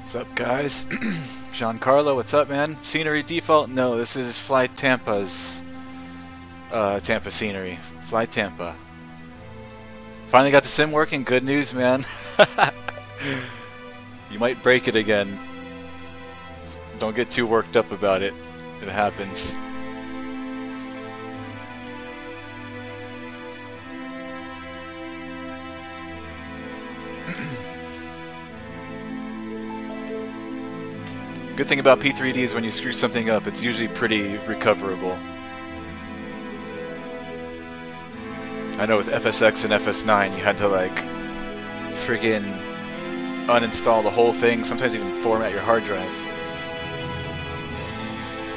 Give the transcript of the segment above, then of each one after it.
What's up, guys? Giancarlo, what's up, man? Scenery default? No, this is Fly Tampa's Tampa scenery. Fly Tampa. Finally got the sim working. Good news, man. You might break it again. Don't get too worked up about it. It happens. Good thing about P3D is when you screw something up, it's usually pretty recoverable. I know with FSX and FS9 you had to like friggin' uninstall the whole thing, sometimes even format your hard drive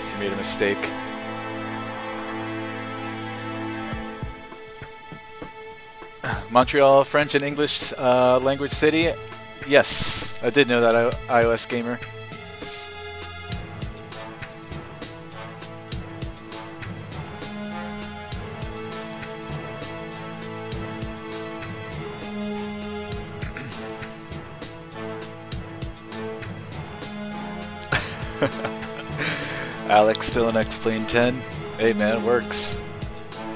if you made a mistake. Montreal, French and English language city? Yes, I did know that, iOS gamer. Alex still in X-Plane 10. Hey man, it works.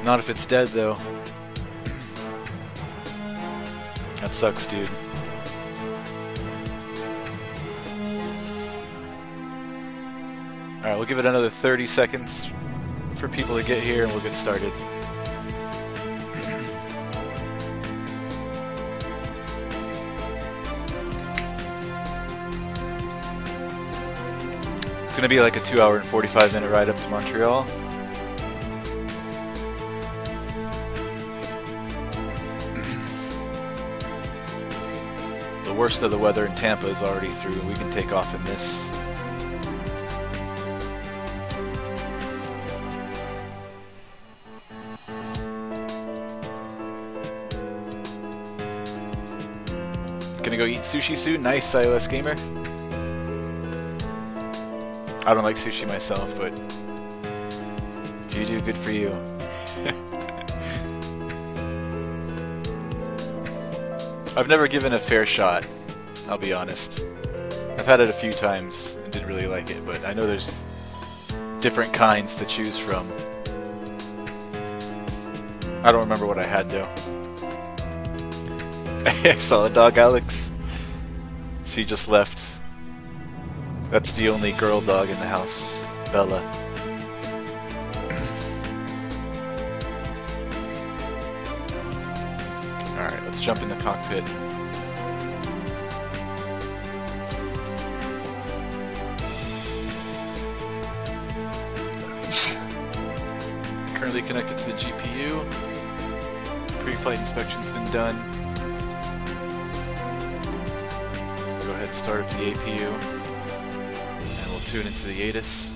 Not if it's dead though. That sucks, dude. Alright, we'll give it another 30 seconds for people to get here and we'll get started. It's gonna be like a 2-hour and 45-minute ride up to Montreal. The worst of the weather in Tampa is already through. We can take off in this. Gonna go eat sushi soon. Nice, iOS gamer. I don't like sushi myself, but if you do, good for you. I've never given a fair shot, I'll be honest. I've had it a few times and didn't really like it, but I know there's different kinds to choose from. I don't remember what I had though. I saw the dog, Alex. She just left. That's the only girl dog in the house, Bella. Alright, let's jump in the cockpit. Currently connected to the GPU. Pre-flight inspection's been done. Go ahead and start up the APU. Tune into the Aetus.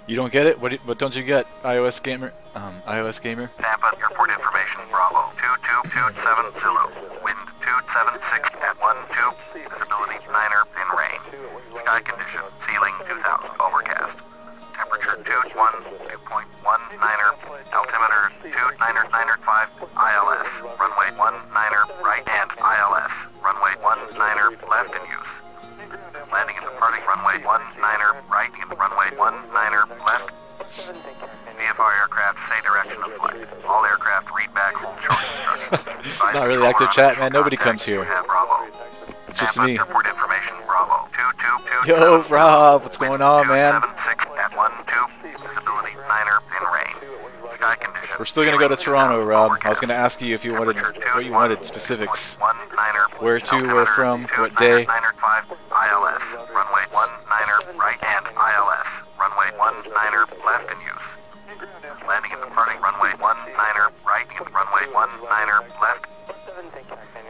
You don't get it? What don't you get, iOS gamer? iOS gamer? Tampa, airport information, Bravo. 2227 Zulu. Wind 276 at 12. Visibility 9er in rain. Sky condition, ceiling 2000, overcast. Temperature 2.19er, altimeter 299.5, ILS, runway 19er, right and ILS, runway 19er, left in use. Landing and departing runway 19er, right and runway 19er, left. VFR aircraft say direction of flight. All aircraft read back, hold short instructions. Not really active chat, man. Nobody comes here. It's just me. Airport information, Bravo. 2227. Yo, Rob, what's going on, man? We're still gonna go to Toronto, Rob. I was gonna ask you if you wanted what you wanted specifics. Where to, where from, what day. ILS, runway 19er, right and ILS, runway 19er, left in use. Landing and departing runway 19er, right and runway 19er, left.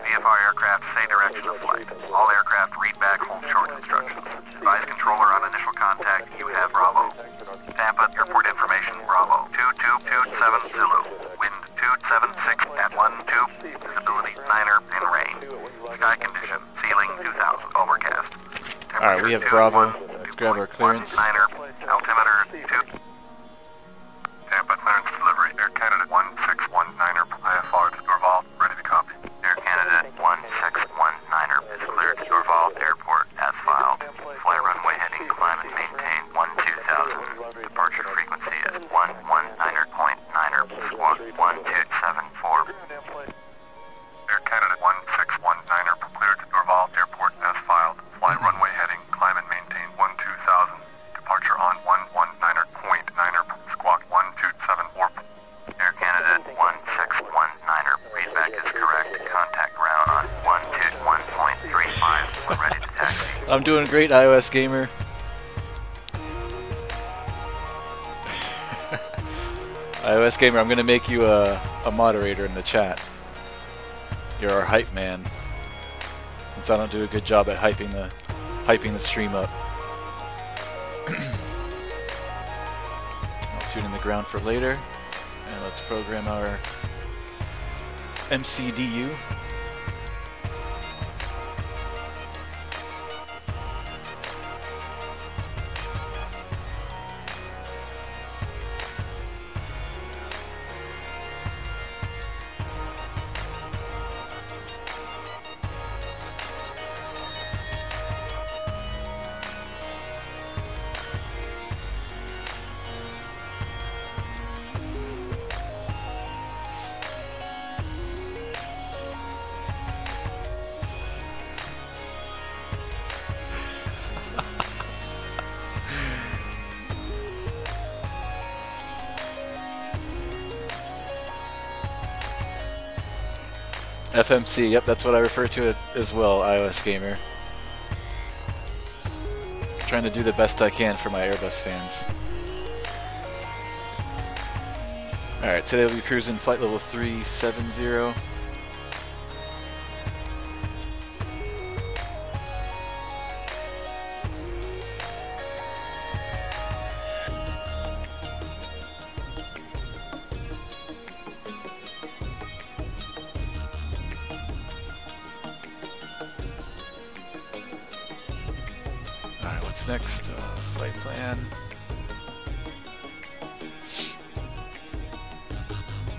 VFR aircraft say direction of flight. All aircraft read back, hold short instructions. Advise controller on initial contact. You have Bravo. Tampa, airport information, Bravo. 2227 Zulu. Wind 276 at 12. Visibility 9er in rain. Sky condition, ceiling 2000, overcast. Alright, we have Bravo. Let's grab our clearance. 19er, Altimeter 2. Tampa clearance delivery. Air Canada 1619er IFR to Dorval. Ready to copy. Air Canada 1619er is cleared to Dorval Airport as filed. Fly runway heading climb and maintain 12000. Departure frequency is 119er.9er. Squawk 1274. Air Canada 1619er cleared to Dorval Airport as filed. Fly runway heading climb and maintain 12000. Departure on 119er.9er. Squawk 1274. Air Canada 1619er. Readback is correct. Contact ground on 121.35. We're ready to taxi. I'm doing great, iOS gamer. iOS gamer, I'm gonna make you a moderator in the chat. You're our hype man. Since I don't do a good job at hyping the stream up. I'll tune in the ground for later. And let's program our MCDU. FMC, yep, that's what I refer to it as well, iOS gamer. Trying to do the best I can for my Airbus fans. Alright, today we'll be cruising flight level 370. Next flight plan.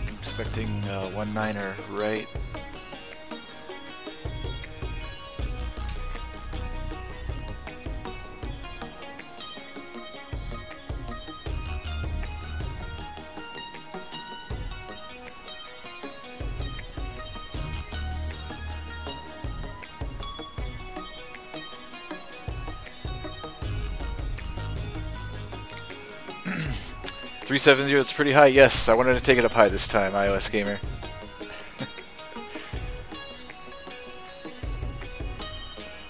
I'm expecting 19er right. .370, it's pretty high. Yes, I wanted to take it up high this time, iOS gamer.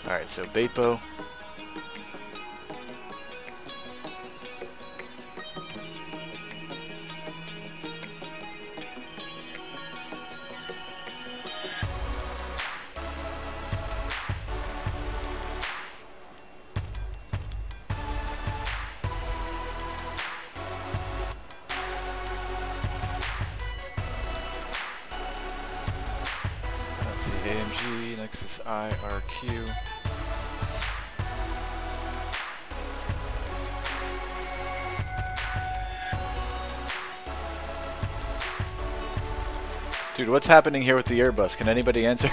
Alright, so Bepo. IRQ. Dude, what's happening here with the Airbus? Can anybody answer?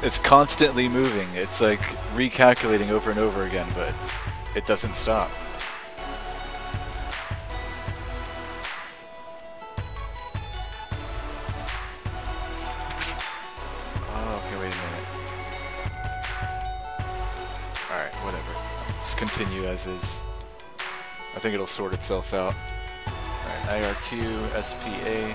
It's constantly moving. It's like recalculating over and over again, but it doesn't stop. Continue as is. I think it'll sort itself out. Alright, IRQ, SPA.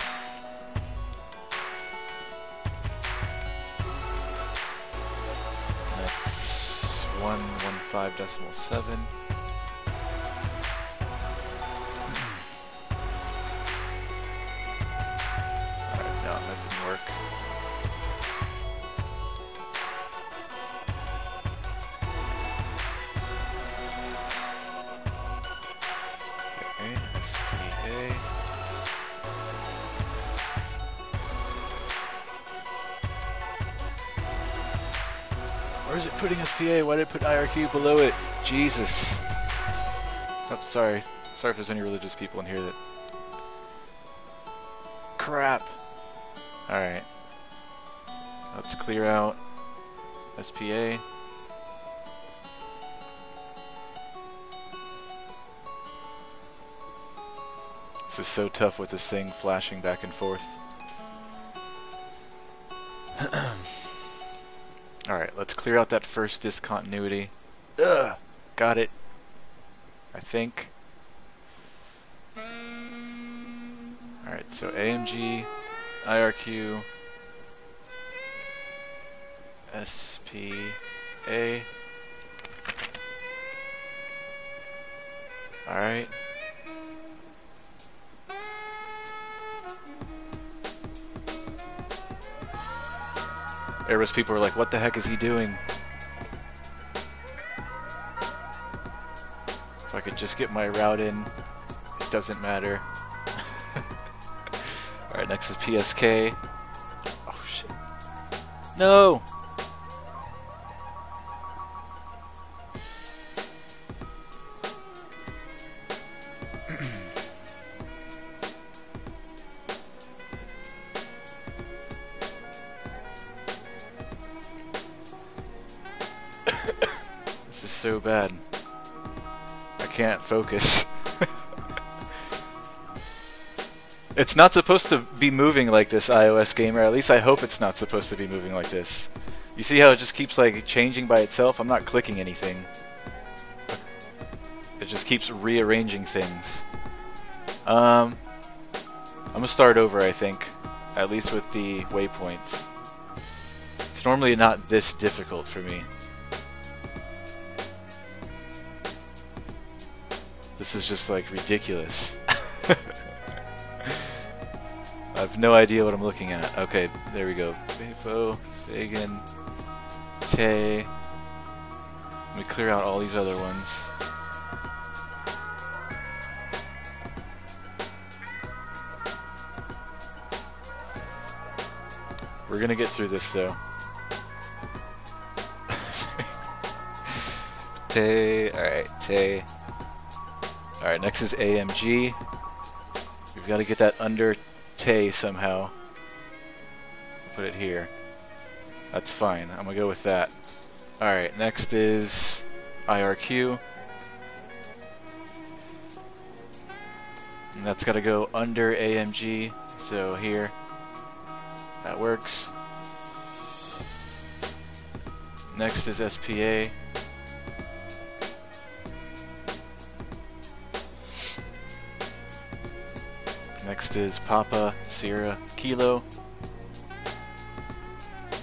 That's 115.7. Alright, no, that didn't work. Where is it putting SPA? Why did it put IRQ below it? Jesus. Oops. Sorry if there's any religious people in here that... Crap! Alright. Let's clear out SPA. This is so tough with this thing flashing back and forth. Alright, let's clear out that first discontinuity. Ugh! Got it. I think. Alright, so AMG, IRQ, SPA. Alright. Airbus people are like, what the heck is he doing? If I could just get my route in, it doesn't matter. Alright, next is PSK. Oh shit. No! This is so bad. I can't focus. It's not supposed to be moving like this, iOS gamer. At least I hope it's not supposed to be moving like this. You see how it just keeps like changing by itself? I'm not clicking anything. It just keeps rearranging things. I'm gonna start over, I think. At least with the waypoints. It's normally not this difficult for me. This is just like ridiculous. I have no idea what I'm looking at. Okay, there we go. Befo, Fagan, Tay. Let me clear out all these other ones. We're gonna get through this though. Tay, alright, Tay. Alright, next is AMG. We've got to get that under Tay somehow. Put it here. That's fine. I'm gonna go with that. Alright, next is IRQ. And that's got to go under AMG. So here. That works. Next is SPA. Next is Papa, Sierra, Kilo.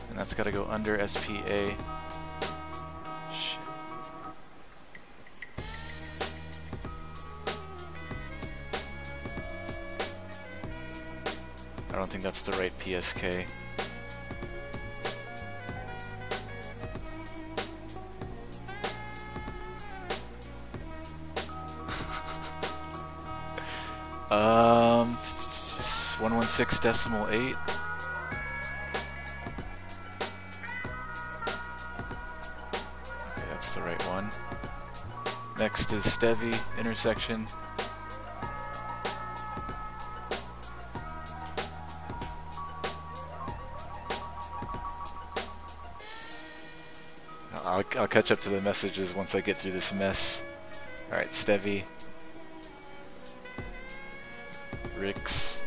And that's got to go under SPA. Shit. I don't think that's the right PSK. Um, 116.8. Okay, that's the right one. Next is Stevie intersection. I'll catch up to the messages once I get through this mess. Alright, Stevie. Rix.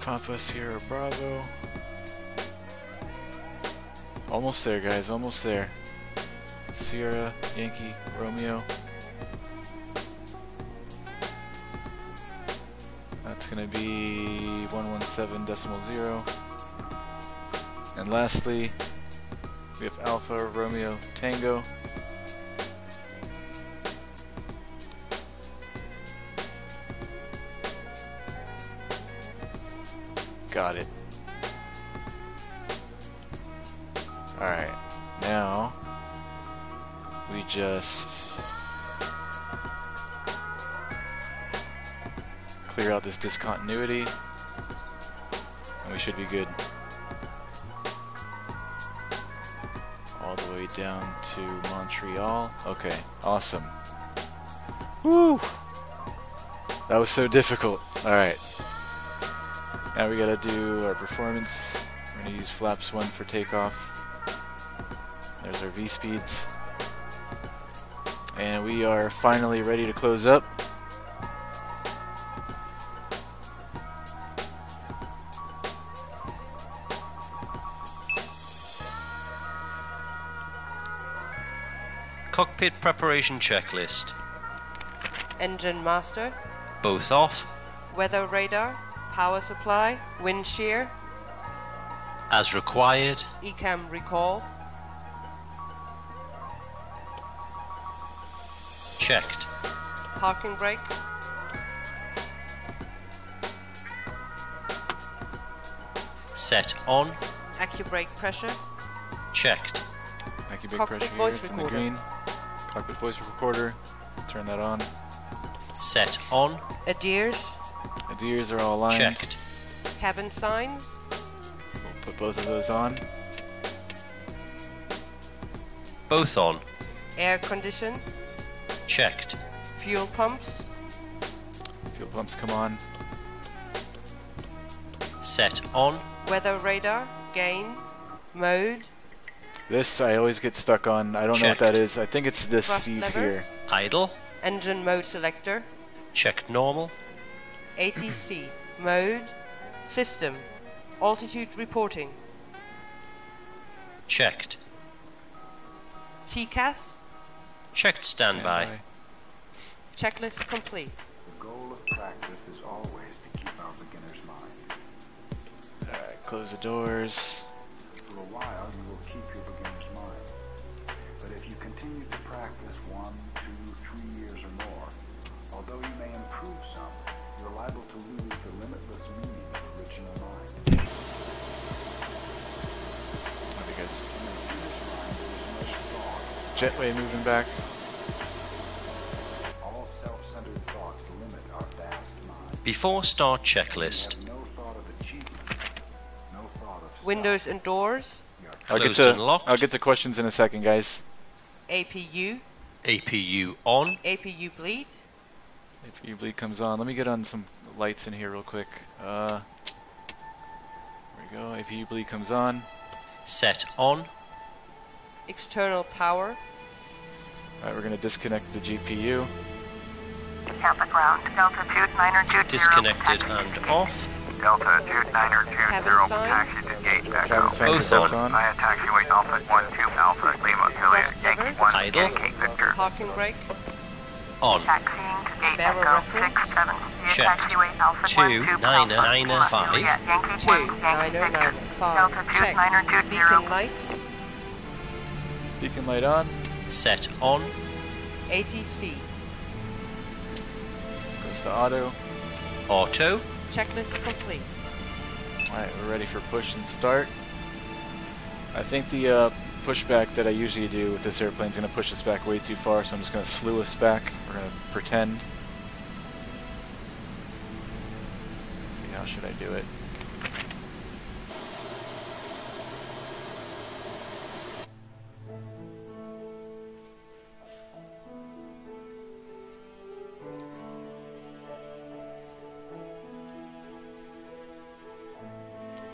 Papa, Sierra, Bravo. Almost there, guys, almost there. Sierra, Yankee, Romeo. That's gonna be 117.0. And lastly, we have Alpha, Romeo, Tango. Got it. Alright, now we just clear out this discontinuity, and we should be good. All the way down to Montreal. Okay, awesome. Woo! That was so difficult. Alright. Now we gotta do our performance. We're gonna use flaps 1 for takeoff. There's our V-speeds. And we are finally ready to close up. Cockpit preparation checklist. Engine master, Both off. weather radar, power supply, wind shear, As required. ECAM recall, Checked. parking brake, Set on. AccuBrake pressure, Checked. AccuBrake Cockpit pressure here, voice it's in the recorder. green. Cockpit voice recorder. Turn that on. Set on. ADIRS, ADIRS are all aligned. Checked. cabin signs, We'll put both of those on. Both on. air condition, Checked. fuel pumps, Fuel pumps come on. Set on. weather radar, gain, mode, This I always get stuck on. I don't know what that Checked. is. I think it's this thrust these levers, here. Idle. engine mode selector, Checked normal. ATC, mode, system, altitude reporting, Checked. TCAS, Checked standby. checklist complete. The goal of practice is always to keep our beginner's mind. Alright, close the doors. For a while, you will keep your beginner's mind. But if you continue to practice 1, 2, 3 years or more, although you may improve some, you're liable to lose the limitless meaning of original mind. In There we go. the beginner's mind, there is no thought. Jetway moving back. All self-centered thoughts limit our vast mind. Before start We checklist. have no thought of achievement, no thought of self. Windows and doors, We are Closed and locked. I'll get to questions in a second, guys. APU, APU on. APU bleed, If your bleed comes on, let me get on some lights in here real quick. There we go. If your bleed comes on. Set on. external power, Alright, we're gonna disconnect the GPU. Tampa ground, Delta 2920. Disconnected and off. Delta 2920, Cabin signs. taxi to gate back Cabin out. signs Both are both on. on. Via taxiway Alpha 12 Alpha Lima Juliet Thrust Yankee levers. 1 Idle. Yankee Victor. parking brake, On. Taxiing to gate Barrel Echo reference. 67. Via Checked. taxiway Alpha 12 Alpha 2995. Juliet Yankee 1 Yankee Victor. 2995, Delta check, 2920. beacon lights, Beacon light on. Set on. ATC, Goes to auto. Auto. checklist complete. Alright, we're ready for push and start. I think the pushback that I usually do with this airplane is going to push us back way too far, so I'm just going to slew us back. We're going to pretend. Let's see, how should I do it?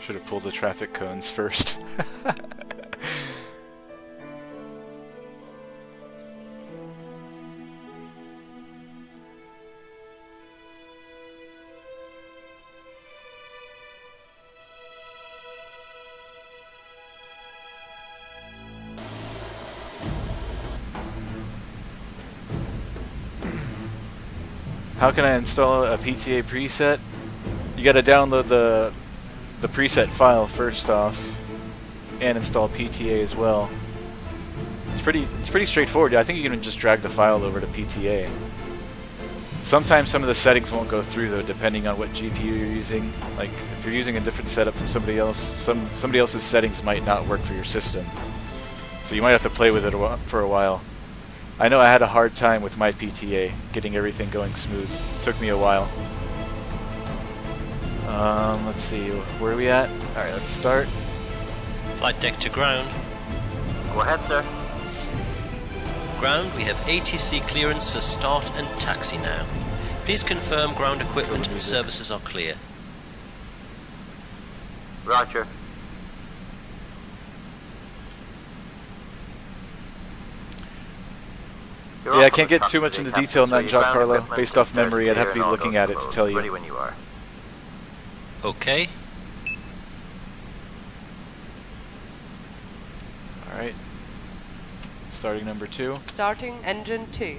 Should have pulled the traffic cones first. How can I install a PTA preset? You gotta download the preset file first off and install PTA as well. It's pretty straightforward. I think you can just drag the file over to PTA. Sometimes some of the settings won't go through though, depending on what GPU you're using. Like if you're using a different setup from somebody else, somebody else's settings might not work for your system. So you might have to play with it for a while. I know I had a hard time with my PTA, getting everything going smooth. It took me a while. Let's see, where are we at? Alright, let's start. Flight deck to ground. Go ahead, sir. Ground, we have ATC clearance for start and taxi now. Please confirm ground equipment and services are clear. Roger. Yeah, I can't get too much into detail on that, Giancarlo. Based off memory, I'd have to be looking at it to tell you. Ready when you are. Okay. Alright. Starting number 2. Starting engine 2.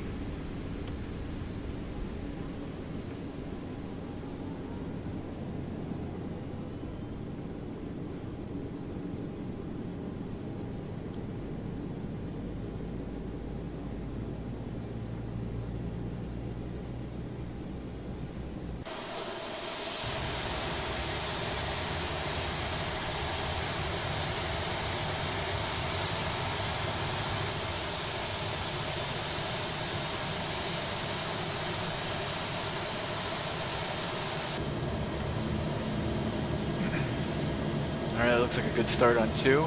Alright, that looks like a good start on 2.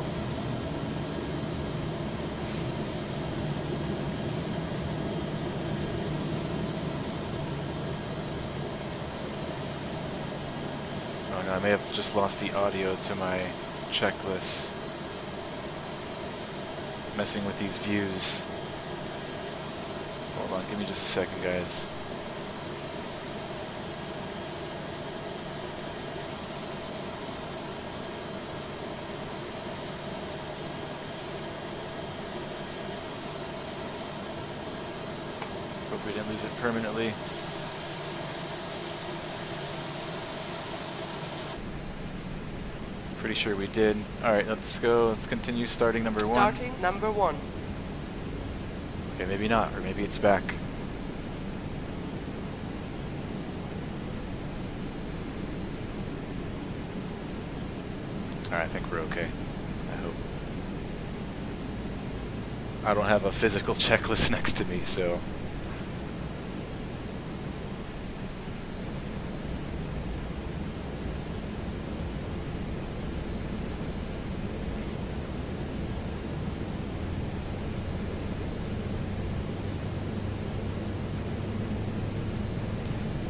Oh no, I may have just lost the audio to my checklist. Messing with these views. Hold on, give me just a second, guys. Hope we didn't lose it permanently. Pretty sure we did. Alright, let's go. Let's continue starting number 1. Starting number 1. Okay, maybe not, or maybe it's back. Alright, I think we're okay. I hope. I don't have a physical checklist next to me, so...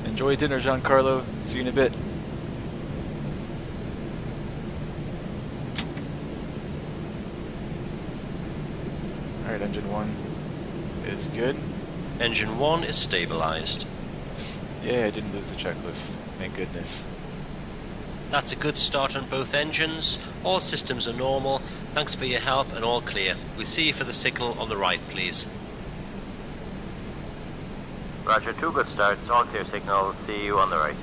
Enjoy dinner, Giancarlo. See you in a bit. Alright, engine 1 is good. Engine 1 is stabilized. Yeah, I didn't lose the checklist. Thank goodness. That's a good start on both engines. All systems are normal. Thanks for your help and all clear. We'll see you for the signal on the right, please. Roger, 2 good starts, all clear signal. See you on the right.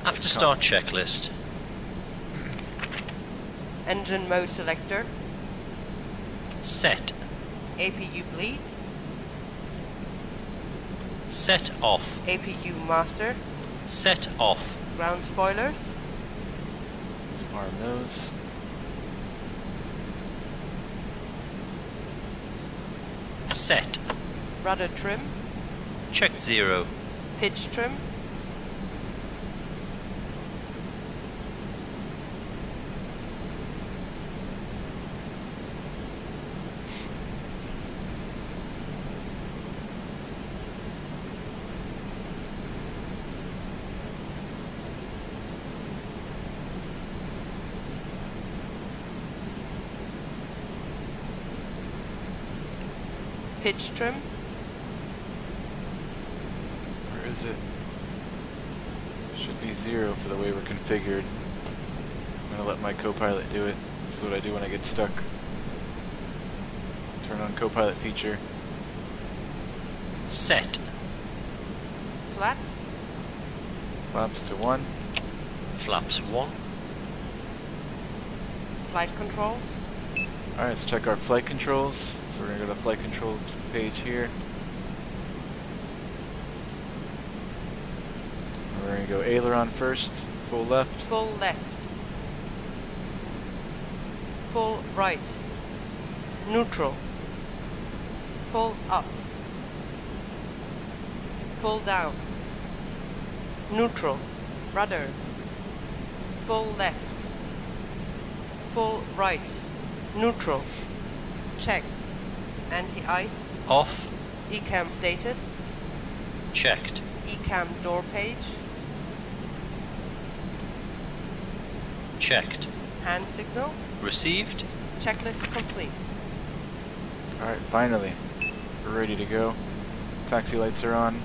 After start checklist. Engine mode selector. Set. APU bleed. Set off. APU master. Set off. Ground spoilers. Let's arm those. Set. Rudder trim. Checked 0. Pitch trim. Pitch trim. Where is it? Should be 0 for the way we're configured. I'm gonna let my co-pilot do it. This is what I do when I get stuck. Turn on co-pilot feature. Set. Flat. Flaps to 1. Flaps 1. Flight controls. Alright, let's check our flight controls. So we're going to go to the flight controls page here. And we're going to go aileron first, full left. Full left. full right, neutral, full up, full down, neutral, rudder, full left, full right, neutral, check, anti-ice, Off. ECAM status, Checked. ECAM door page, Checked. hand signal, Received. checklist complete. Alright, finally. We're ready to go. Taxi lights are on.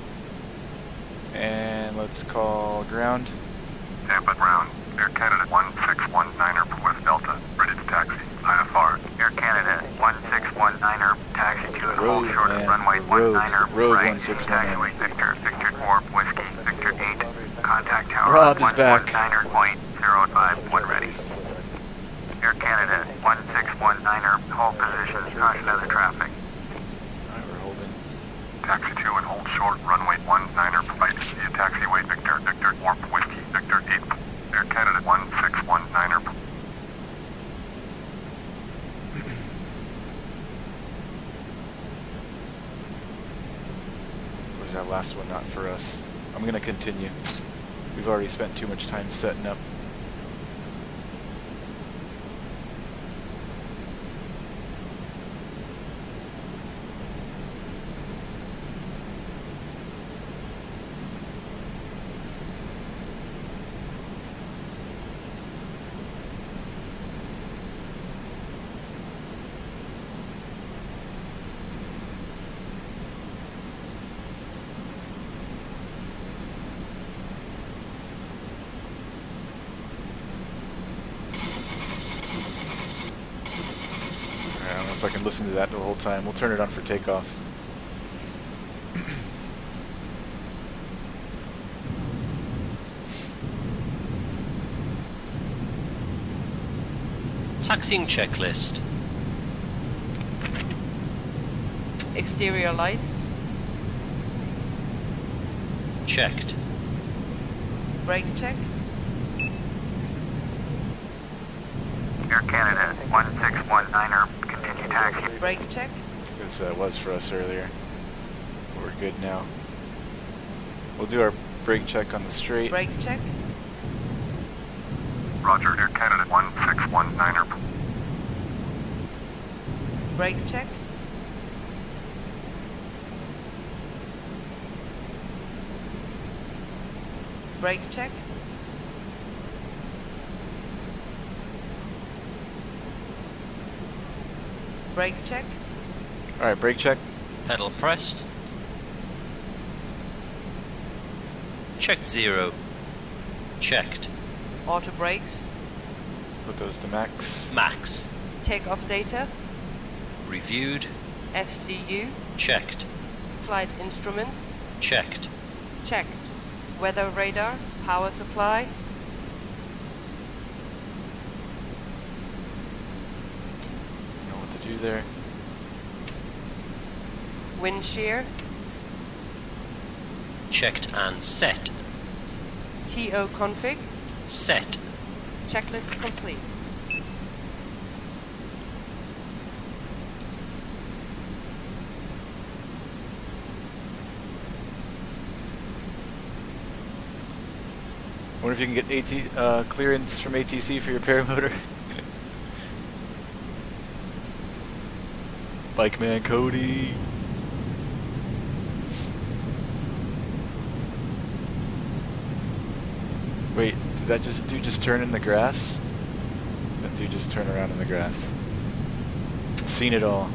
And let's call ground. Tampa ground. Air Canada 1619er for West Delta. Ready to taxi. IFR. Air Canada 1619er. Taxi to and hold Road, short man. of runway Road. 19er. Road right. 1619. Taxiway Victor. Victor 4 Whiskey. Victor 8. Contact tower. Rob is back. 119.051 when ready. Air Canada 1619er. Hold position. Caution other traffic. Alright, we're holding. Taxi 2 and hold short. Runway 19er. Right. Via taxiway Victor. Victor 4 Whiskey. Victor 8. Air Canada 1619er. Was that last one not for us? I'm gonna continue. We've already spent too much time setting up. I don't know if I can listen to that the whole time. We'll turn it on for takeoff. Taxiing checklist. Exterior lights, Checked. brake check, Air Canada 1619er. Continue taxi. brake check, This was for us earlier. But we're good now. We'll do our brake check on the straight. brake check, Roger. Air Canada 1619er. brake check, brake check, brake check, Alright, brake check. Pedal pressed. Checked 0. Checked. auto brakes, Put those to max. Max. takeoff data, Reviewed. FCU, Checked. flight instruments, Checked. checked, weather radar, power supply, Know what to do there. wind shear, Checked and set. TO config, Set. checklist complete. I wonder if you can get clearance from ATC for your paramotor. Bike man Cody. Wait, did that dude just turn in the grass? That dude just turned around in the grass. I've seen it all.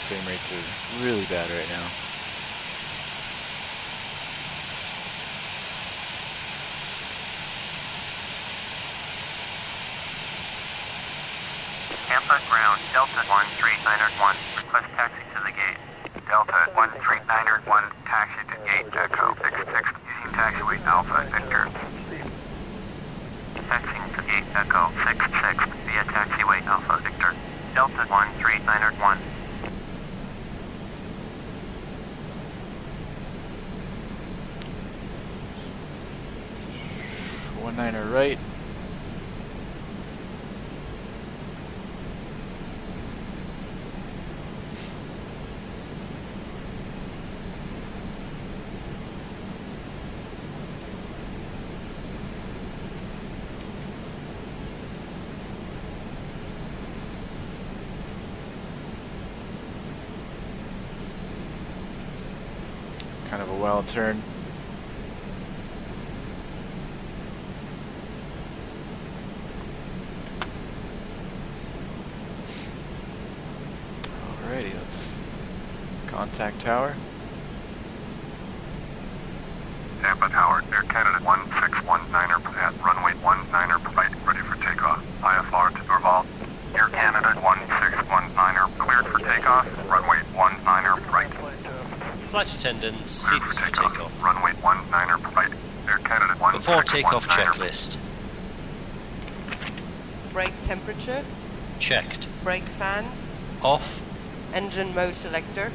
Frame rates are really bad right now. Tampa ground, Delta 13901, request taxi to the gate. Delta 13901, taxi to gate Echo 66, using taxiway Alpha Victor. Taxiing to gate Echo 66 via taxiway Alpha Victor. Delta 13901. One niner right. Kind of a wild turn. Alrighty, let's contact tower. Tampa Tower, Air Canada 1619er at runway 19er right, ready for takeoff. IFR to Dorval. Air Canada 1619er cleared for takeoff. Runway 19er right. Flight attendants, seats for takeoff. Runway 19er right. Air Canada 1619er. Before takeoff checklist. Brake temperature. Checked. Brake fans. Off. Engine mode selector.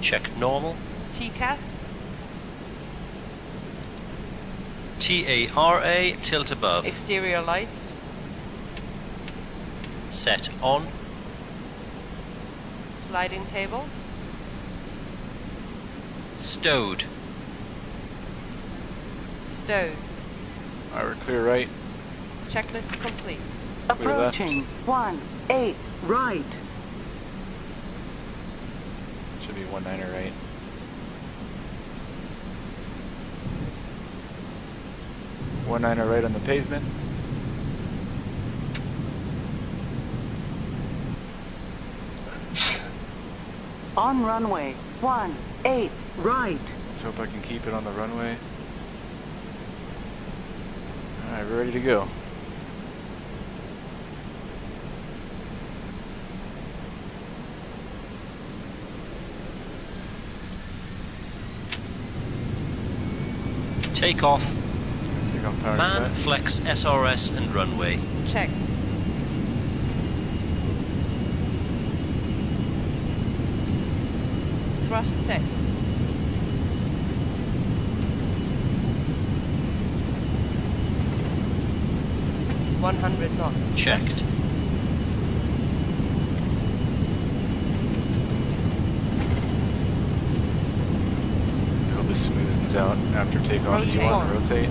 Check normal. TCAS. TARA, tilt above. Exterior lights. Set on. Sliding tables. Stowed. Stowed. Alright, we're clear right. Checklist complete. Clear left. Approaching 18 right. Should be one niner right. One niner right on the pavement. On runway 18 right. Let's hope I can keep it on the runway. Alright, we're ready to go. Takeoff. Take off power Man, set. flex, SRS and runway. Check. Thrust set. $100 knots. Checked. I hope this smoothens out after takeoff. Do you Rotate. want to rotate?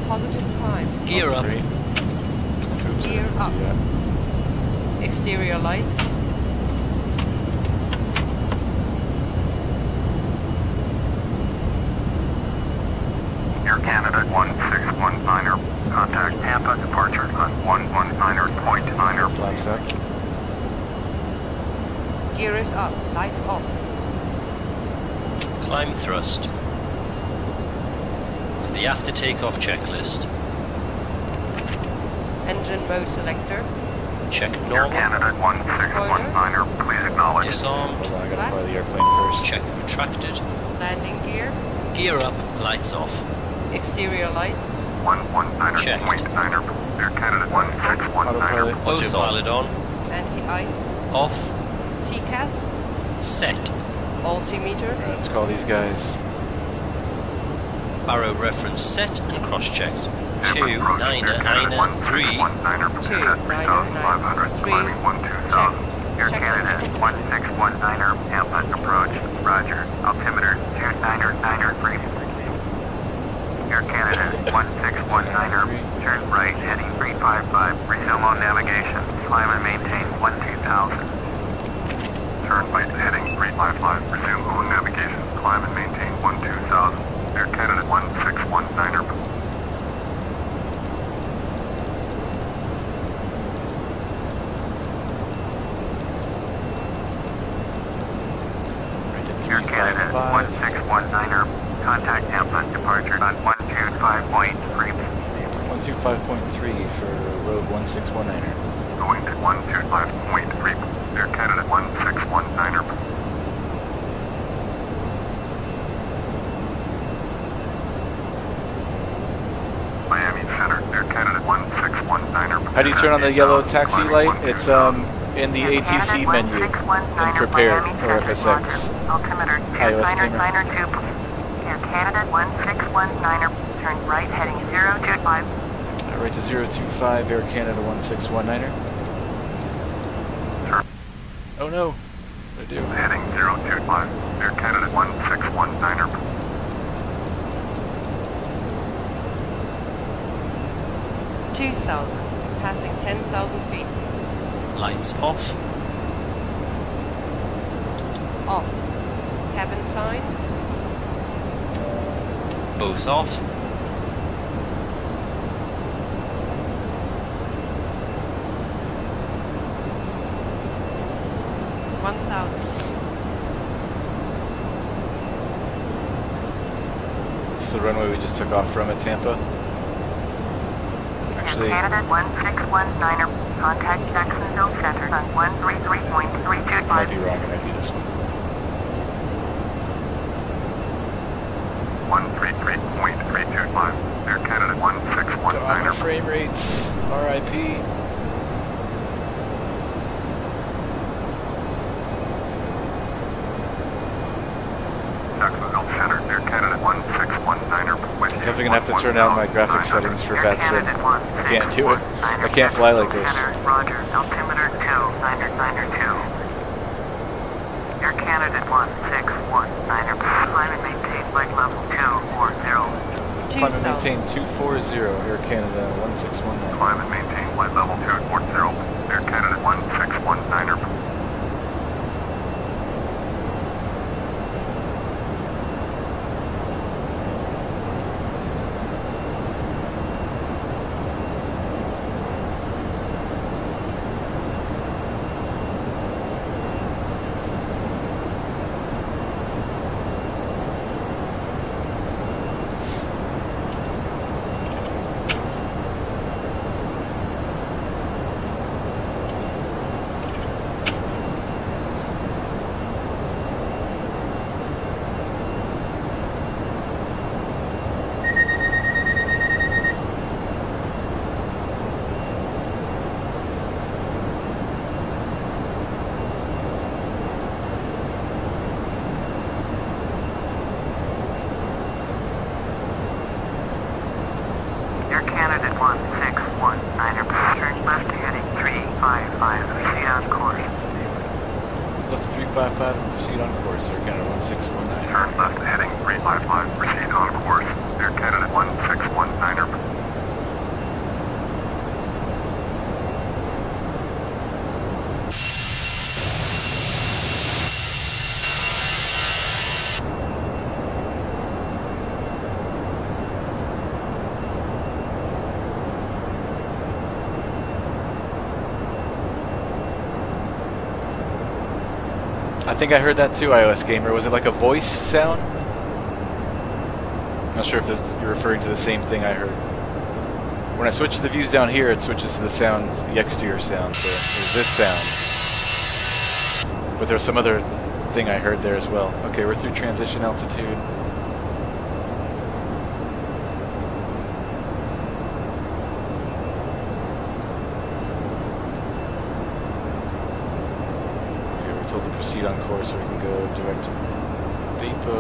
Positive climb. Gear up. Great. Oops, Gear I didn't up. do that. Exterior lights. Air Canada 1619er. Contact Tampa departure on 119er.9er. Flaps up. Gear is up. Lights off. Climb thrust. And the after takeoff checklist. Engine mode selector. Check Air normal. Canada 1619er, please acknowledge. Disarmed. Hold on, I gotta fly the airplane first. Check retracted. Landing gear. Gear up. Lights off. Exterior lights. 119er.9er. Air Canada 1619er. Autopilot. Autopilot on. Anti-ice. Off. TCAS. Set. Altimeter. Alright, let's call these guys. Barrow reference set and cross-checked. 2, 9er, 3. 2, 9er, 3. Air Check. Canada 1619er, Tampa approach. Roger. Altimeter 29er 3. Air Canada 1619er, turn right heading 355. Resume on navigation. Climb and maintain 12,000. Turn right heading 355. Resume on navigation. Climb and maintain 12,000. Air Canada 1619er. Canada 1619er. Contact Tampa. Departure on 125.3. 125.3 for road 1619er. Going to 125.3. Air Canada 1619er. Miami Center. Air Canada 1619er. How do you turn on the yellow taxi light? It's in the ATC menu in Prepar3D or FSX. Altimeter iOS gamer. Air Canada 1619er. Turn right heading 025. Right to 025, Air Canada 1619er. Sure. Oh no, what do I do? Heading 025. Air Canada 1619er. 2,000. Passing 10,000 feet. Lights off. Off. Cabin signs. Both off. It's the runway we just took off from at Tampa. Actually, Canada 1619er. Contact Jacksonville Center on 133.325. might be wrong, it might be this one. 133.325. Air Canada 1619er. Frame rates, RIP. Jacksonville Center. Air Canada 1619er. I'm definitely gonna have to turn down my graphic settings for bad sim. I can't do it. I can't fly like this. Roger. Altimeter 2992. Air Canada 1619er. Climb and maintain flight level 240. Climb and maintain 240, Air Canada 1619. Climb and maintain flight level 240. Air Canada 1619er. I think I heard that too, iOS Gamer. Was it like a voice sound? I'm not sure if you're referring to the same thing I heard. When I switch the views down here, it switches to the sound, the exterior sound. So there's this sound. But there's some other thing I heard there as well. Okay, we're through transition altitude. Proceed on course so we can go direct to VAPO.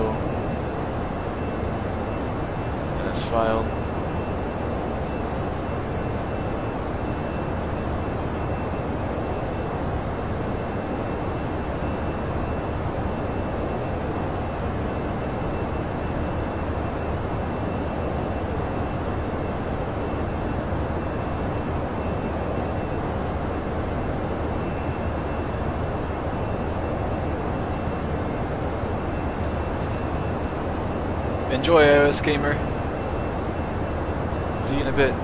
And it's filed. Enjoy, iOS Gamer. See you in a bit.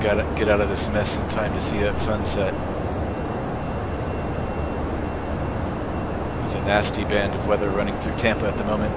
get out of this mess in time to see that sunset. There's a nasty band of weather running through Tampa at the moment.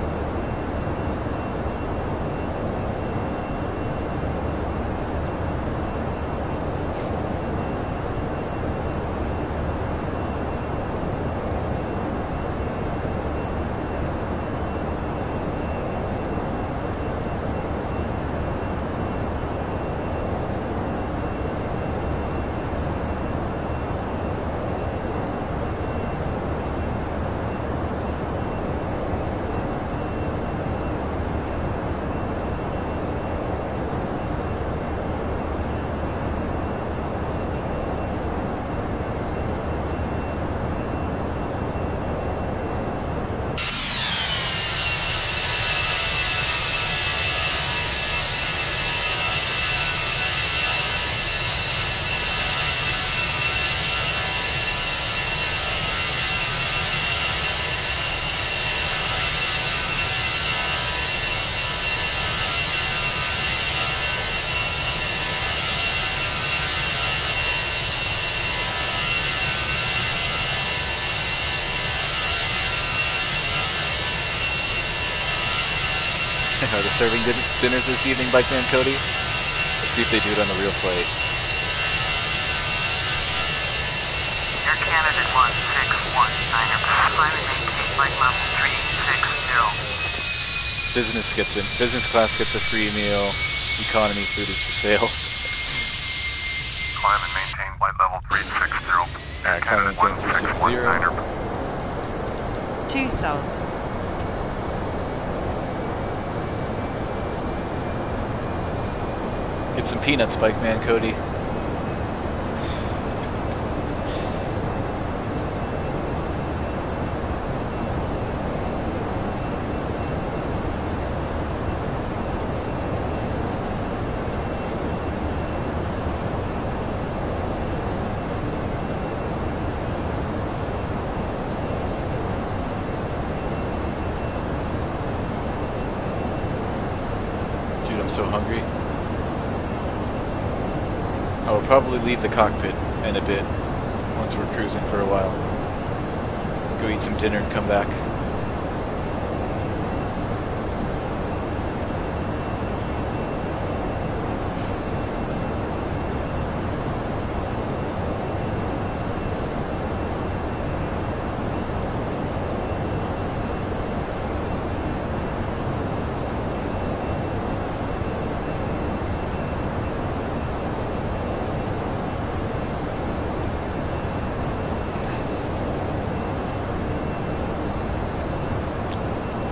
Are they serving dinners this evening, Bikeman Cody? Let's see if they do it on the real flight. Air Canada 161, climb and maintain flight level 360. Business gets in. Business class gets a free meal. Economy food is for sale. Climb and maintain flight level 360. Alright, climb and maintain 360. 2000. Get some peanuts, Bikeman Cody. Dude, I'm so hungry. I will probably leave the cockpit in a bit, once we're cruising for a while. Go eat some dinner and come back.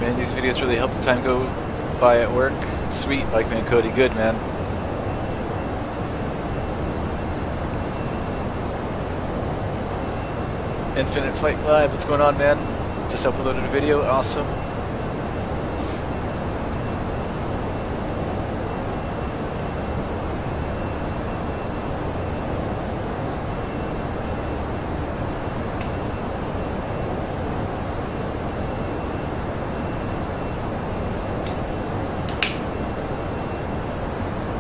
Man, these videos really help the time go by at work. Sweet, Bikeman Cody, good man. Infinite Flight Live, what's going on, man? Just uploaded a video, awesome.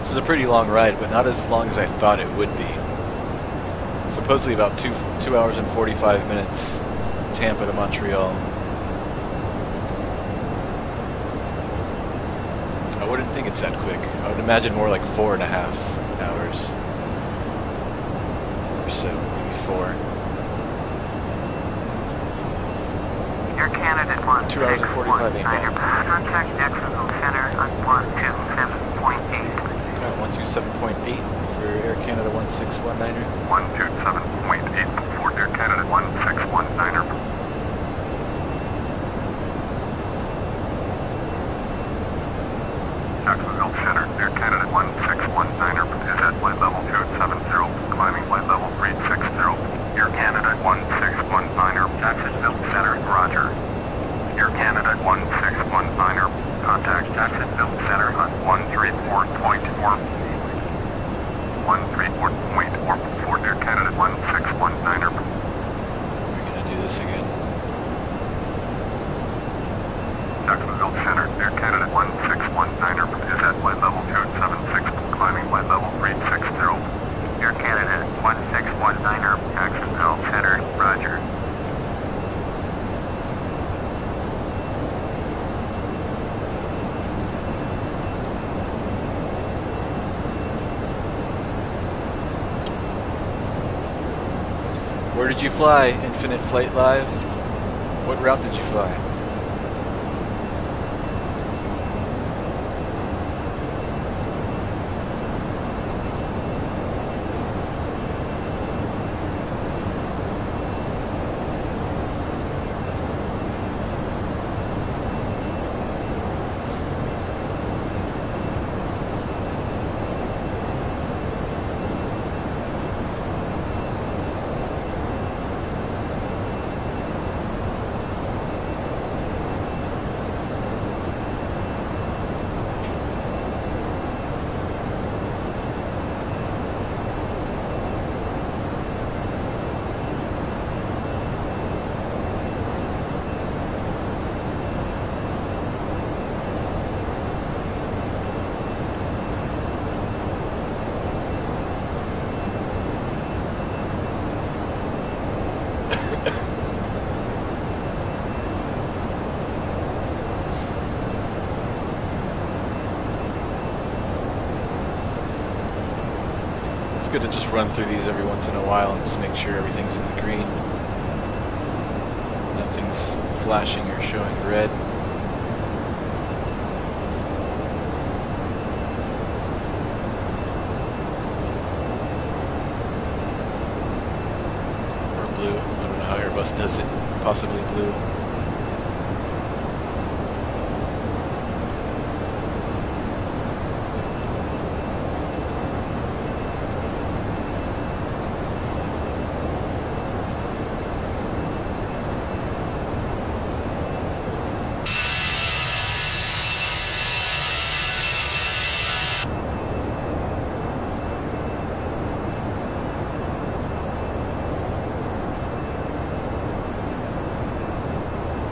This is a pretty long ride, but not as long as I thought it would be. Supposedly about 2 hours and 45 minutes, Tampa to Montreal. I wouldn't think it's that quick. I would imagine more like 4.5 hours. Or so, maybe 4. Air Canada 161, 2 hours and 45 ain't bad. Contact Expo Center on 127.8. 127.8 for Air Canada 161-er. 127.8 for Air Canada 161-er. Jacksonville Center, Air Canada 161-er is at flight level 270, climbing flight level 360. Air Canada 161-er, Jacksonville Center, roger. Air Canada 161-er, contact Jacksonville Center on 134.4. 134.4 for Air Canada 161-er. We're gonna do this again. Jacksonville Center, Air Canada 161-er is at flight level 276, climbing flight level read 60. Air Canada 1619er, Jacksonville Center, roger. Where did you fly, Infinite Flight Live? What route did you fly? It's good to just run through these every once in a while and just make sure everything's in the green. Nothing's flashing or showing red. Or blue. I don't know how Airbus does it. Possibly blue.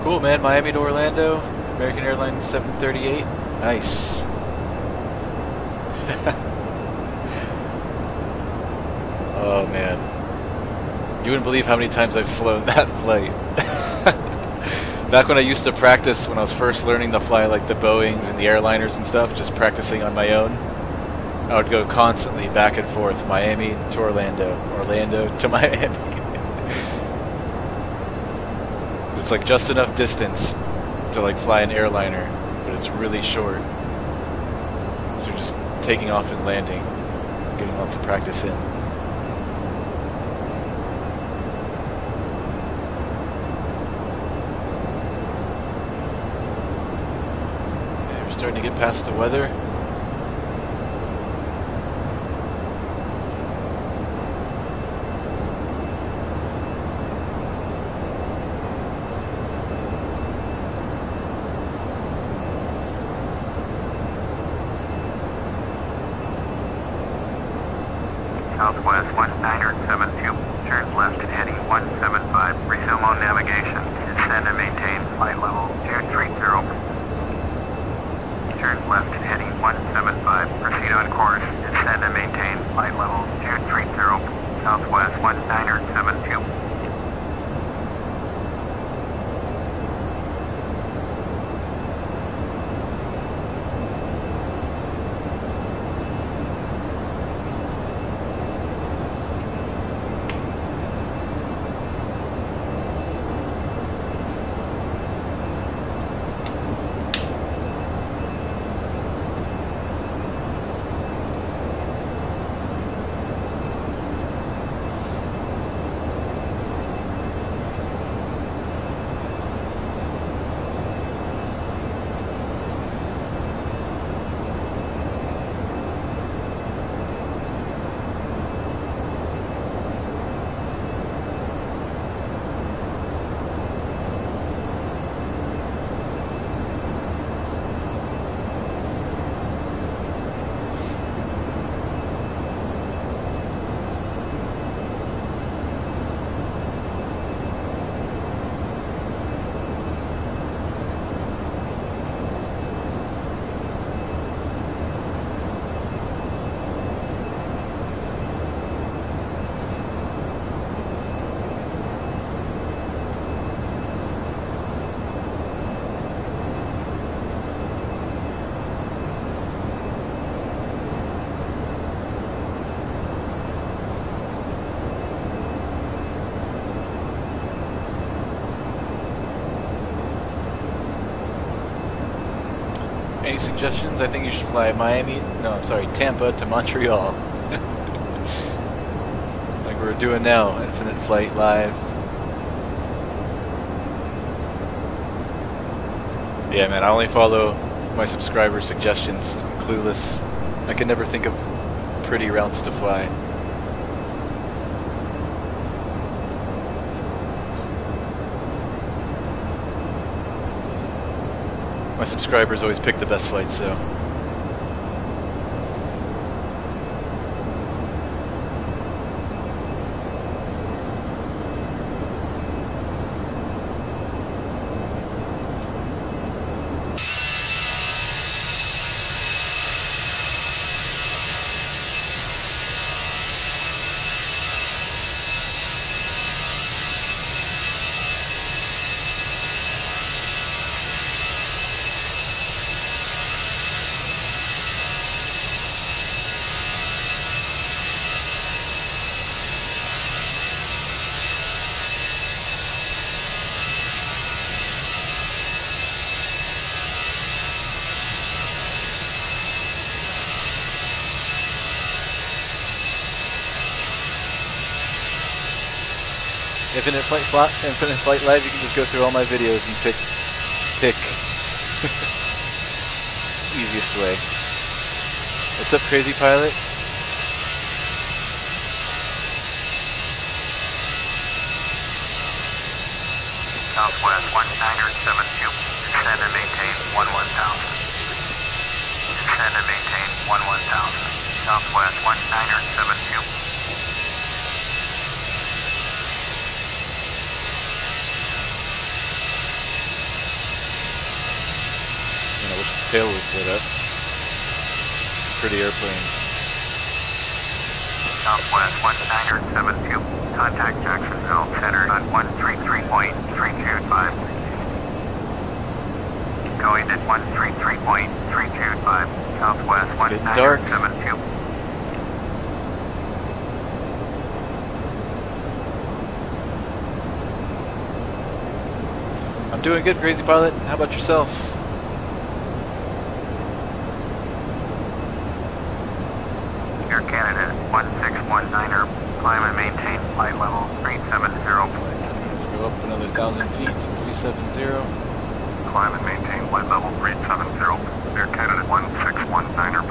Cool, man. Miami to Orlando, American Airlines 738. Nice. Oh, man. You wouldn't believe how many times I've flown that flight. Back when I used to practice, when I was first learning to fly like the Boeings and the airliners and stuff, just practicing on my own, I would go constantly back and forth, Miami to Orlando, Orlando to Miami. It's like just enough distance to like fly an airliner, but it's really short. So just taking off and landing, getting lots of practice in. Okay, we're starting to get past the weather. Southwest 1972, turn left and heading 175, resume on navigation, descend and maintain flight level 230. Turn left and heading 175, proceed on course, descend and maintain flight level 230, Southwest 1972. Any suggestions? I think you should fly Tampa to Montreal. Like we're doing now, Infinite Flight Live. Yeah, man, I only follow my subscribers' suggestions. I'm clueless. I can never think of pretty routes to fly. My subscribers always pick the best flights, so. Infinite Flight Live, you can just go through all my videos and pick. It's the easiest way. What's up, Crazy Pilot? Southwest 1972. Descend and maintain 11,000. Descend and maintain 11,000. Southwest 1972. Tail was lit up. Pretty airplane. Southwest 1972. Contact Jacksonville Center on 133.325. Going at 133.325. Southwest 1972. I'm doing good, Crazy Pilot. How about yourself? Air Canada 1619er, climb and maintain flight level 370. Let's go up another 1,000 feet to 370. Climb and maintain flight level 370. Air Canada 1619er.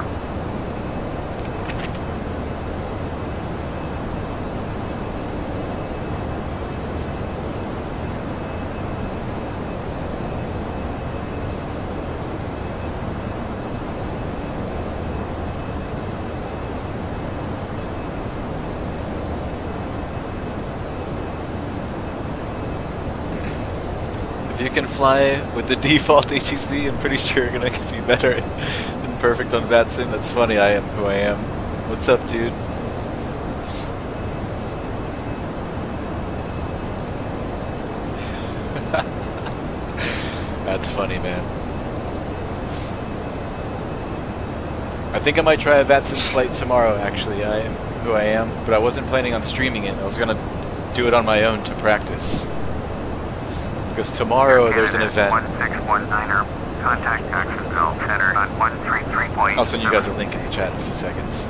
If you can fly with the default ATC, I'm pretty sure you're gonna be better than perfect on VATSIM. That's funny, I am who I am. What's up, dude? That's funny, man. I think I might try a VATSIM flight tomorrow, actually. I am who I am, but I wasn't planning on streaming it. I was gonna do it on my own to practice. Because tomorrow there's an event. 1619er, contact Jacksonville Center on 133. I'll send you guys a link in the chat in a few seconds.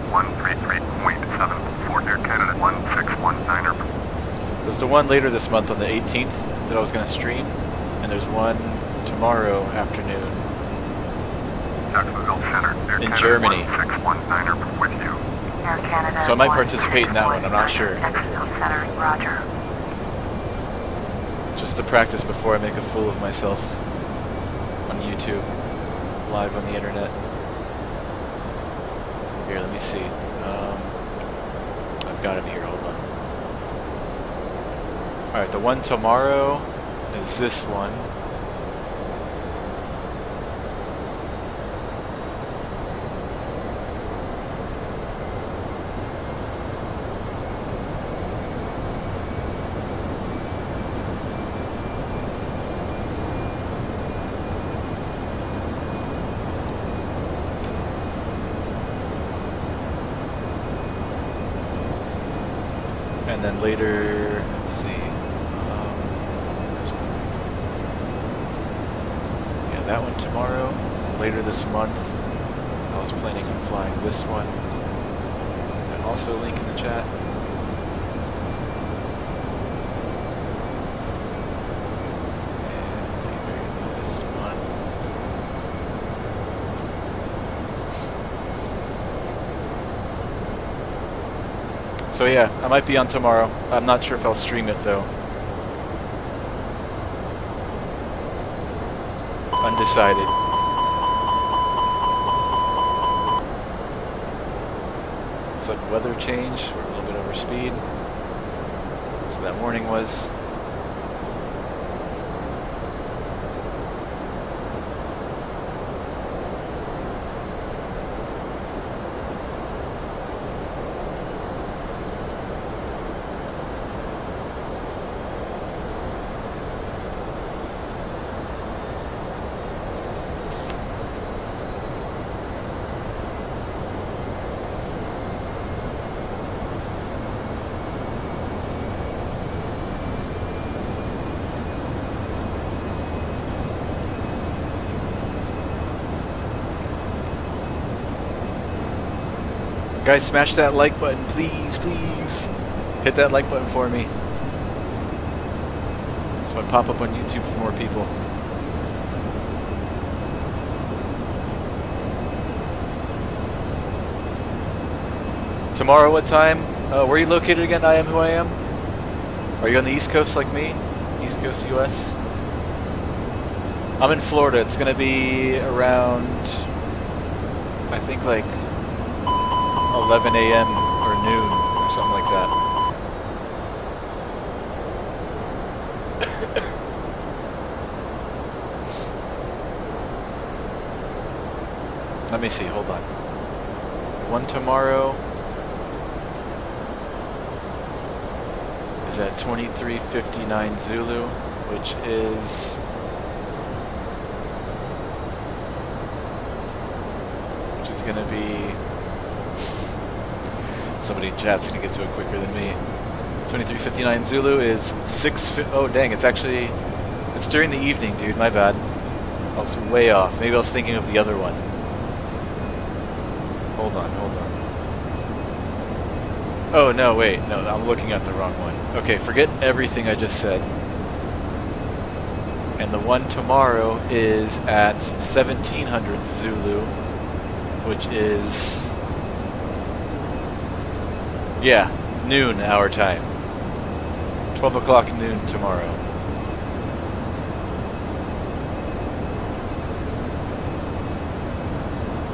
133.74 Air Canada 1619er. There's the one later this month on the 18th that I was going to stream, and there's one tomorrow afternoon Jacksonville Center, Air in Canada Germany. 1619er with you. Air Canada. So I might participate in that one, I'm not sure. Jacksonville Center, Roger. Just to practice before I make a fool of myself on YouTube, live on the internet. Here, let me see. I've got him here, hold on. Alright, the one tomorrow is this one. And then later, let's see, yeah, that one tomorrow. later this month. I was planning on flying this one. And also link in the chat. So yeah, I might be on tomorrow. I'm not sure if I'll stream it though. Undecided. Sudden weather change. We're a little bit over speed. So that warning was. Guys, smash that like button, please, please. Hit that like button for me. So I pop up on YouTube for more people. Tomorrow, what time? Where are you located again? I am who I am. Are you on the East Coast like me? East Coast US? I'm in Florida. It's going to be around, I think like 11 a.m. or noon or something like that. Let me see, hold on. One tomorrow is at 23:59 Zulu, which is going to be, somebody in chat's going to get to it quicker than me. 23:59 Zulu is 6. Oh dang, it's actually, it's during the evening, dude, my bad. I was way off. Maybe I was thinking of the other one. Hold on, hold on. Oh no, wait, no, I'm looking at the wrong one. Okay, forget everything I just said. And the one tomorrow is at 1700 Zulu, which is, yeah, noon our time. 12 o'clock noon tomorrow.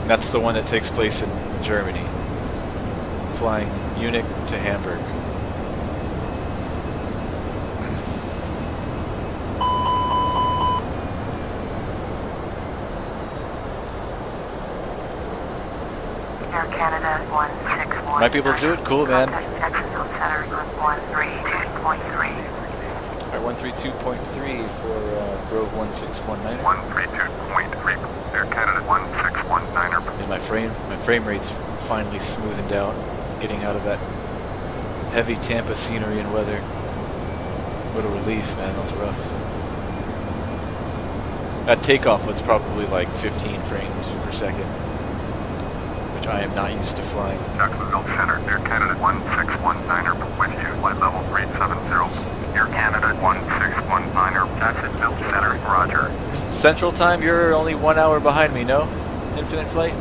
And that's the one that takes place in Germany. Flying Munich to Hamburg. Air Canada 161. Might be able to do it? Cool, man. Alright, 132.3 for Grove 1619er. 132.3, Air Canada 1619er. And my frame rate's finally smoothened out, getting out of that heavy Tampa scenery and weather. What a relief, man, that was rough. That takeoff was probably like 15 frames per second, which I am not used to flying. Jacksonville Center, Air Canada 1619er with you, flight level 370. Air Canada 1619er, Jacksonville Center, roger. Central time, you're only 1 hour behind me, no? Infinite flight?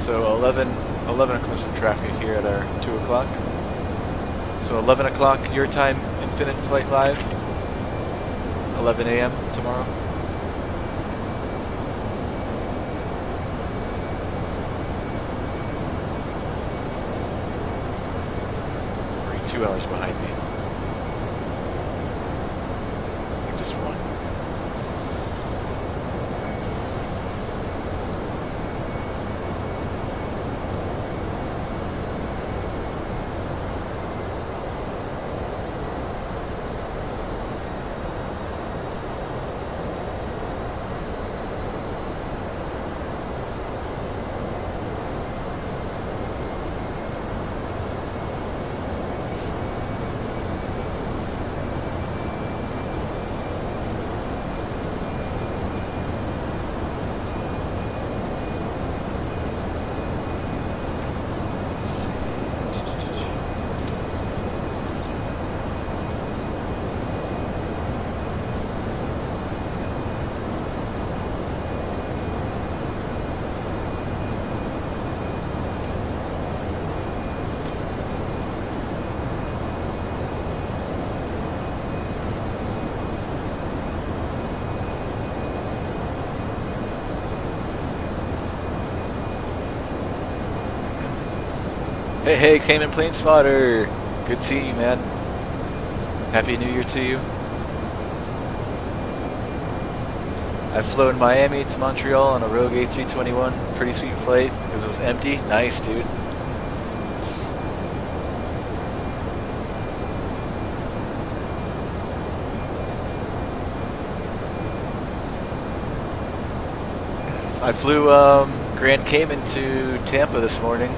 So 11 o'clock, some traffic here at our 2 o'clock. So 11 o'clock your time, Infinite Flight Live. 11 a.m. tomorrow. Or 2 hours behind me. I think just one. Hey, hey, Cayman Plane Spotter. Good seeing you, man. Happy New Year to you. I've flown Miami to Montreal on a Rogue A321. Pretty sweet flight because it was empty. Nice, dude. I flew Grand Cayman to Tampa this morning.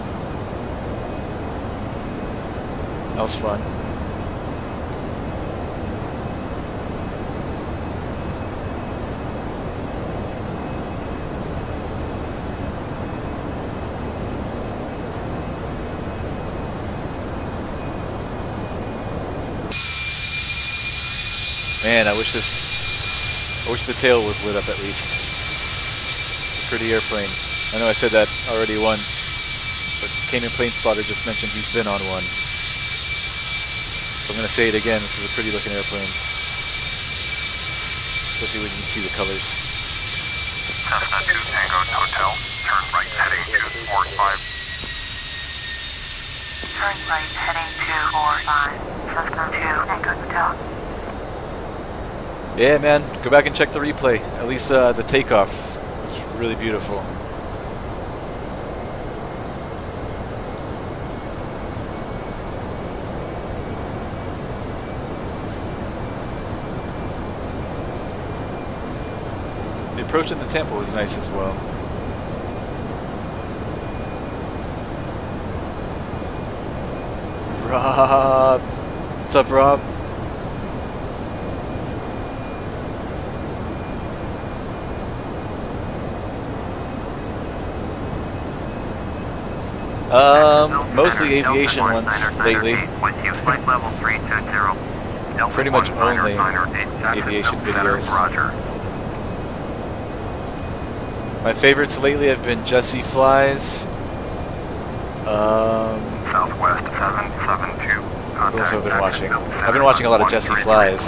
That was fun. Man, I wish the tail was lit up at least. Pretty airplane. I know I said that already once, but Cayman Plane Spotter just mentioned he's been on one. So I'm going to say it again, this is a pretty looking airplane. Especially when you can see the colors. Cessna 2 Tango Hotel, turn right heading 245. Turn right heading 245. Cessna 2 Tango Hotel. Yeah, man, go back and check the replay. At least the takeoff was really beautiful. The approach into Tampa was nice as well. Rob! What's up, Rob? Mostly aviation ones lately. Pretty much only aviation videos. My favorites lately have been Jesse Flies. Southwest 772. What else have I been watching? I've been watching a lot of Jesse Flies.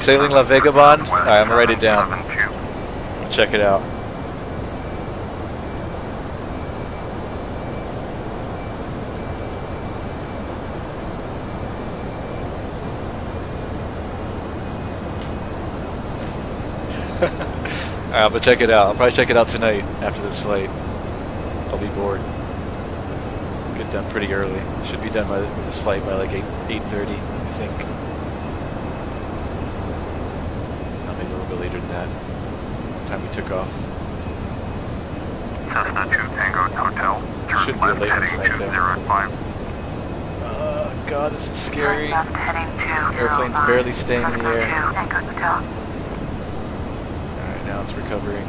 Sailing La Vagabond? Alright, I'm gonna write it down. Check it out. Alright, but check it out. I'll probably check it out tonight after this flight. I'll be bored. Get done pretty early. Should be done with this flight by like 8:30, I think. Maybe a little bit later than that. Time we took off. Cessna 2 Tango Hotel. Should be a late one tonight though. God, this is scary. Airplane's barely staying in the air. Now it's recovering.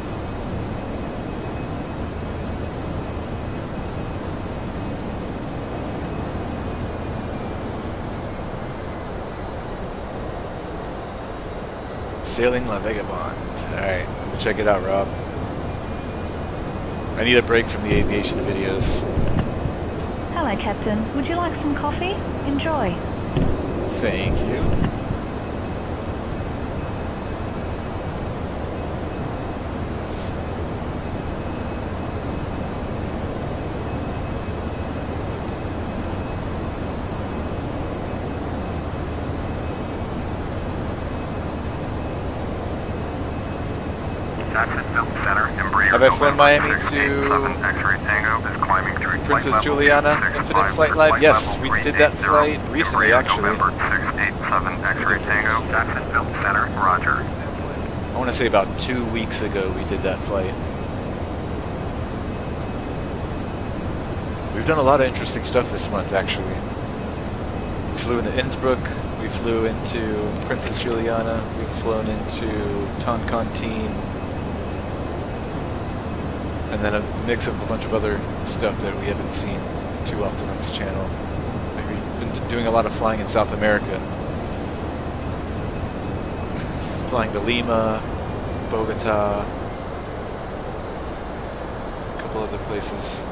Sailing La Vagabond. Alright, check it out, Rob. I need a break from the aviation videos. Hello, Captain. Would you like some coffee? Enjoy. Thank you. Have I flown Miami to Princess Juliana Infinite Flight Live? Yes, we did that flight recently, actually. I want to say about 2 weeks ago we did that flight. We've done a lot of interesting stuff this month, actually. We flew into Innsbruck, we flew into Princess Juliana, we've flown into Toncontin, and then a mix of a bunch of other stuff that we haven't seen too often on this channel. We've been doing a lot of flying in South America. Flying to Lima, Bogota, a couple other places.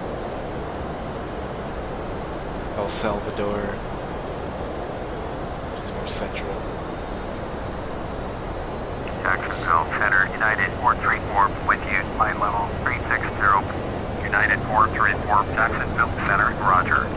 El Salvador, which is more central. Jacksonville Center, United 434 with you, flight level 360. United 434, Jacksonville Center, roger.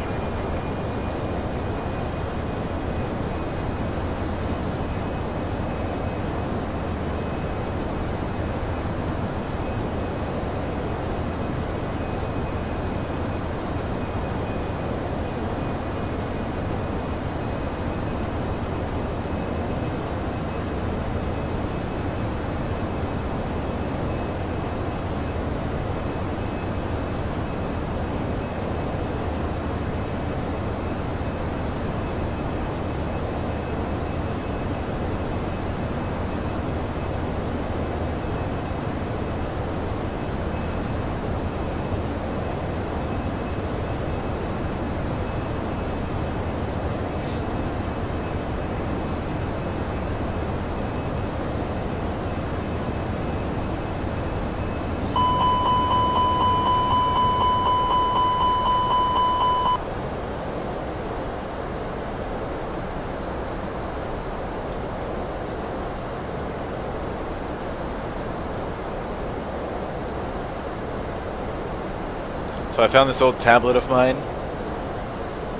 So I found this old tablet of mine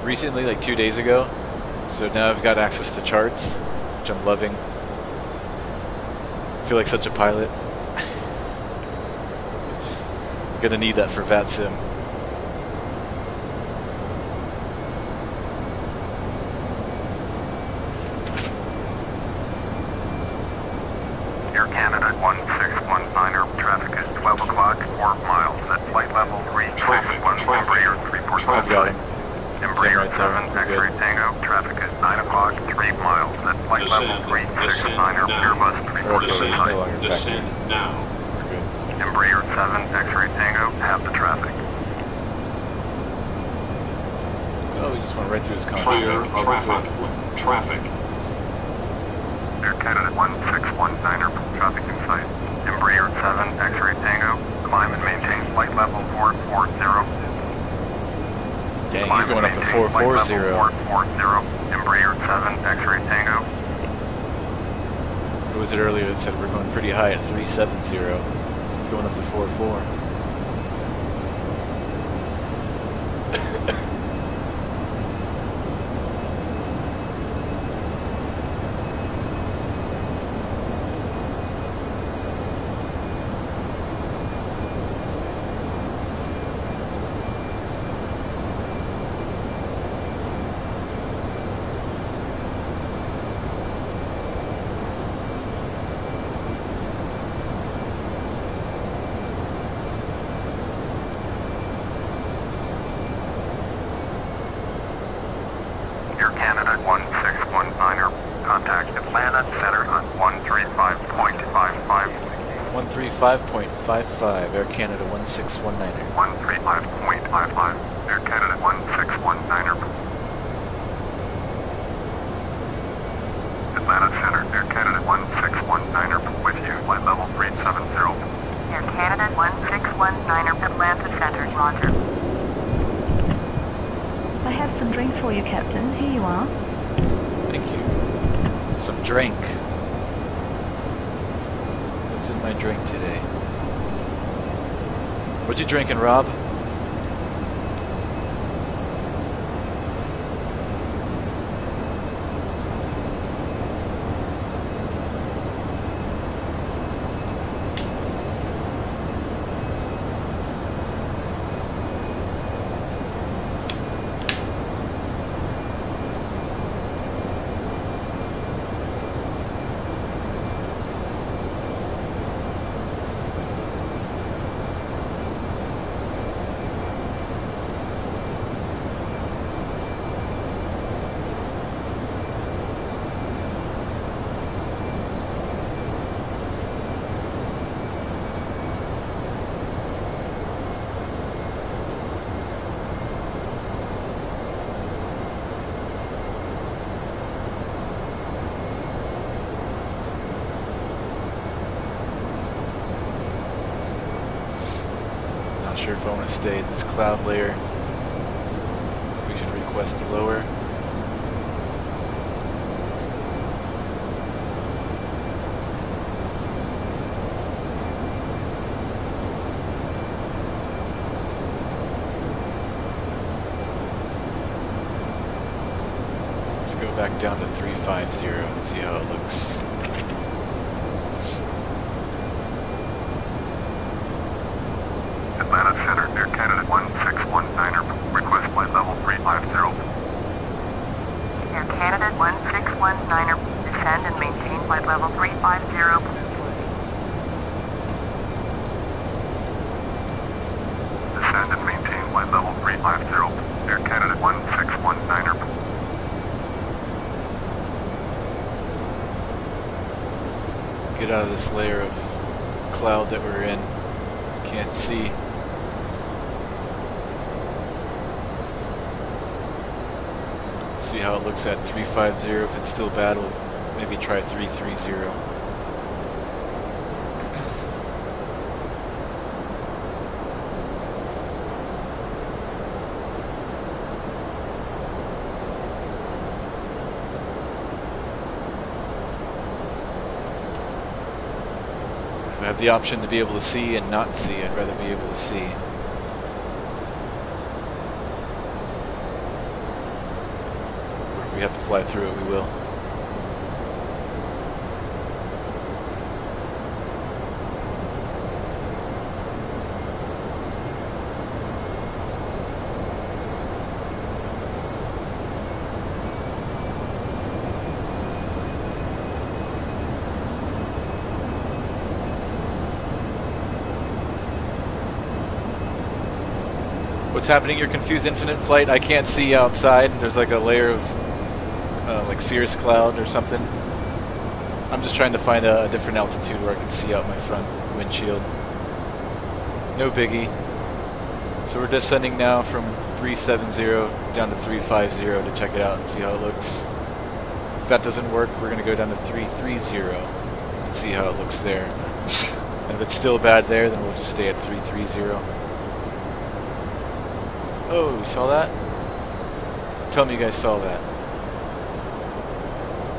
recently, like 2 days ago. So now I've got access to charts, which I'm loving. I feel like such a pilot. Gonna need that for VATSIM. Air Canada 1619er, traffic is 12 o'clock, 4 miles at flight level 3. Traffic, Embraer 345. Embraer 7, X-ray Tango, traffic is 9 o'clock, 3 miles at flight level 369er, Airbus 345. Descend now. Embraer 7, X-ray Tango, have the traffic. Oh, we just went right through his car. Clear traffic. Air Canada 1619er, traffic in sight. Embraer 7, X-ray Tango, climb and maintain flight level 440. Dang, he's going up to 440. 440. Embraer 7, X-ray Tango. What was it earlier that said we're going pretty high at 370? He's going up to 44. Air Canada 1619er, contact Atlanta Center on 135.55. 135.55, Air Canada 1619er. 135.55, Air Canada 1619er. Atlanta Center, Air Canada 1619er, with you, flight level 370. Air Canada 1619er, Atlanta Center, roger. I have some drinks for you, Captain. Here you are. Thank you. Some drink. What's in my drink today? What you drinking, Rob? Sure if I want to stay in this cloud layer. We should request to lower. back down to 350 and see how it looks. Atlanta Center, Air Canada 1619er, request flight level 350. Air Canada 1619er, descend and maintain flight level 350. Descend and maintain flight level 350. Air Canada 1619er. Get out of this layer of cloud that we're in. Can't see. See how it looks at 350. If it's still bad, we'll maybe try 330. If I have the option to be able to see and not see, I'd rather be able to see. If we have to fly through it, we will. What's happening? Your confused infinite flight? I can't see outside. There's like a layer of like cirrus cloud or something. I'm just trying to find a different altitude where I can see out my front windshield. No biggie. So we're descending now from 370 down to 350 to check it out and see how it looks. If that doesn't work, we're going to go down to 330 and see how it looks there. And if it's still bad there, then we'll just stay at 330. Oh, you saw that? Tell me you guys saw that.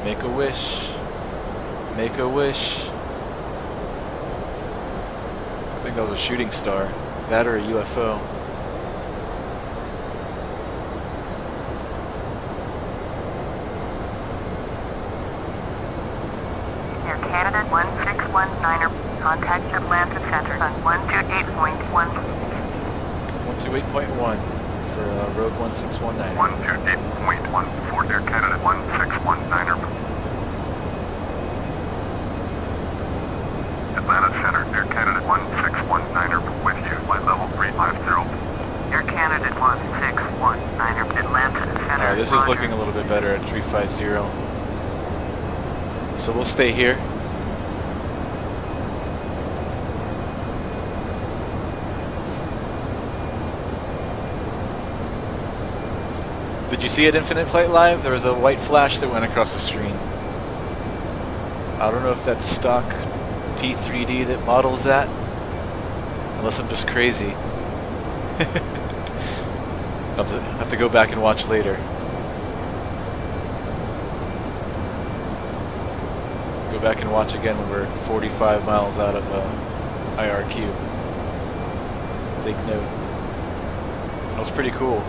Make a wish. Make a wish. I think that was a shooting star. That or a UFO. Air Canada 1619er, contact Atlanta Center on 128.1. 128.1 for Road 1619. 128.1 for Air Canada 1619er. Atlanta Center, Air Canada 1619er, with you, flight level 350. Air Canada 1619er, Atlanta Center. Alright, this is looking a little bit better at 350. So we'll stay here. Did you see it, Infinite Flight Live? There was a white flash that went across the screen. I don't know if that's stock P3D that models that, unless I'm just crazy. I'll have to go back and watch later. Go back and watch again when we're 45 miles out of IRQ. Take note. That was pretty cool.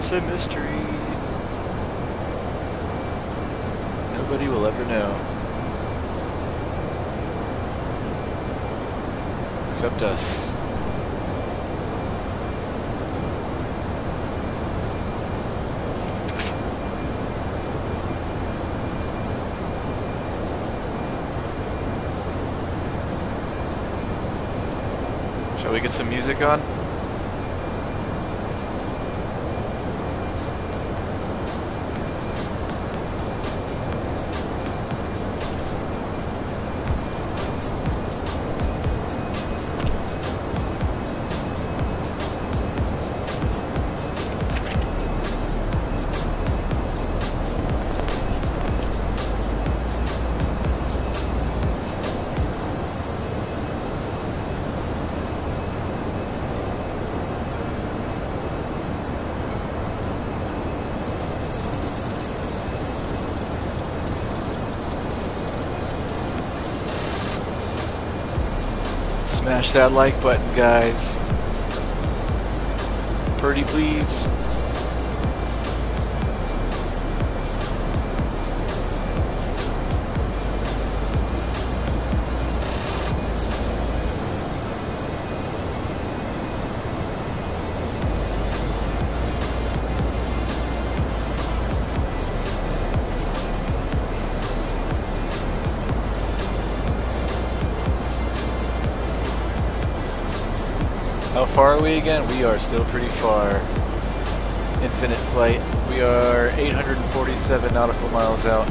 It's a mystery. Nobody will ever know. Except us. Shall we get some music on? Smash that like button, guys. Pretty please. How far are we again? We are still pretty far. Infinite flight. We are 847 nautical miles out.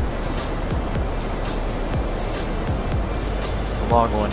A long one.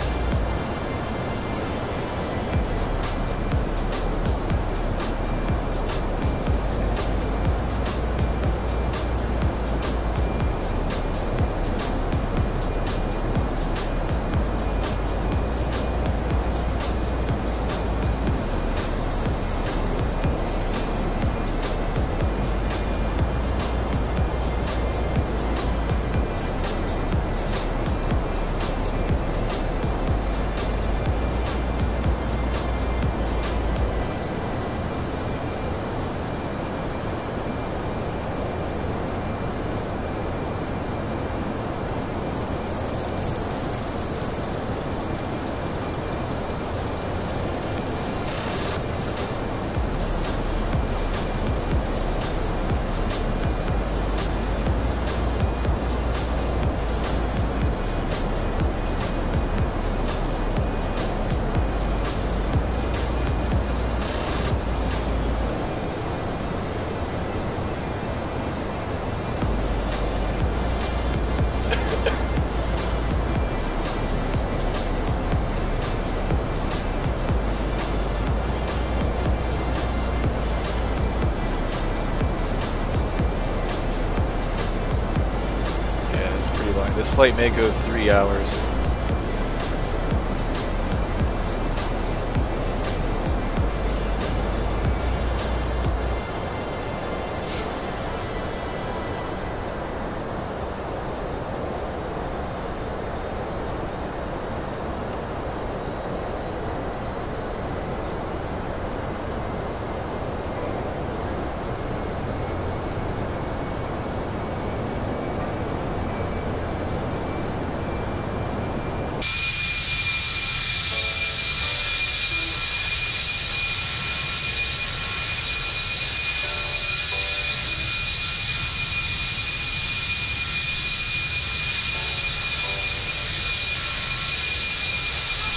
This flight may go 3 hours.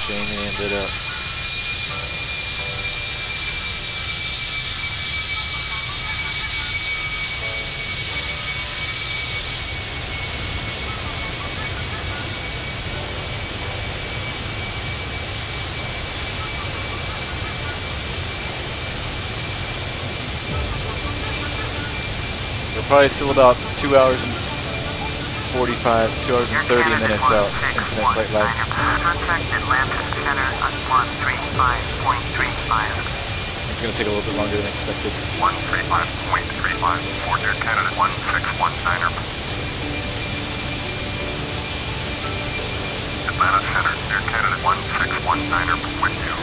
Jamie ended up. We're probably still about 2 hours and 45, 2 hours and 30 minutes out. Infinite flight lag. Contact Atlantis Center on 135.35. It's going to take a little bit longer than expected. 135.35 for Air Canada 1619er. Atlanta Center, Air Canada 1619er with you.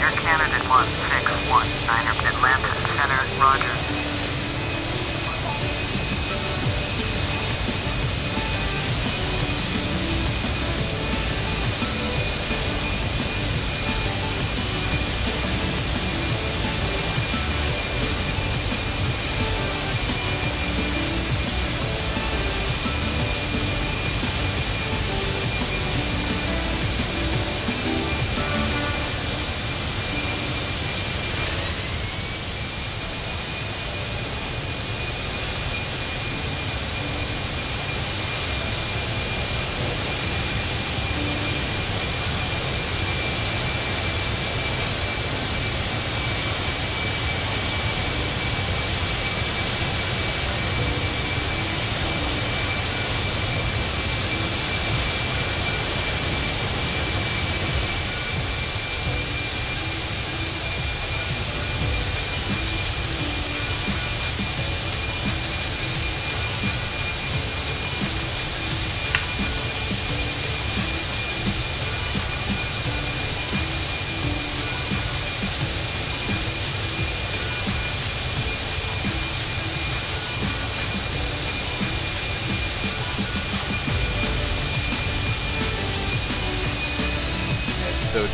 Air Canada 1619er, Atlantis Center, roger.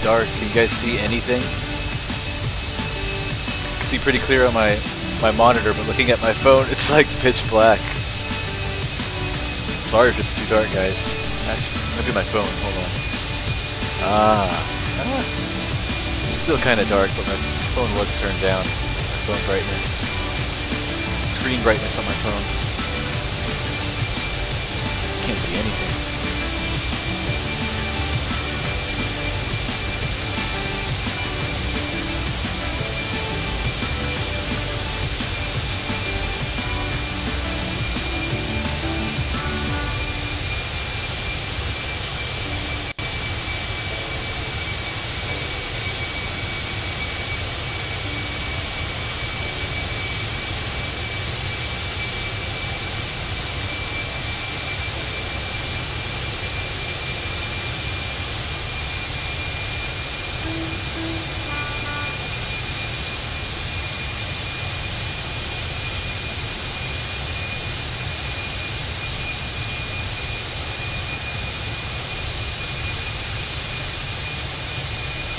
dark. Can you guys see anything? I can see pretty clear on my monitor, but looking at my phone, it's like pitch black. Sorry if it's too dark, guys. Maybe my phone. Hold on. It's still kind of dark, but my phone was turned down. My phone brightness. Screen brightness on my phone. Can't see anything.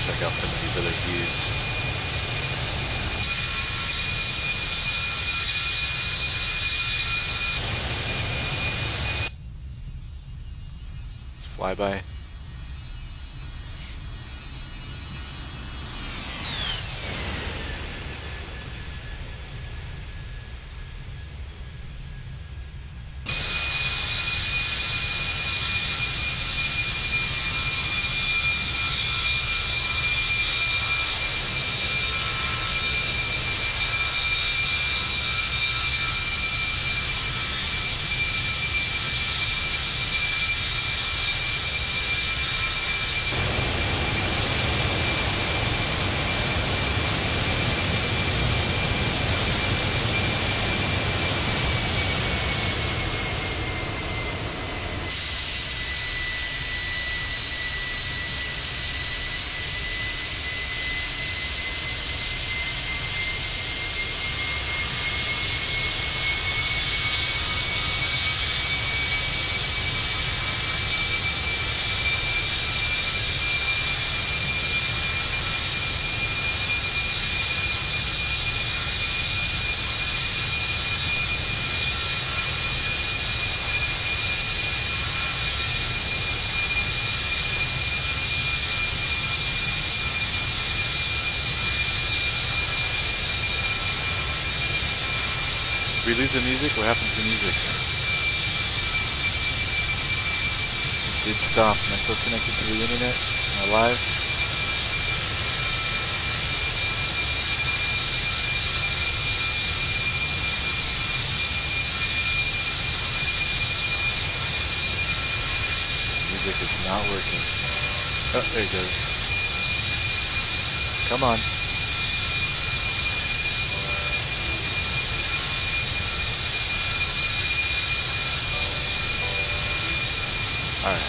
Check out some of these other views. Flyby. If we lose the music, what happens to the music? It did stop. Am I still connected to the internet? Am I live? Music is not working. Oh, there it goes. Come on. Alright.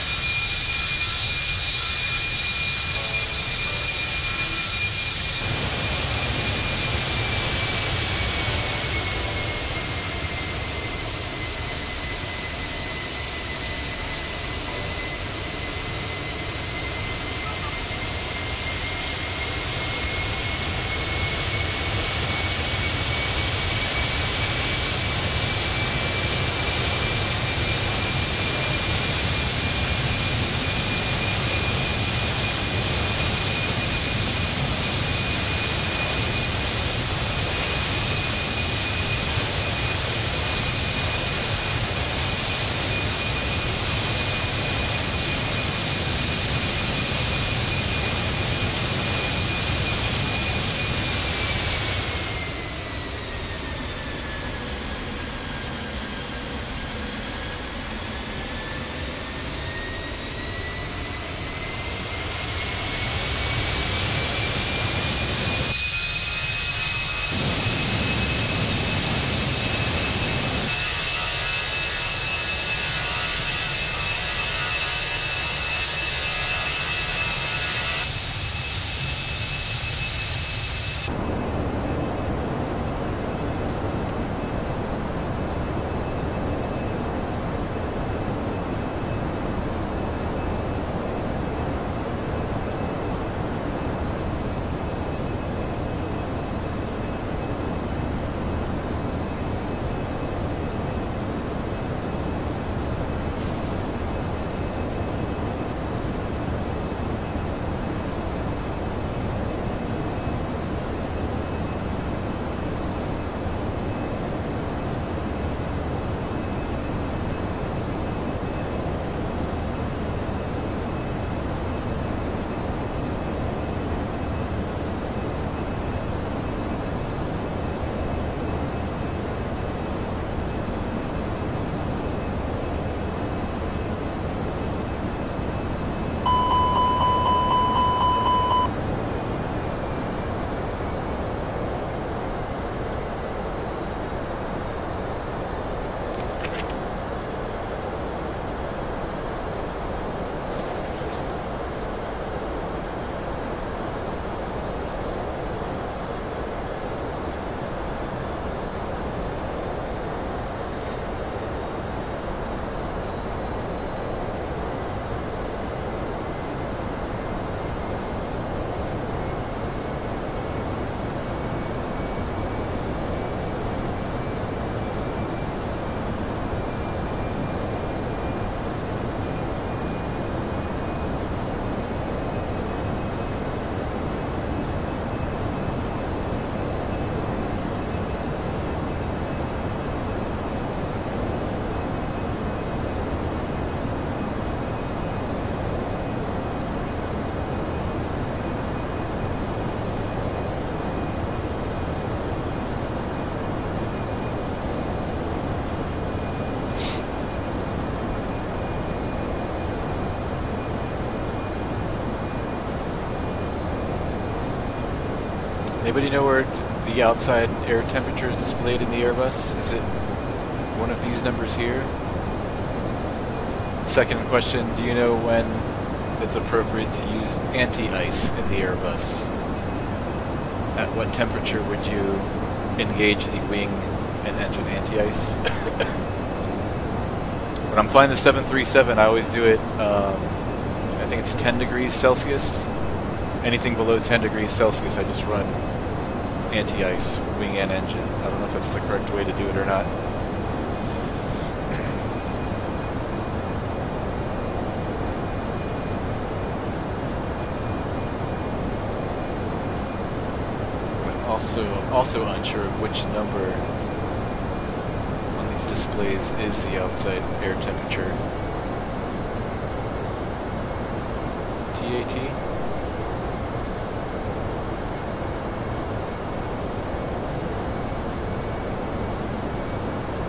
Anybody know where the outside air temperature is displayed in the Airbus? Is it one of these numbers here? Second question, do you know when it's appropriate to use anti-ice in the Airbus? At what temperature would you engage the wing and engine anti-ice? When I'm flying the 737, I always do it, I think it's 10 degrees Celsius. Anything below 10 degrees Celsius, I just run anti-ice, wing and engine. I don't know if that's the correct way to do it or not. I'm also unsure of which number on these displays is the outside air temperature. TAT?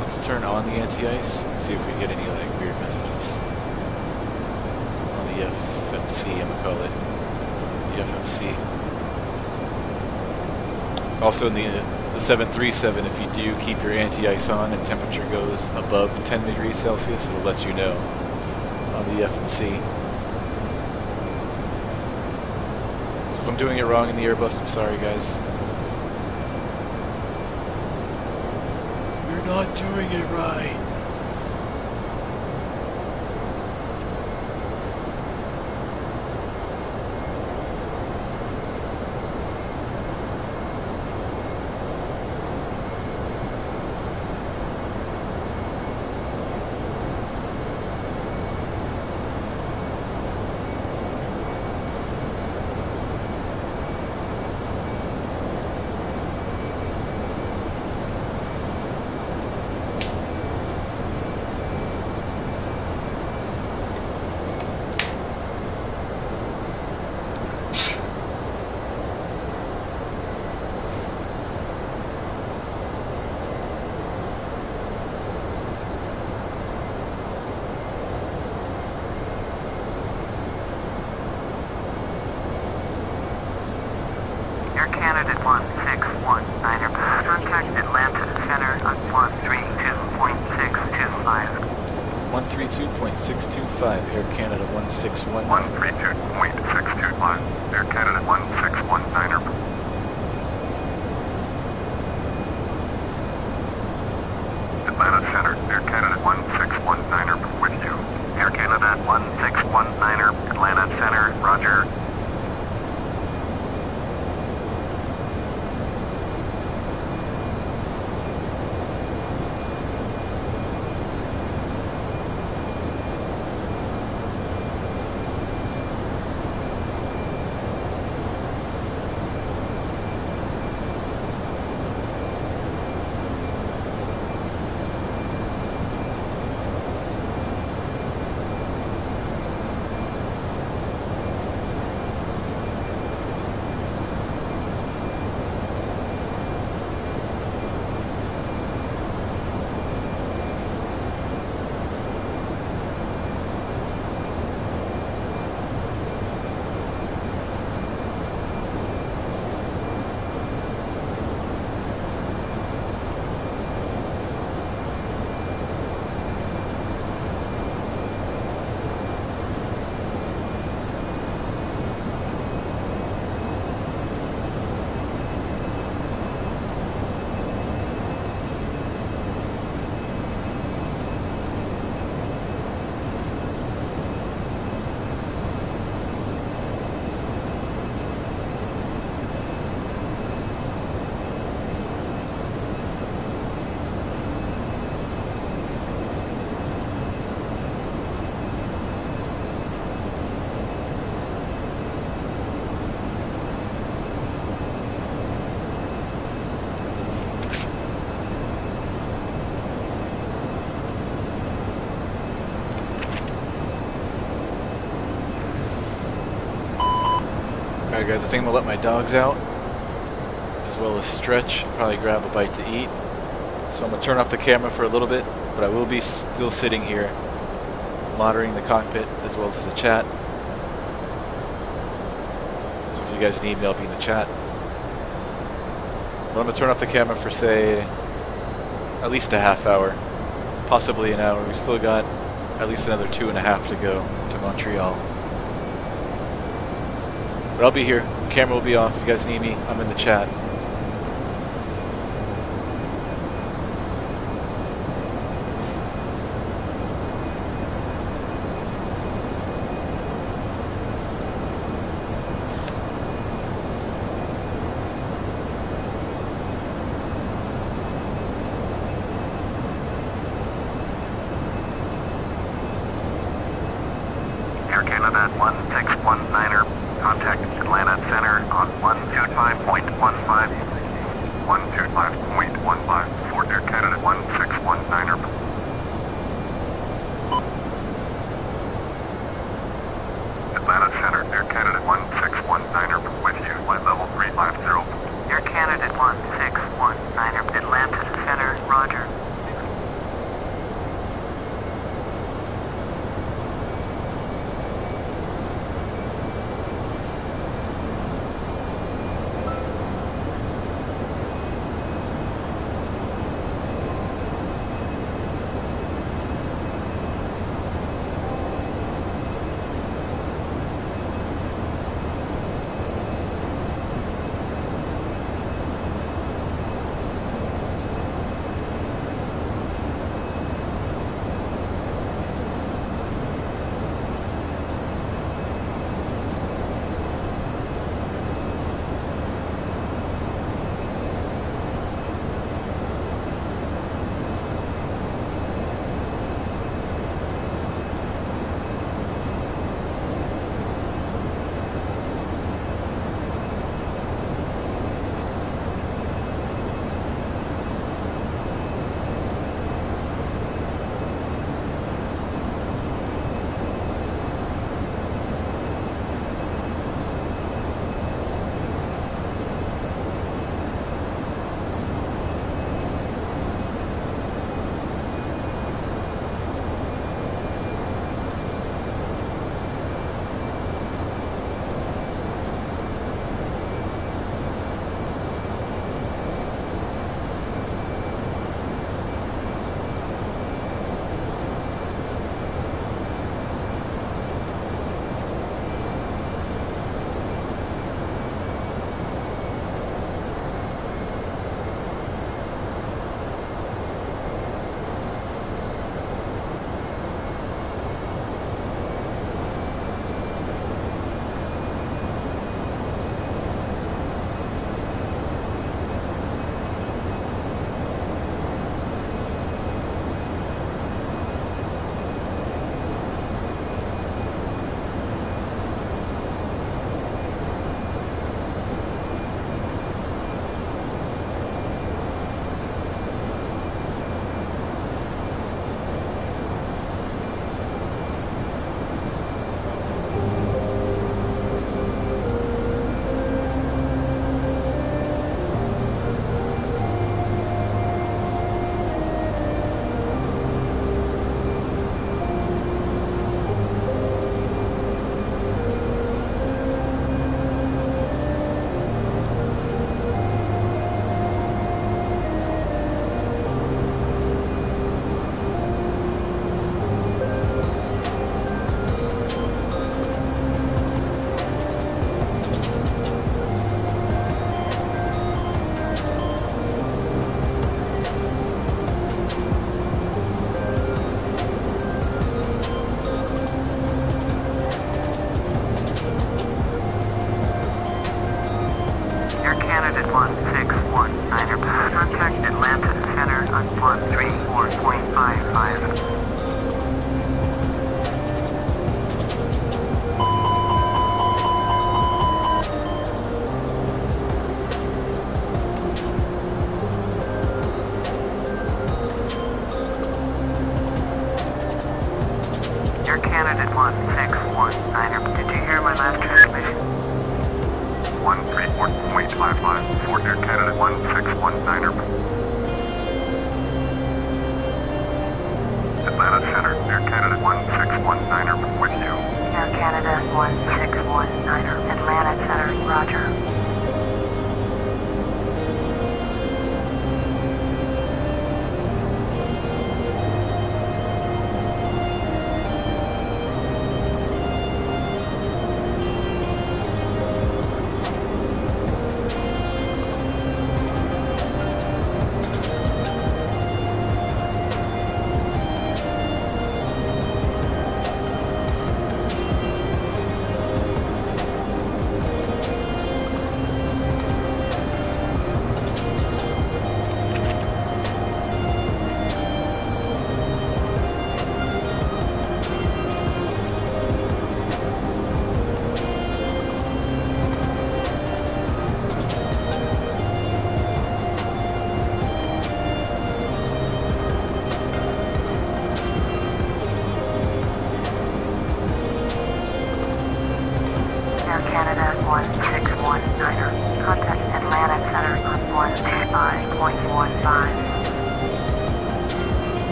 Let's turn on the anti-ice and see if we get any like weird messages on the FMC, I'm gonna call it the FMC. Also in the 737, if you do keep your anti-ice on and temperature goes above 10 degrees Celsius, it'll let you know on the FMC. So if I'm doing it wrong in the Airbus, I'm sorry guys. You're not doing it right. Air Canada 1619 Airbus. Contact Atlanta Center on 132.625. 132.625, Air Canada 161. 132.625, Air Canada 1619 Airbus. Atlanta Center, Air Canada 1619 Airbus with you. Air Canada 1619 Atlanta Center, roger. Alright guys, I think I'm going to let my dogs out, as well as stretch, probably grab a bite to eat. So I'm going to turn off the camera for a little bit, but I will be still sitting here, monitoring the cockpit as well as the chat. So if you guys need me, I'll be in the chat. But I'm going to turn off the camera for, say, at least a half hour. Possibly an hour. We still got at least another 2.5 to go to Montreal. But I'll be here. Camera will be off. If you guys need me, I'm in the chat. Air Canada 1619er, contact Atlanta Center on 125.15. 125.15 for Air Canada 1619er. Atlanta Center, Air Canada 1619er with you, flight level 350. Air Canada 1619er, Atlanta Center, roger. Candidate 1619. Did you hear my last transmission? 134.55 for Air Canada 1619. Atlanta Center, Air Canada 1619 with you. Air Canada 1619, Atlanta Center, roger.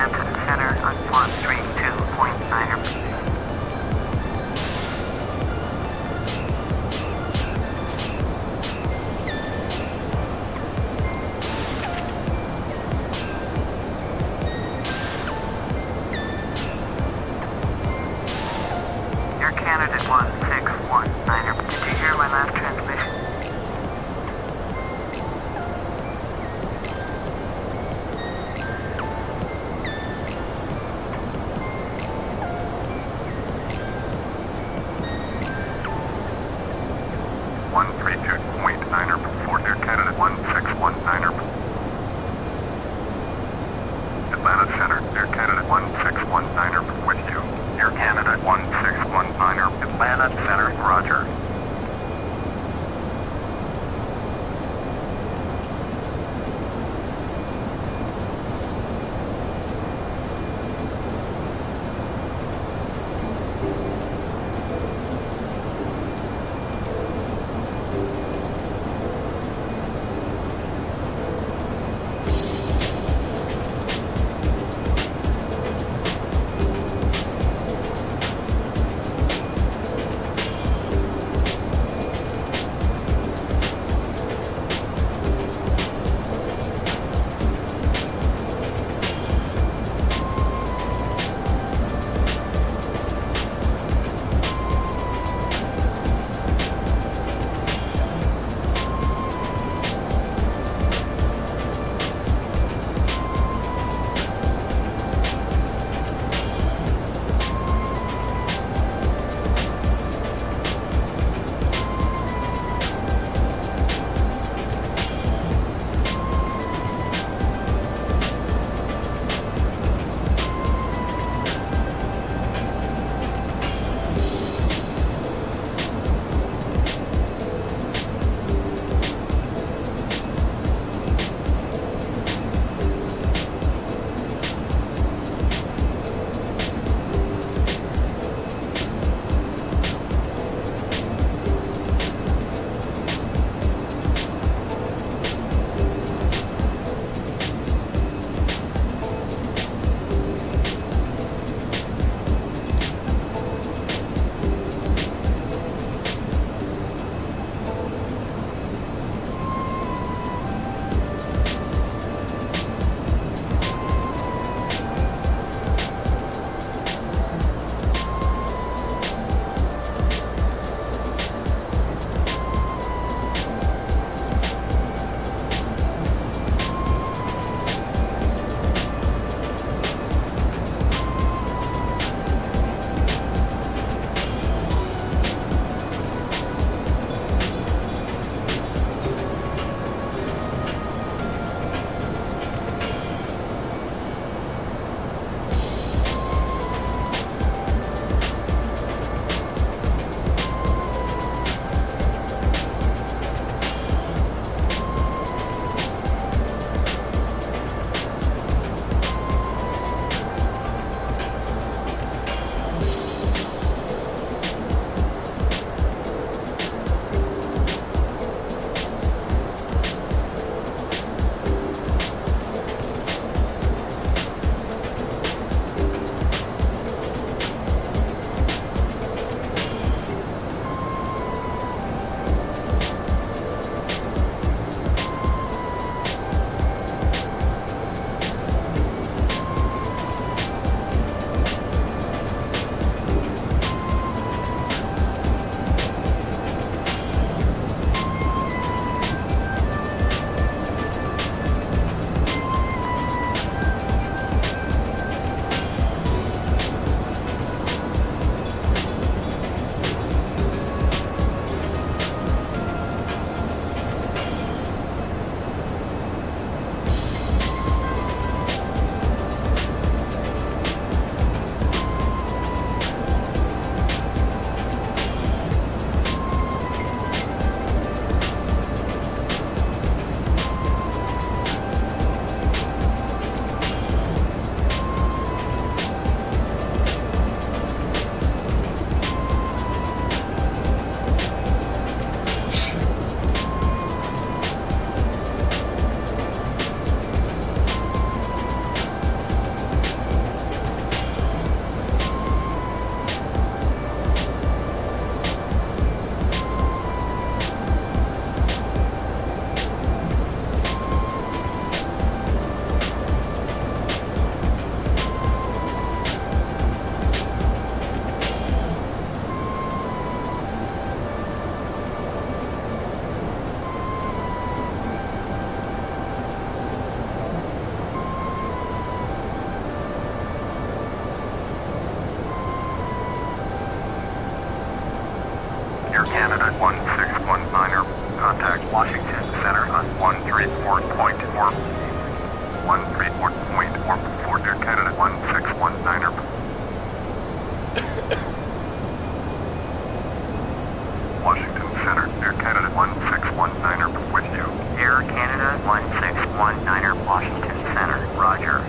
Land at center on 132.9. Air Canada 1619. Did you hear my last transmission? Fort Air Canada 1619. Atlanta Center, Air Canada 1619 with you. Air Canada 1619, Atlanta Center, roger. Air Canada 1619er, contact Washington Center on 134.4. 134.4 Air Canada 1619er. Washington Center, Air Canada 1619er with you. Air Canada 1619er, Washington Center. Roger.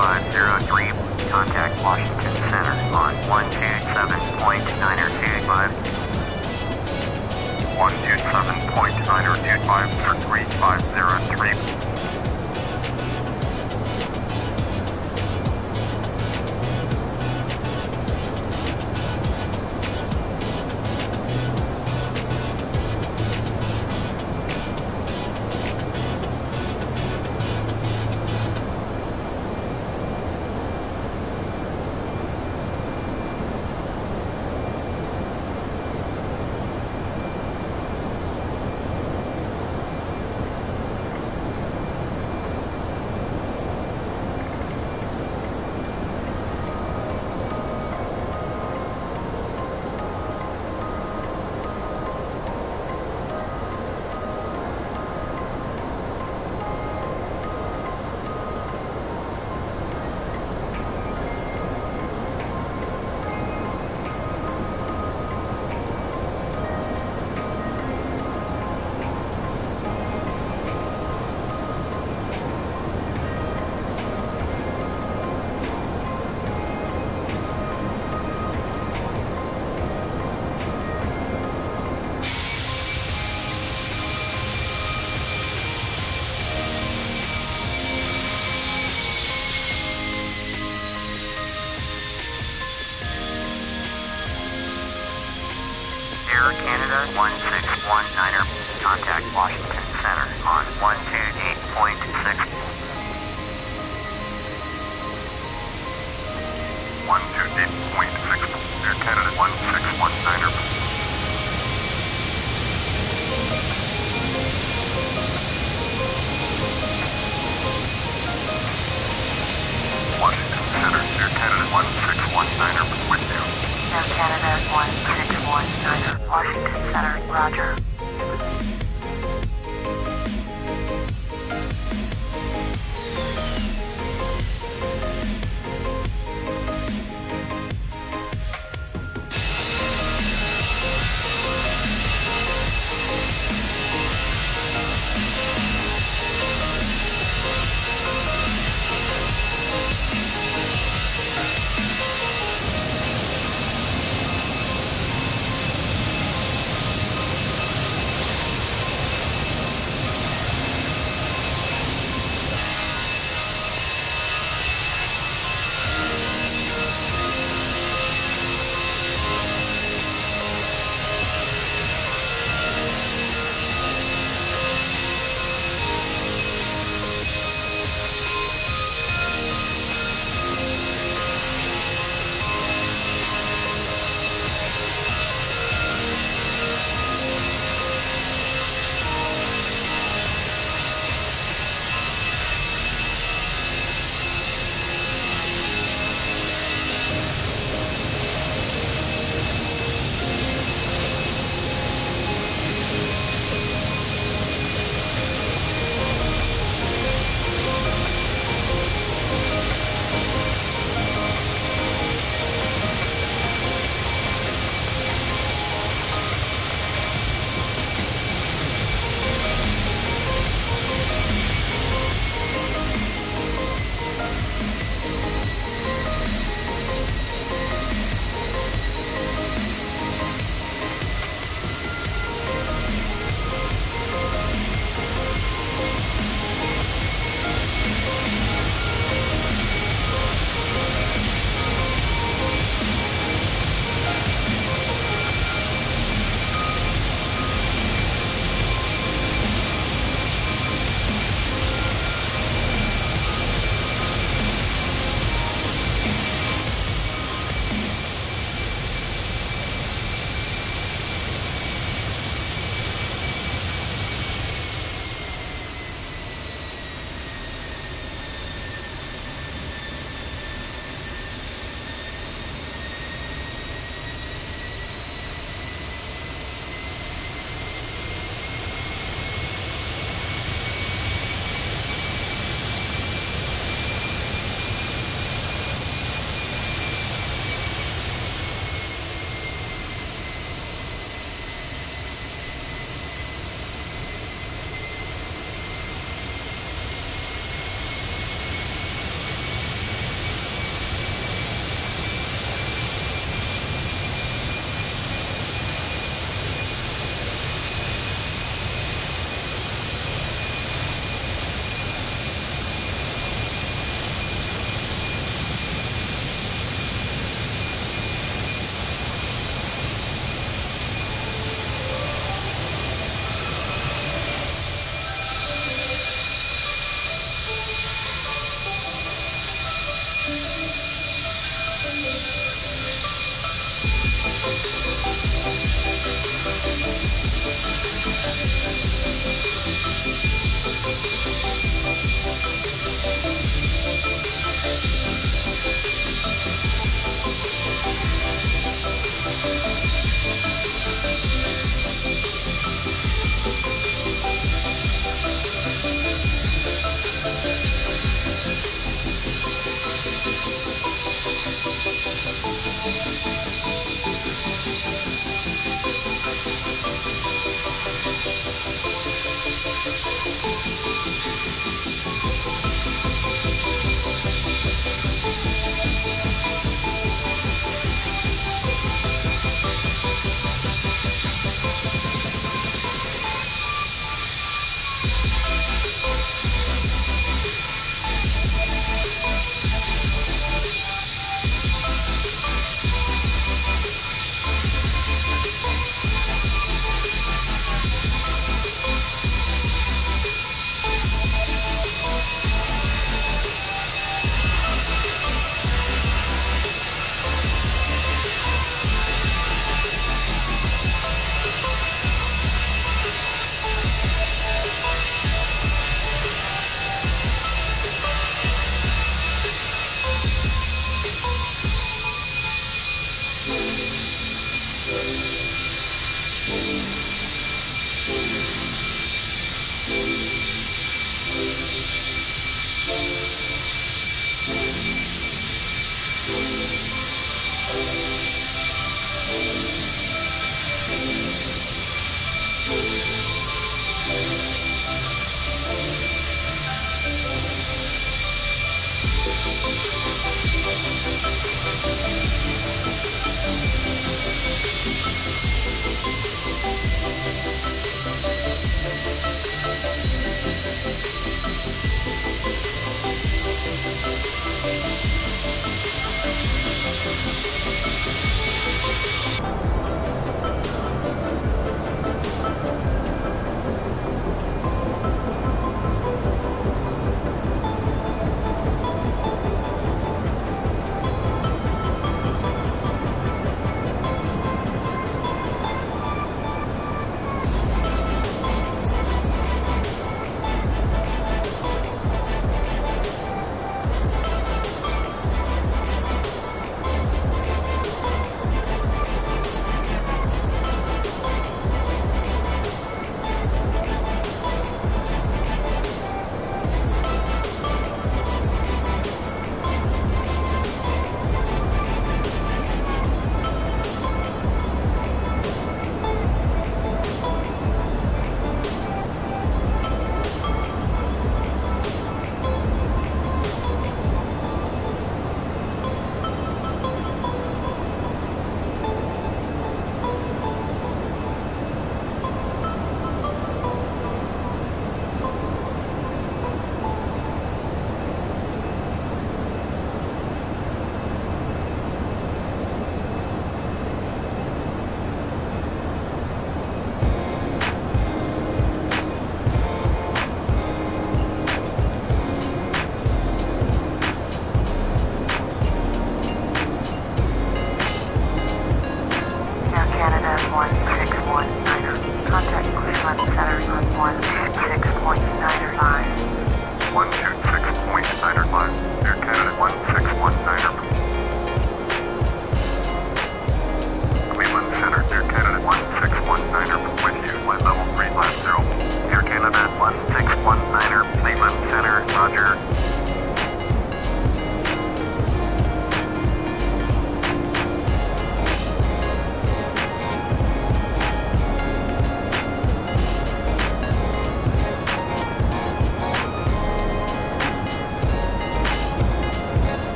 127.90503. Contact Washington Center on 127.925. 127.925 for 3503. Air Canada 1619er. Contact Washington Center on 128.6. 128.6. Air Canada 1619er. Washington Center, Air Canada 1619er with you. Air Canada 1619er, Washington Center, roger.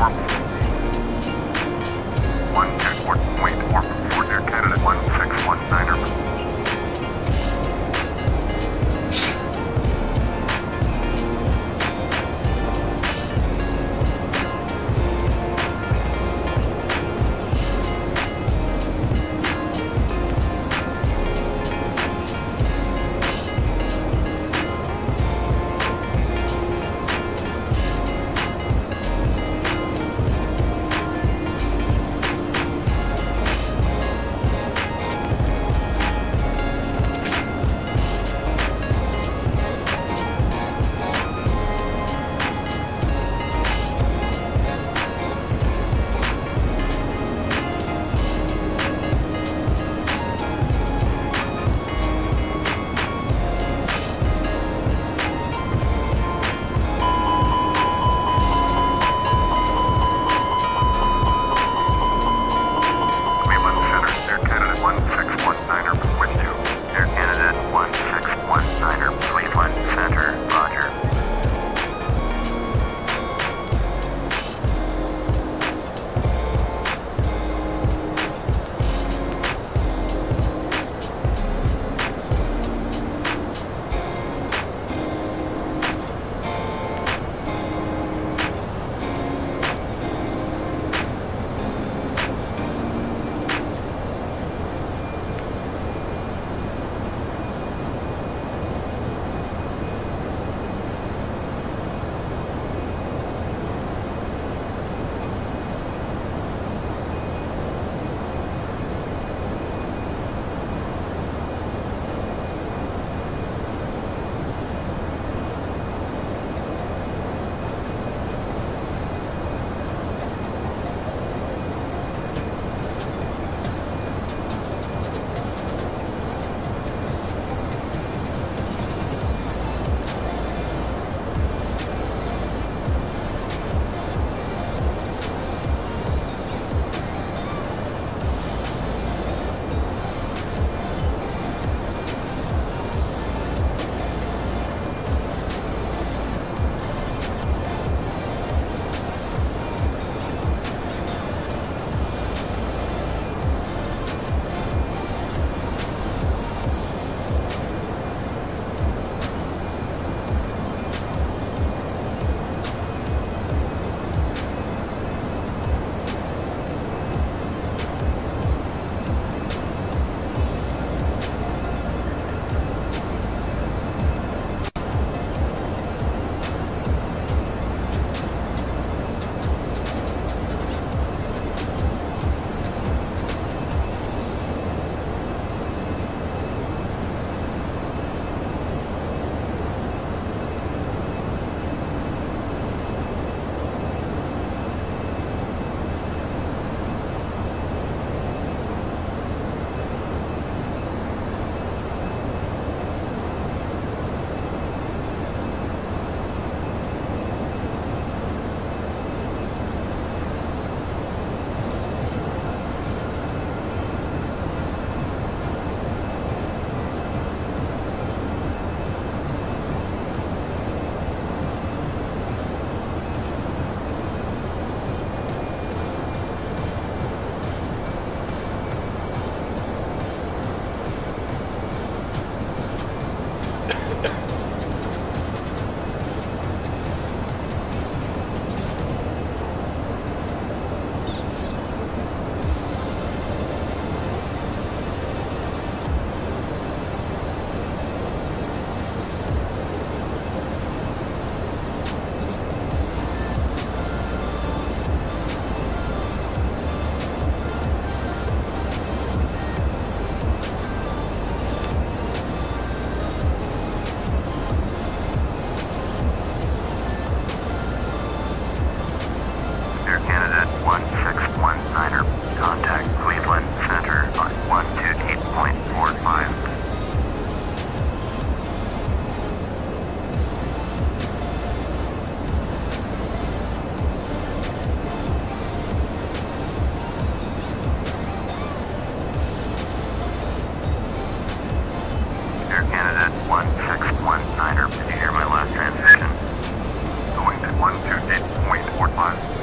124.44, Air Canada 1619er.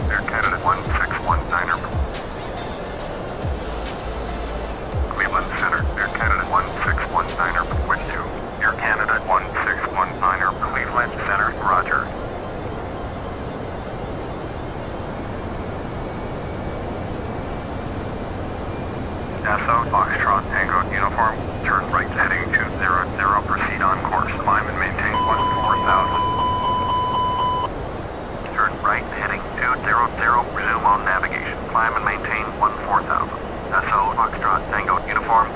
Air Canada resume on navigation. Climb and maintain 14,000. SO Foxtrot Tango Uniform.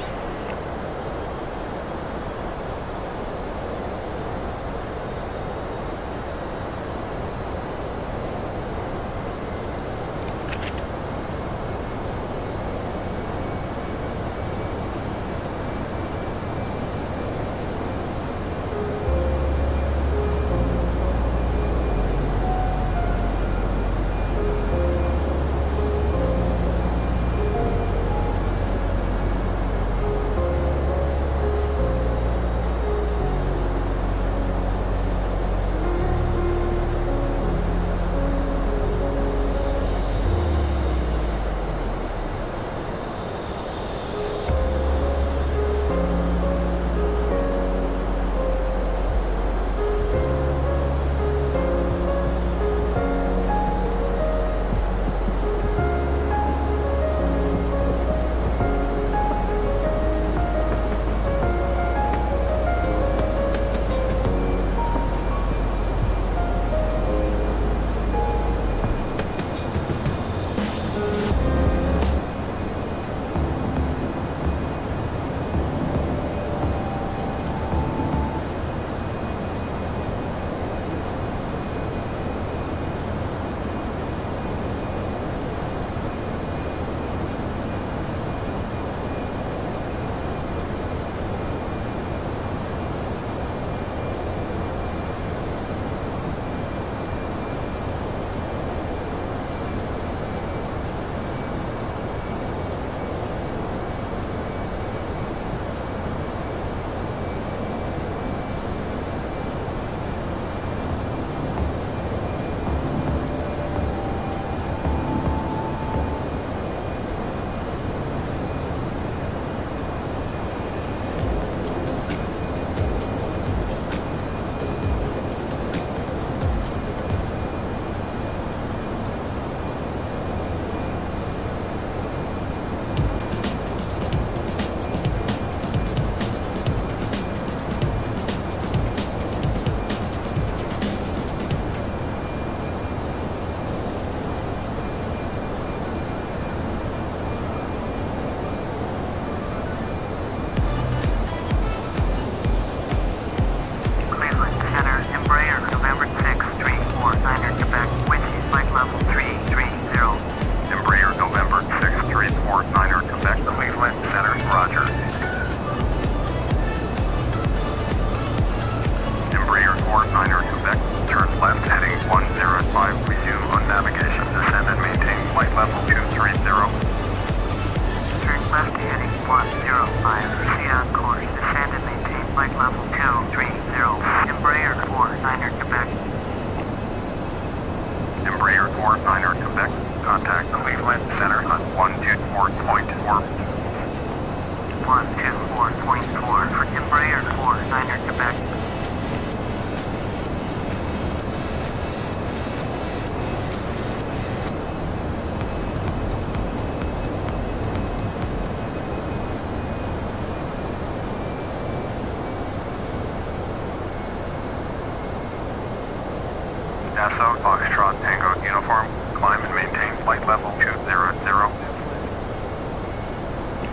Nassau Foxtrot Tango Uniform, climb and maintain flight level 200.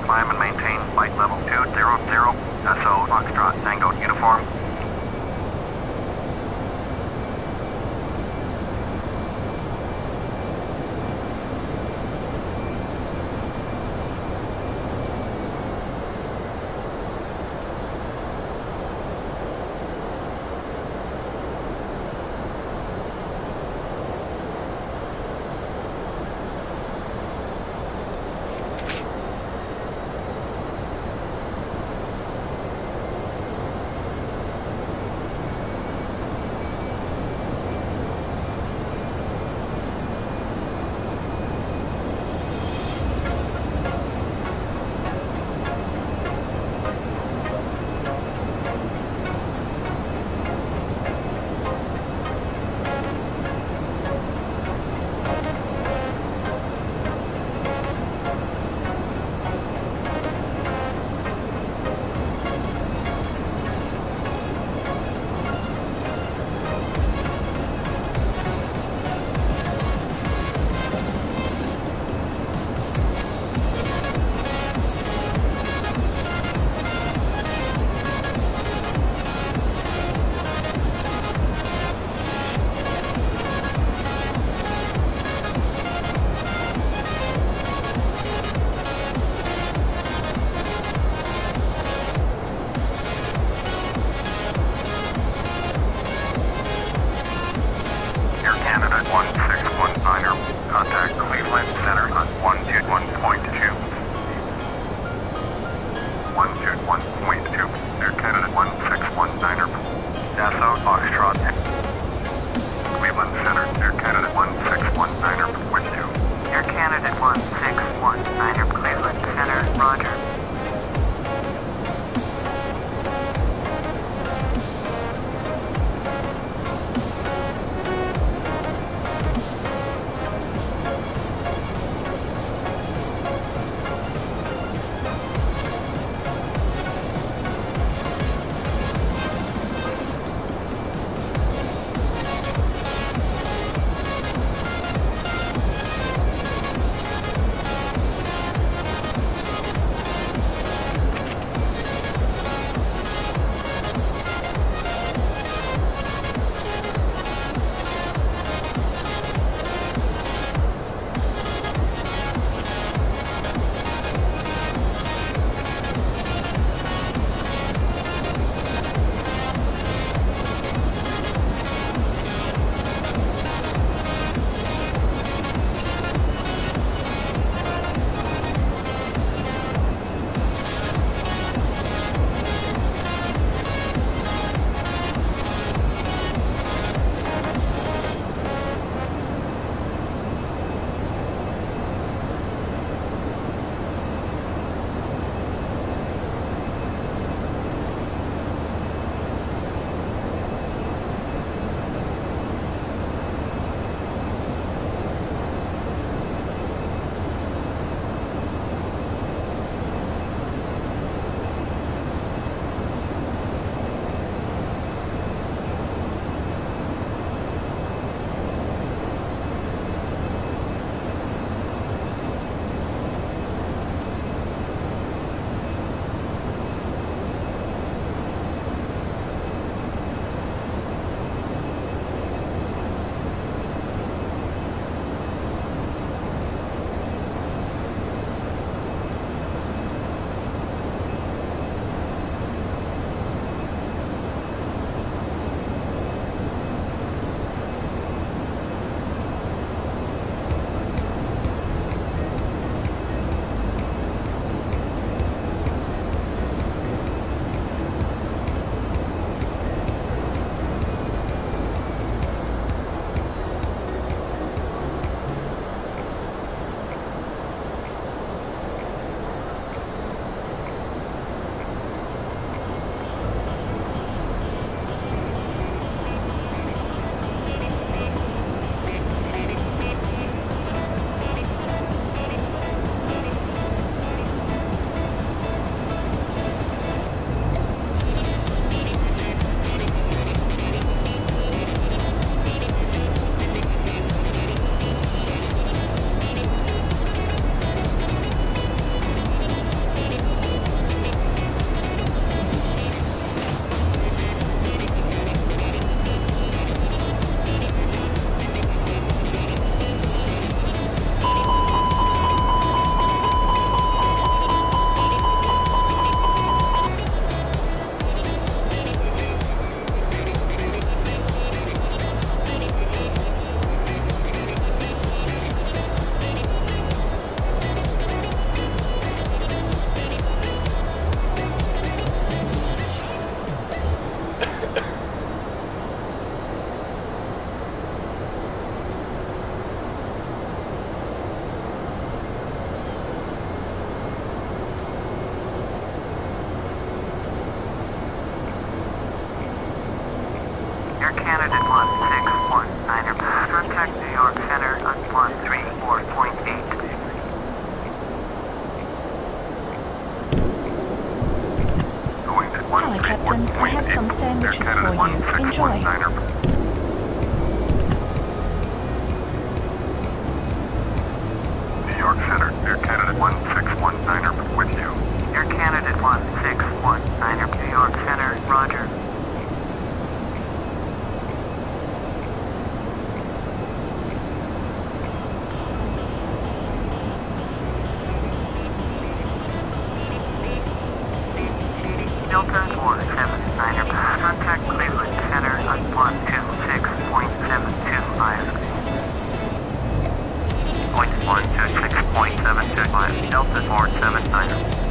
Climb and maintain flight level 200. Nassau Foxtrot Tango Uniform. 161er. Contact Cleveland Center on 121.2. 121.2. Air Canada 1619er. Nassau Foxtrot. Cleveland Center, Air Canada 1619er with you. Air Canada 1619er, Cleveland Center, roger. Air Canada 1619er. Contact New York Center on 134.8. Hello, Captain. I have some sandwiches for you. Enjoy. New York Center, Air Canada 1619er with you. Air Canada 1619er, New York Center, roger. Delta 479er, contact Cleveland Center on 1. left, Delta 479er.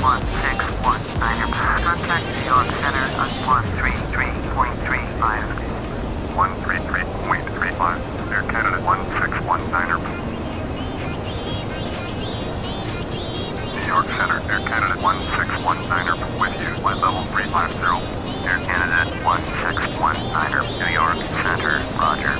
Contact New York Center on 133.35. 133.35. Air Canada 1619er. New York Center, Air Canada 1619er. With you, flight level 350. Air Canada 1619er. New York Center, roger.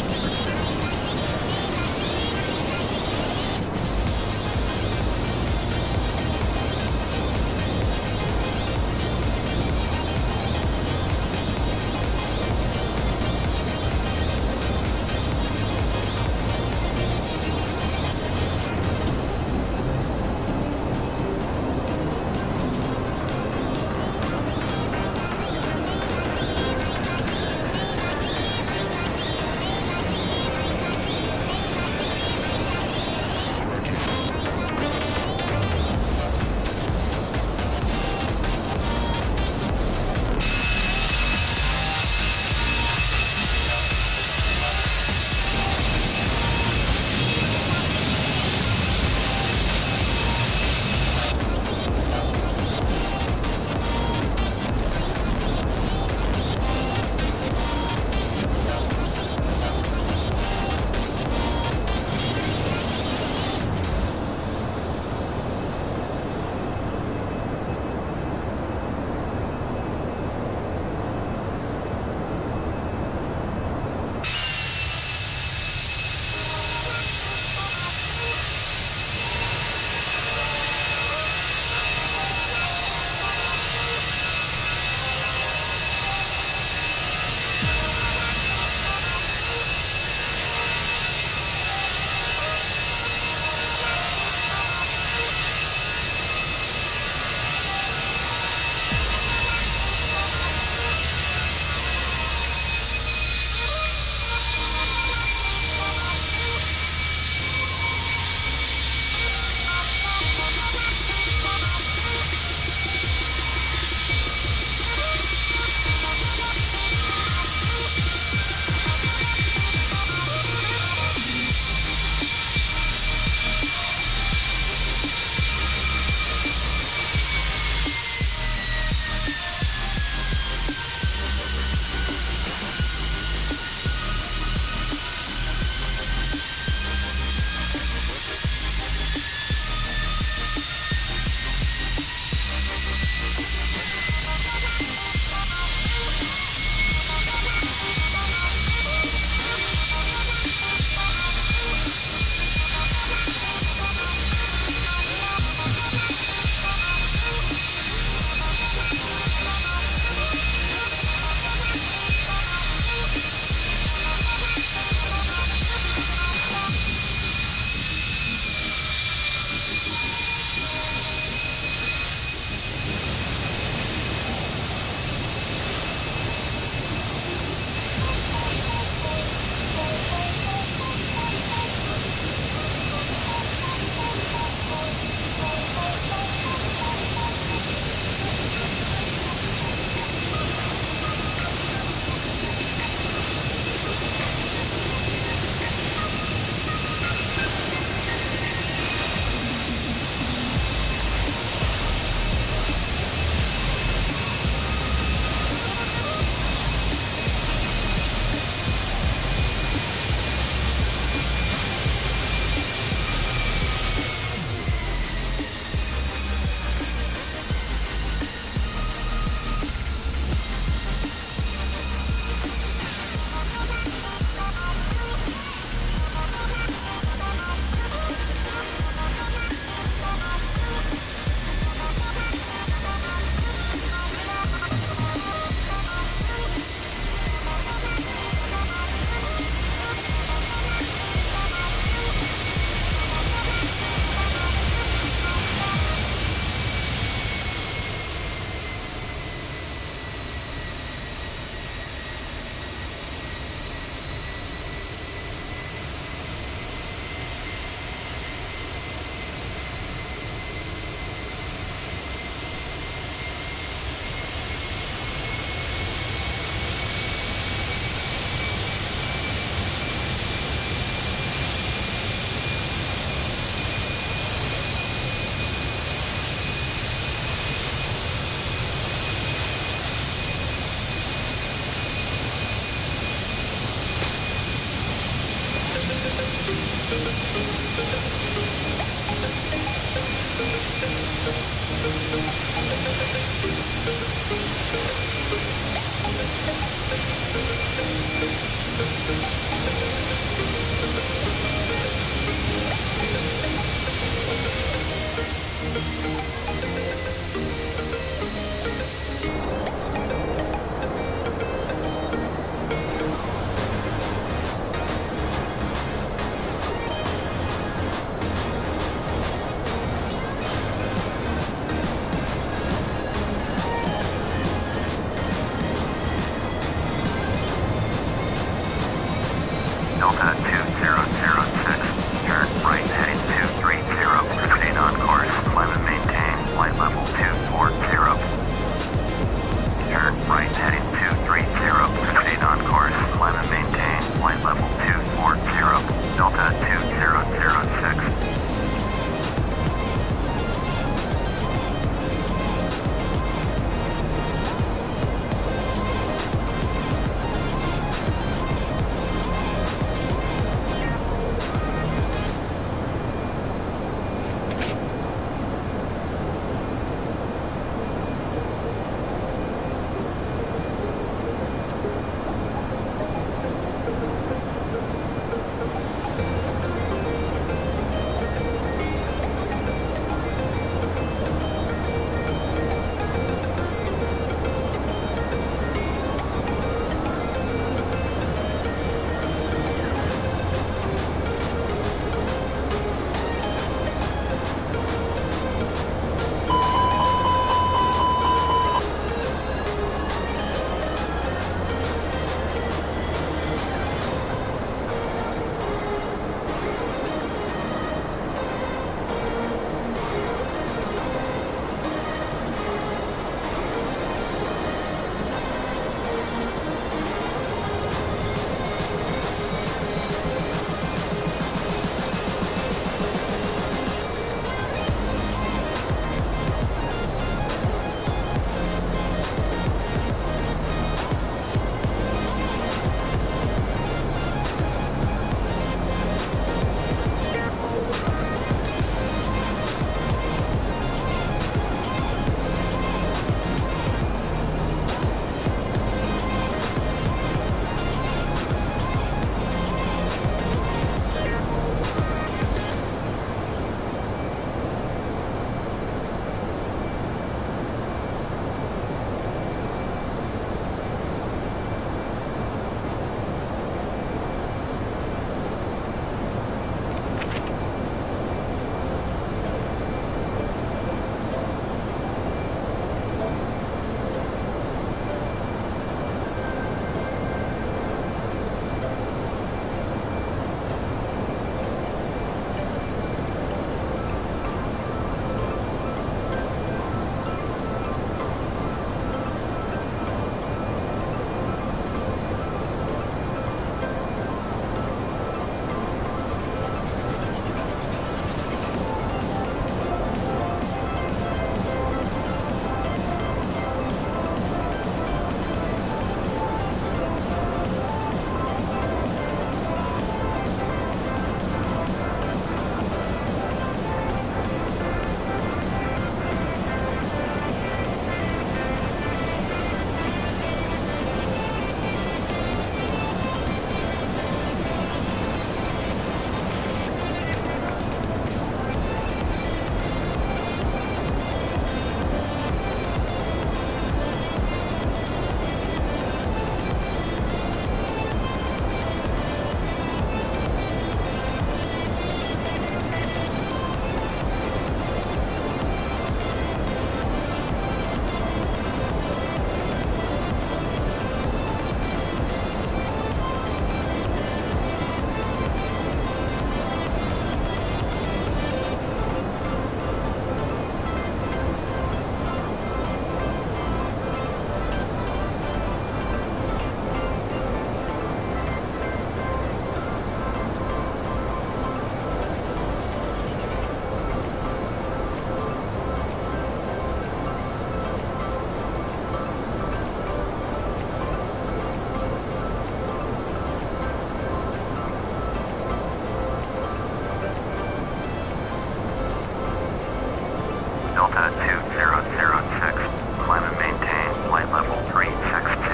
Delta 2006. Climb and maintain flight level 360.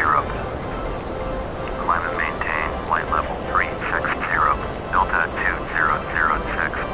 Climb and maintain flight level 360. Delta 2006.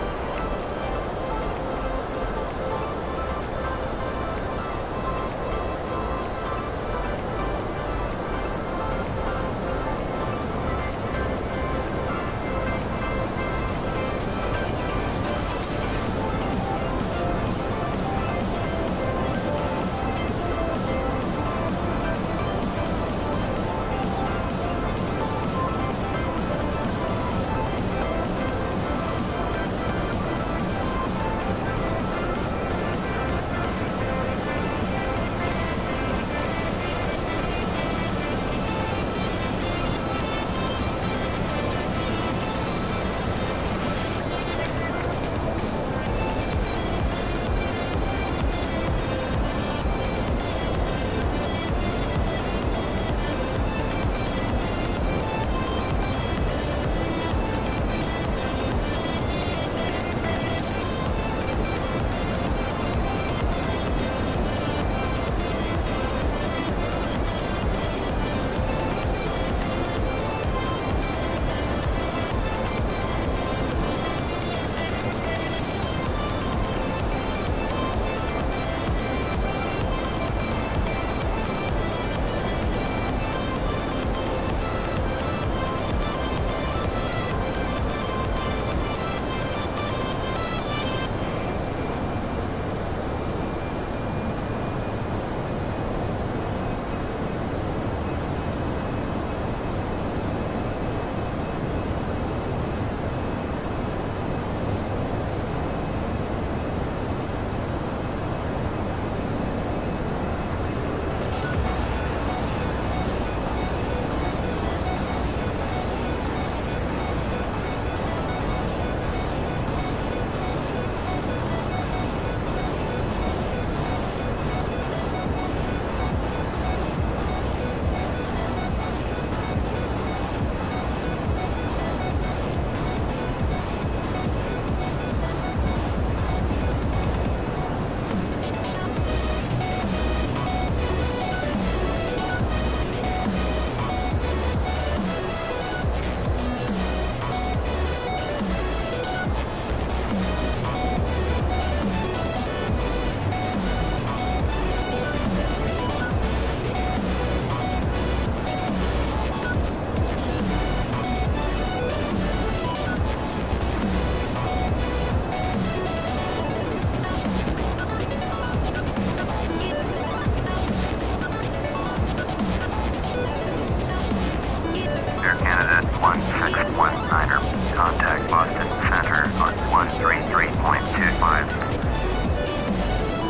Contact Boston Center on 133.25.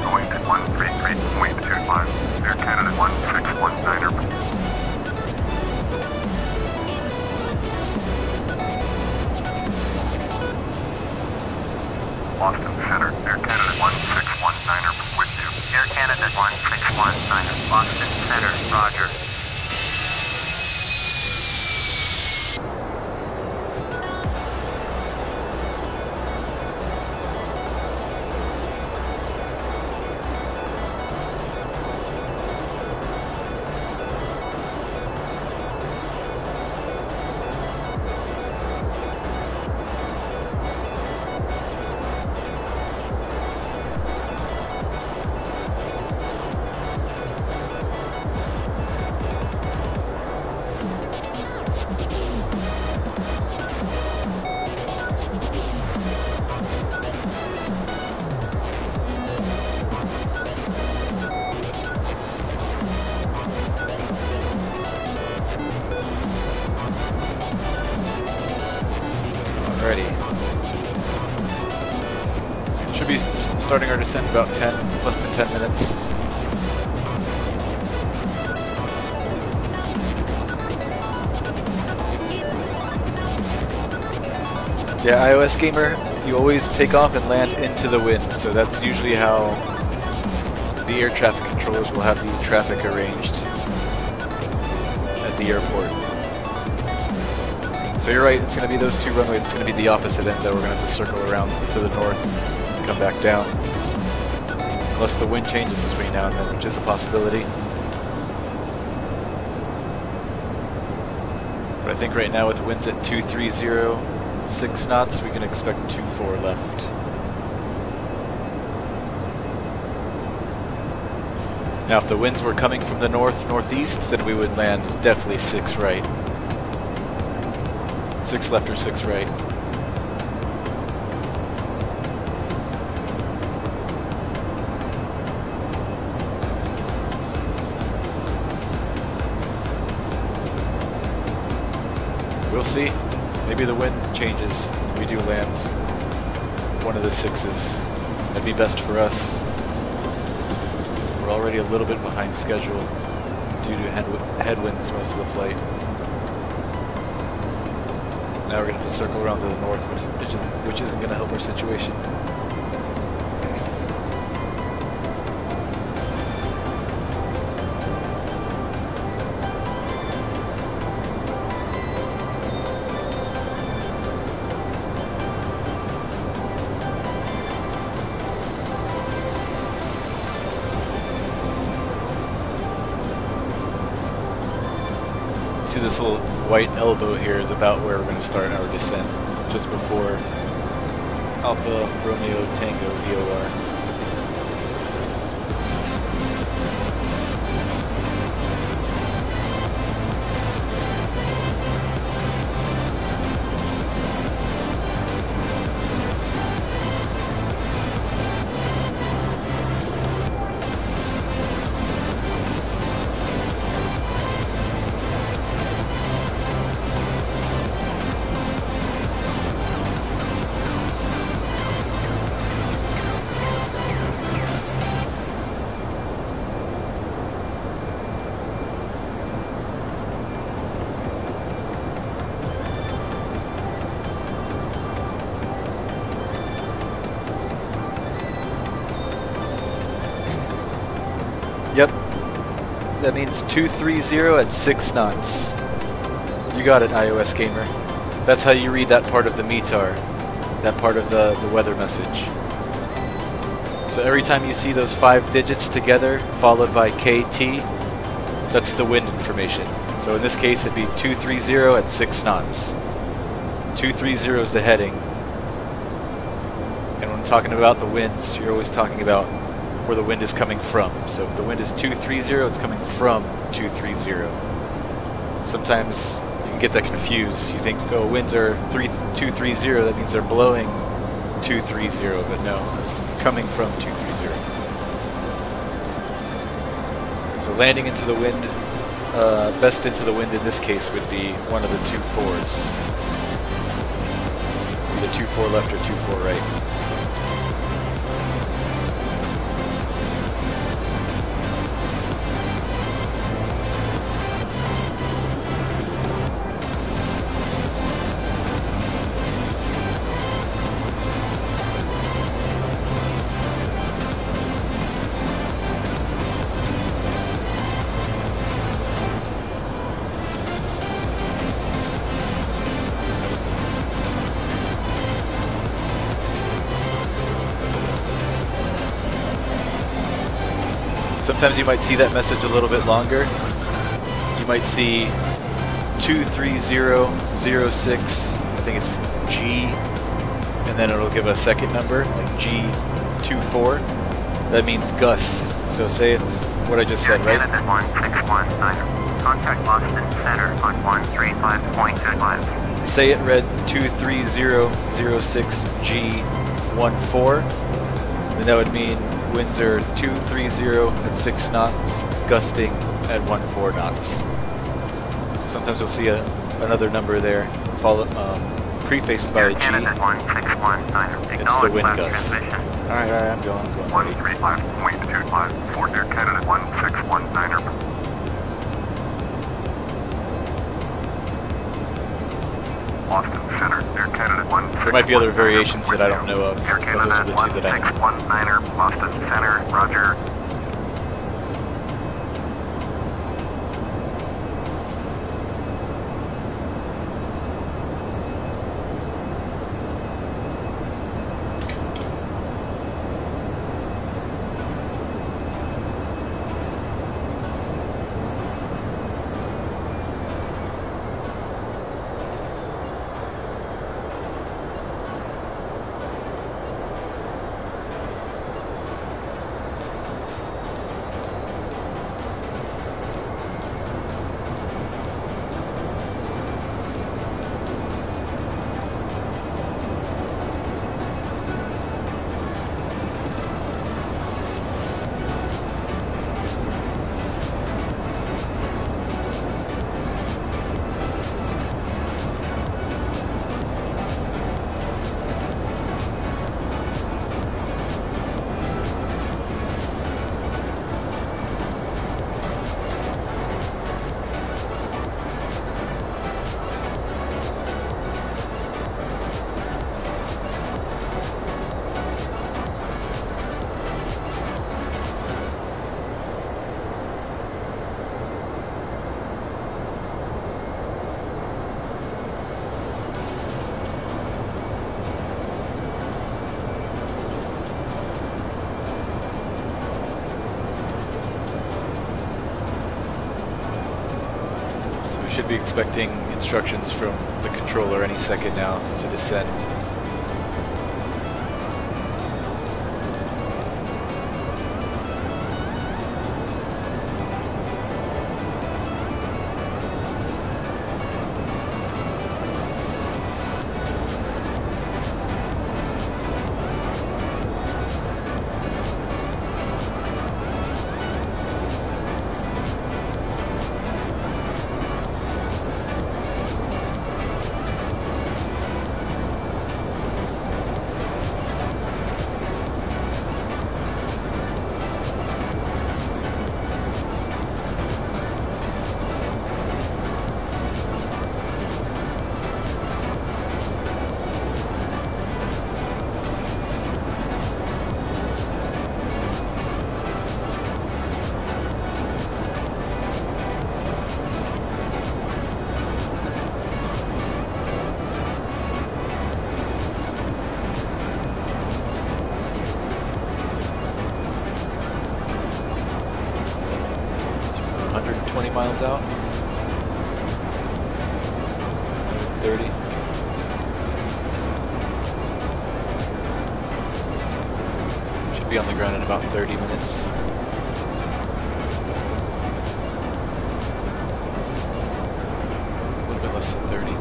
Going to 133.25. Air Canada 1619er. Boston Center, Air Canada 1619er with you. Air Canada 1619er, Boston Center, roger. Should be starting our descent in about less than 10 minutes. Yeah, iOS gamer, you always take off and land into the wind, so that's usually how the air traffic controllers will have the traffic arranged at the airport. So you're right, it's going to be those two runways, it's going to be the opposite end that we're going to have to circle around to the north and come back down. Unless the wind changes between now and then, which is a possibility. But I think right now with winds at 230, 6 knots, we can expect 2-4 left. Now if the winds were coming from the north-northeast, then we would land definitely 6 right. 6 left or 6 right. We'll see. Maybe the wind changes. We do land one of the 6s. That'd be best for us. We're already a little bit behind schedule due to headwinds most of the flight. Now we're going to have to circle around to the north, which isn't going to help our situation. See this little white elbow here is about where we're going to start our descent, just before Alpha Romeo Tango VOR. Yep, that means 230 at 6 knots. You got it, iOS gamer. That's how you read that part of the METAR, that part of the weather message. So every time you see those 5 digits together, followed by KT, that's the wind information. So in this case, it'd be 230 at 6 knots. 230 is the heading. And when talking about the winds, you're always talking about where the wind is coming from. So if the wind is 230, it's coming from 230. Sometimes you can get that confused. You think, oh, winds are 230, that means they're blowing 230, but no, it's coming from 230. So landing into the wind, best into the wind in this case would be one of the 2-4s. Either 2-4 left or 2-4 right. Sometimes you might see that message a little bit longer. You might see 23006, I think it's G, and then it'll give a second number, like G24. That means Gus. So say it's what I just said, right? Canada 1619. Contact Boston Center on 135.25. Say it read 23006G14, then that would mean winds are 230 at 6 knots, gusting at 14 knots. So sometimes you'll see another number there, prefaced by a G. It's the wind gust. Alright, I'm going. 135.25 for Air Canada 1619. Boston Center, Air Canada 1619. There might be other variations that I don't know of, Air but Canada those are the two that I know. 1619, Boston Center, roger. Should be expecting instructions from the controller any second now to descend. Miles out. 30. Should be on the ground in about 30 minutes. A little bit less than 30.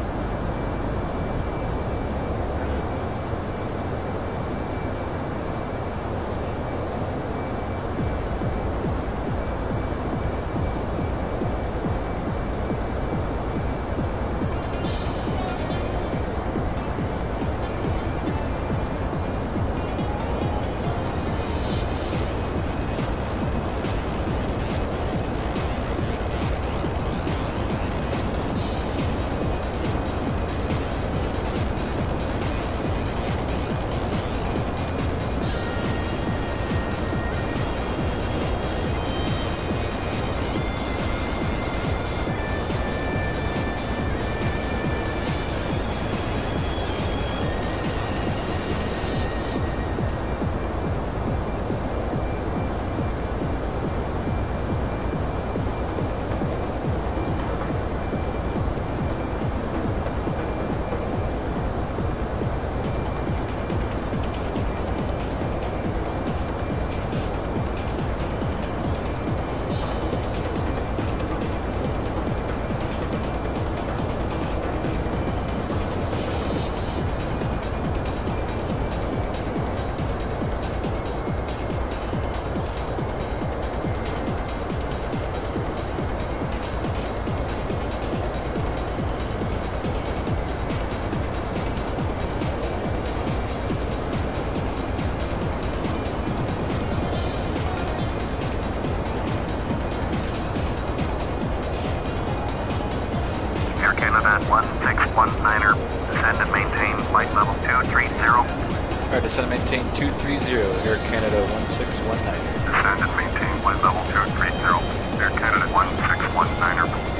Canada 1619er, descend and maintain flight level 230. Alright, descend and maintain 230, Air Canada 1619er. Descend and maintain flight level 230, Air Canada 1619er.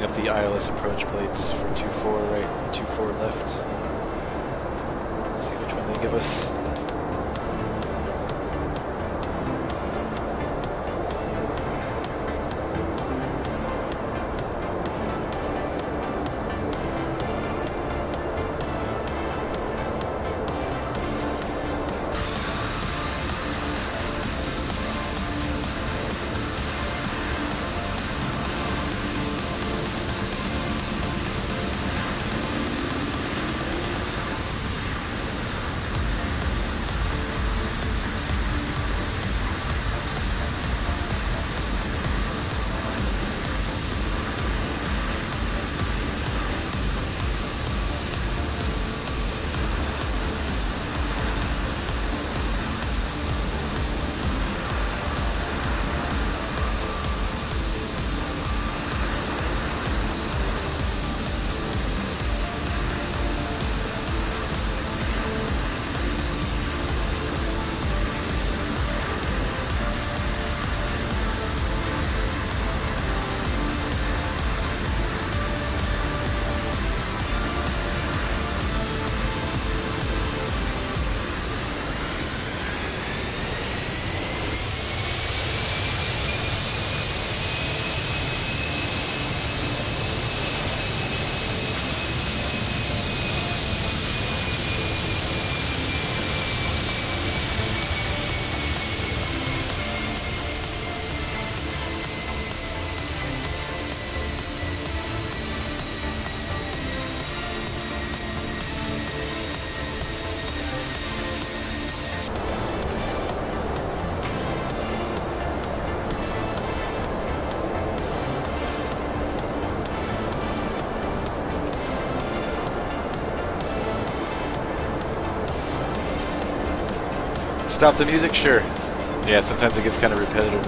Up the ILS approach plates for 2-4 right, 2-4 left. See which one they give us. Stop the music? Sure. Yeah, sometimes it gets kind of repetitive.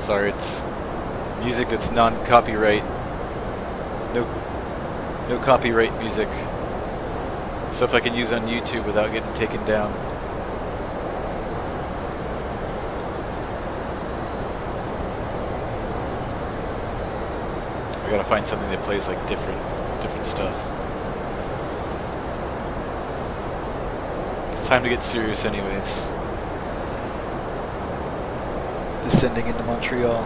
Sorry, it's music that's non-copyright. No copyright music. Stuff I can use on YouTube without getting taken down. I gotta find something that plays like different stuff. It's time to get serious anyways. Descending into Montreal.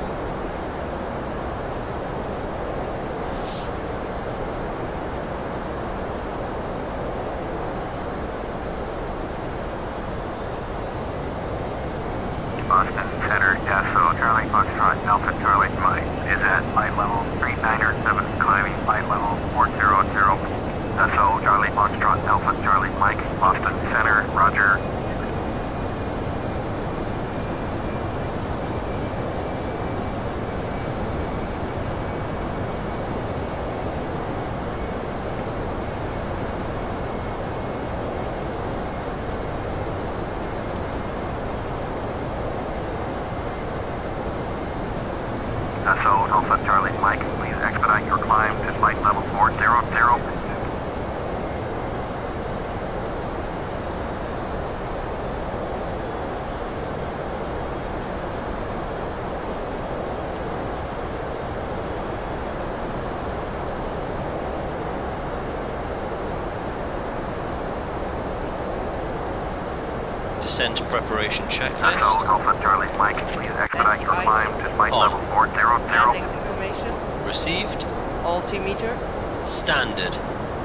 Boston Center, Yasso, Charlie Foxtrot, Alpha Charlie Mike is at flight level 397, climbing flight level 400. Yasso, Charlie Foxtrot, Alpha Charlie Mike, Boston Center, Roger. SO Alpha Charlie Mike, please expedite your climb to flight level 400. Descent preparation checklist. SO Alpha Charlie Mike, please expedite your climb to flight level 400. Landing information. Received. Altimeter. Standard.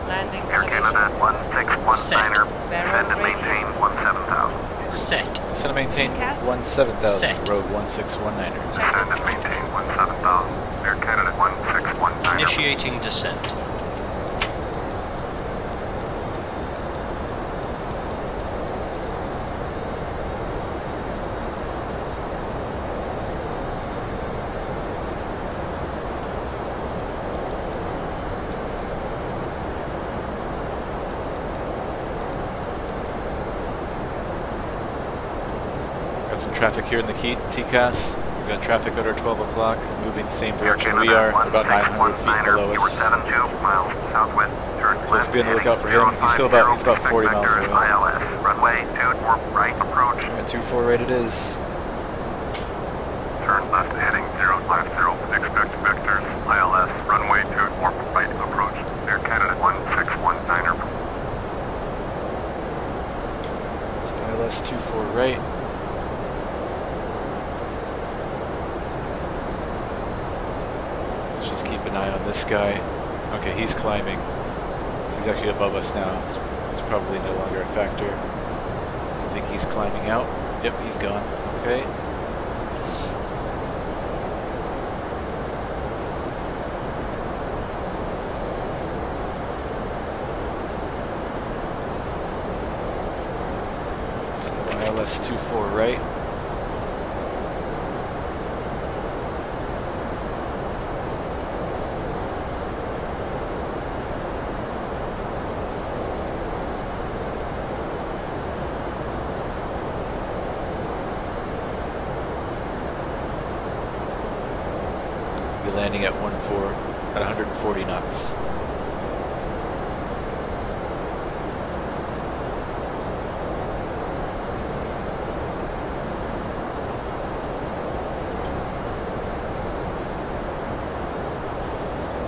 Landing Air Canada elevation. 1619er, Set. descend and maintain 17,000. Set. Descend and maintain TCAS? 17,000, Set. road 1619er. Descend and maintain 17,000. Air Canada 1619er. Initiating descent. Got some traffic here in the TCAS. We've got traffic at our 12 o'clock, moving the same direction we are, about 900 feet below us. 72 miles southwest. Turn So let's be on the lookout for him. He's about 40 miles away. ILS, runway 24 right approach. And 24 right it is. Turn left heading 050. Expect vectors. ILS, runway 24 right approach. Air Canada 1619er. So ILS 24 right. Let's just keep an eye on this guy. Okay, he's climbing. So he's actually above us now. It's probably no longer a factor. I think he's climbing out. Yep, he's gone. Okay. So ILS 24 right. Landing at 140 knots.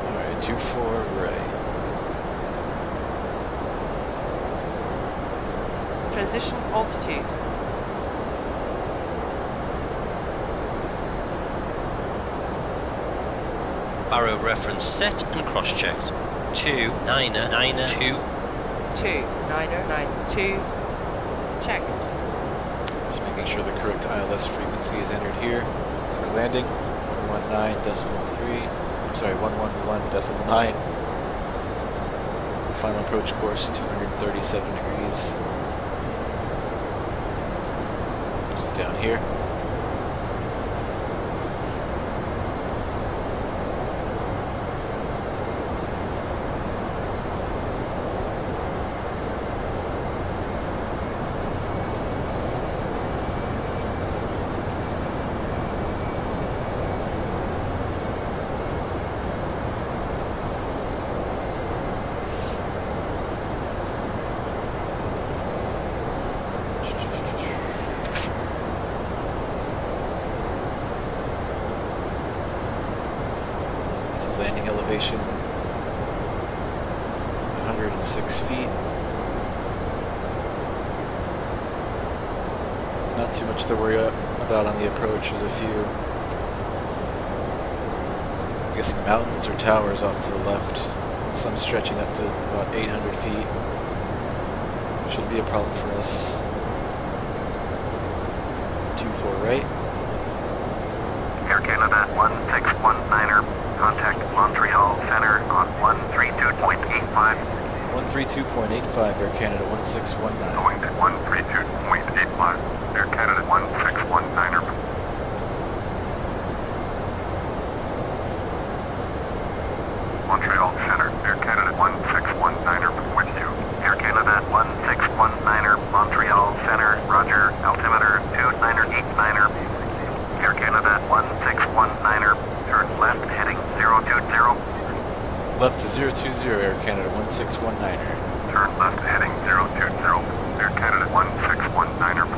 Alright, 24 right. Transition altitude. Barrow reference set and cross-checked. 2992. 2992. Check. Just making sure the correct ILS frequency is entered here for landing. 119.3. I'm sorry, 111.9. Final approach course 237 degrees. Which is down here. elevation is 106 feet. Not too much to worry about on the approach. There's a few, I'm guessing, mountains or towers off to the left. Some stretching up to about 800 feet. Shouldn't be a problem for us. 24 right. Air Canada 1619er, contact Montreal Center on 132.85. 132.85, Air Canada 1619. Going to 132.85. Air Canada 1619er. Montreal Center, Air Canada 1619er with you. Air Canada 1619er, Montreal Center, roger, altimeter 2989er. Air Canada 1619er, turn left heading 020. Left to 020, Air Canada 1619er. Turn left heading 020. Air Canada 1619er.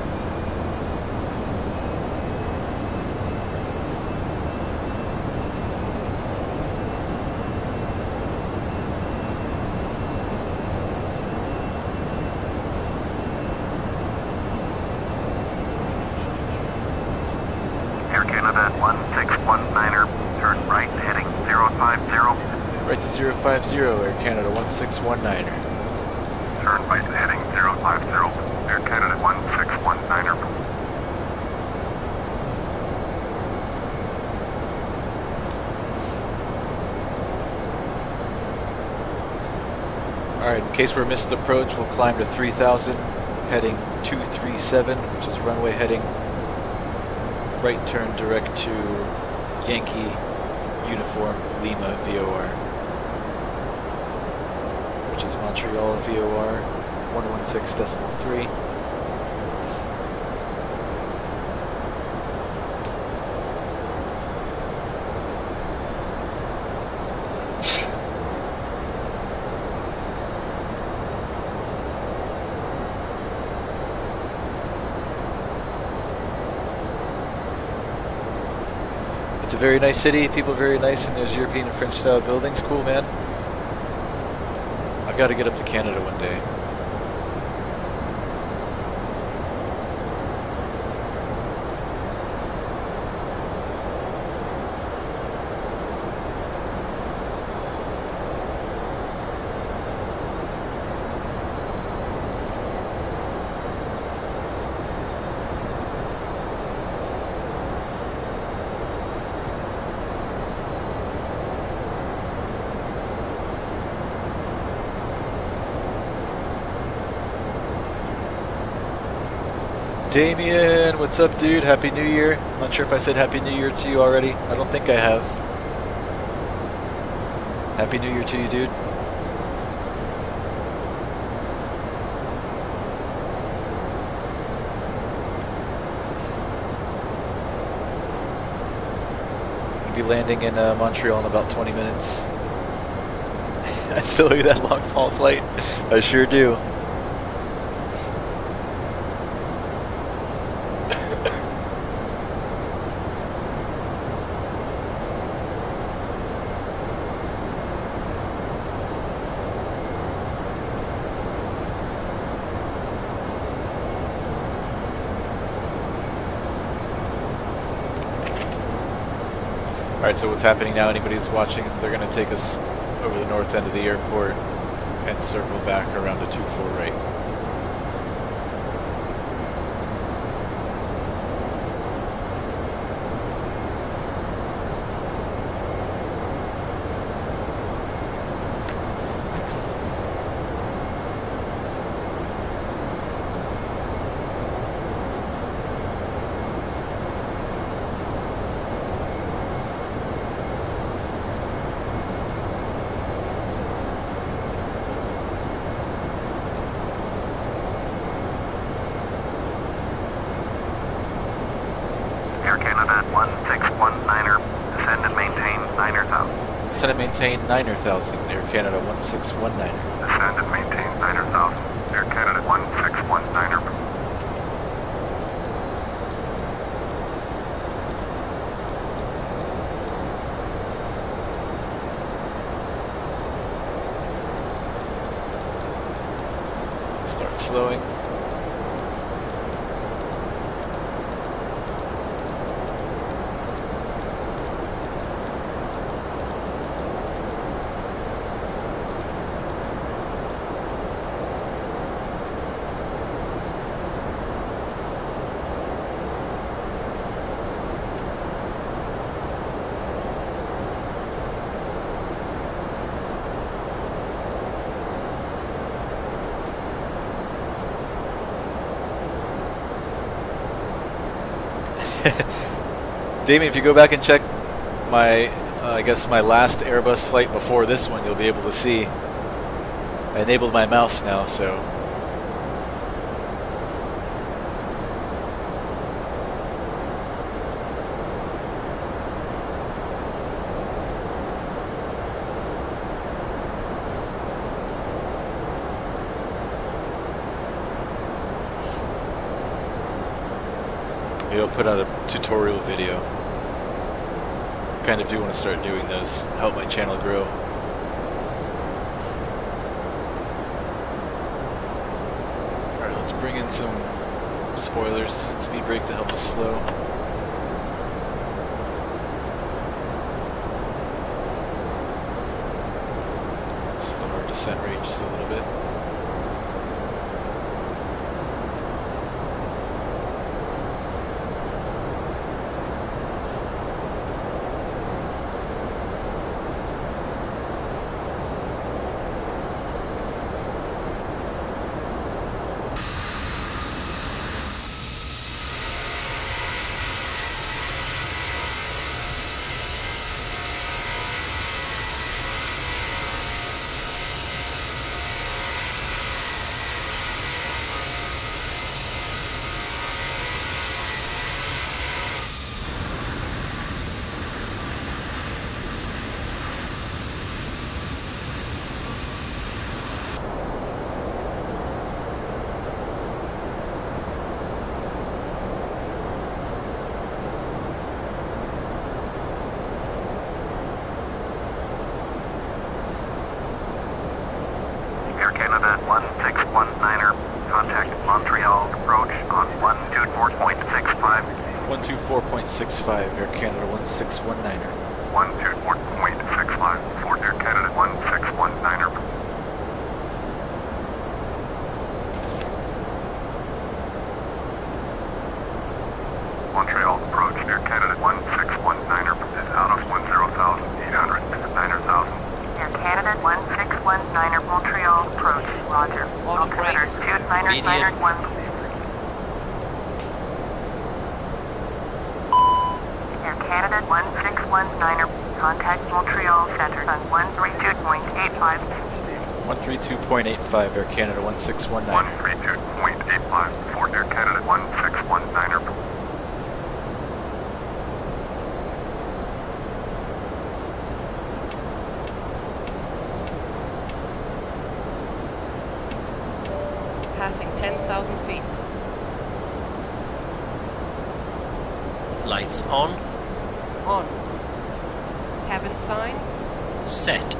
Air Canada 1619er, turn right heading 050. Right to 050, Air Canada 1619er. Turn right heading 050. Air Canada 1619er. Alright, in case we're missed approach, we'll climb to 3000, heading 237, which is runway heading. Right turn direct to Yankee Uniform Lima VOR, which is Montreal VOR 116.3. It's a very nice city, people are very nice, and there's European and French style buildings. Cool, man. I've got to get up to Canada one day. Damien, what's up, dude? Happy New Year. I'm not sure if I said Happy New Year to you already. I don't think I have. Happy New Year to you, dude. I'll be landing in Montreal in about 20 minutes. I still owe you that long haul flight. I sure do. Alright, so what's happening now, anybody who's watching, they're going to take us over the north end of the airport and circle back around to 24 right. Descend and maintain 9,000, Air Canada 1619. Descend and maintain 9,000, Air Canada 1619. Start slowing. Damien, if you go back and check my, I guess my last Airbus flight before this one, you'll be able to see I enabled my mouse now, so. Maybe I'll put out a tutorial video. Kind of do want to start doing those, help my channel grow. Alright, let's bring in some spoilers, speed brake to help us slow. Slow our descent rate just a little bit. Contact Montreal approach on 124.65. 124.65, Air Canada 1619er. 124.65, for Air Canada 1619er. Montreal approach, Air Canada 1619er is out of 10,800 to 9,000. Air Canada 1619er, Montreal approach, roger. Altimeter 2991. Air Canada 1619er, contact Montreal Center on 132.85. 132.85, Air Canada 1619. 132.85 for Air Canada 1619er. Passing 10,000 feet. Lights on. On. Cabin signs. Set.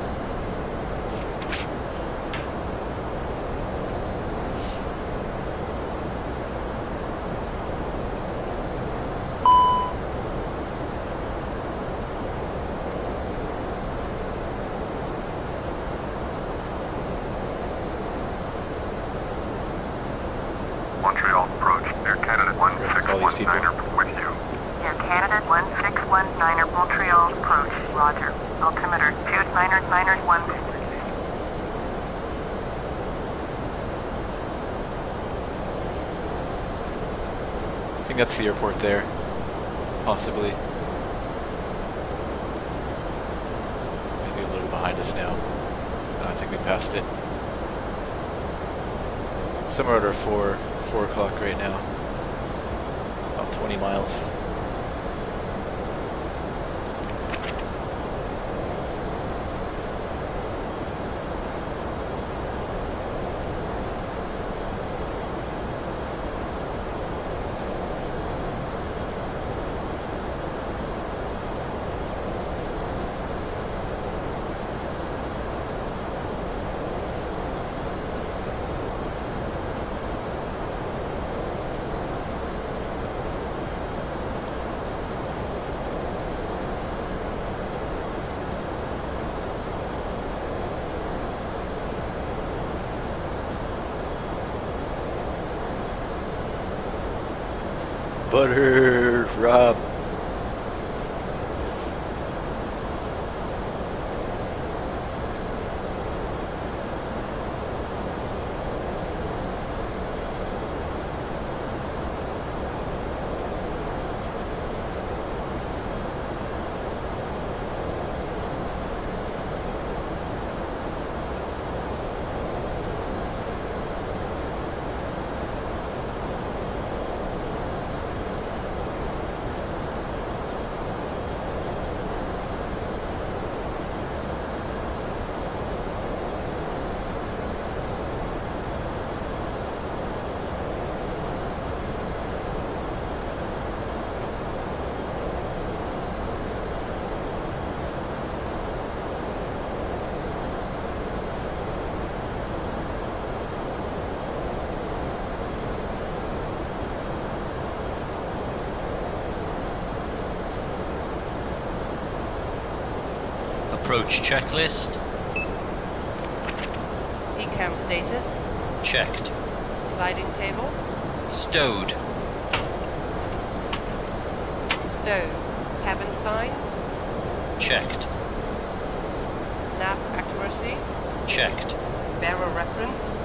Montreal approach, Air Canada 1619er with you. Air Canada 1619er, Montreal approach, roger. Altimeter 2991. I think that's the airport there, possibly. Maybe a little behind us now. No, I think we passed it. Somewhere under 4 o'clock right now. About 20 miles. Butter, Rob. Approach checklist. Ecam status. Checked. Sliding table. Stowed. Stowed. Cabin signs. Checked. Nav accuracy. Checked. Barrel reference.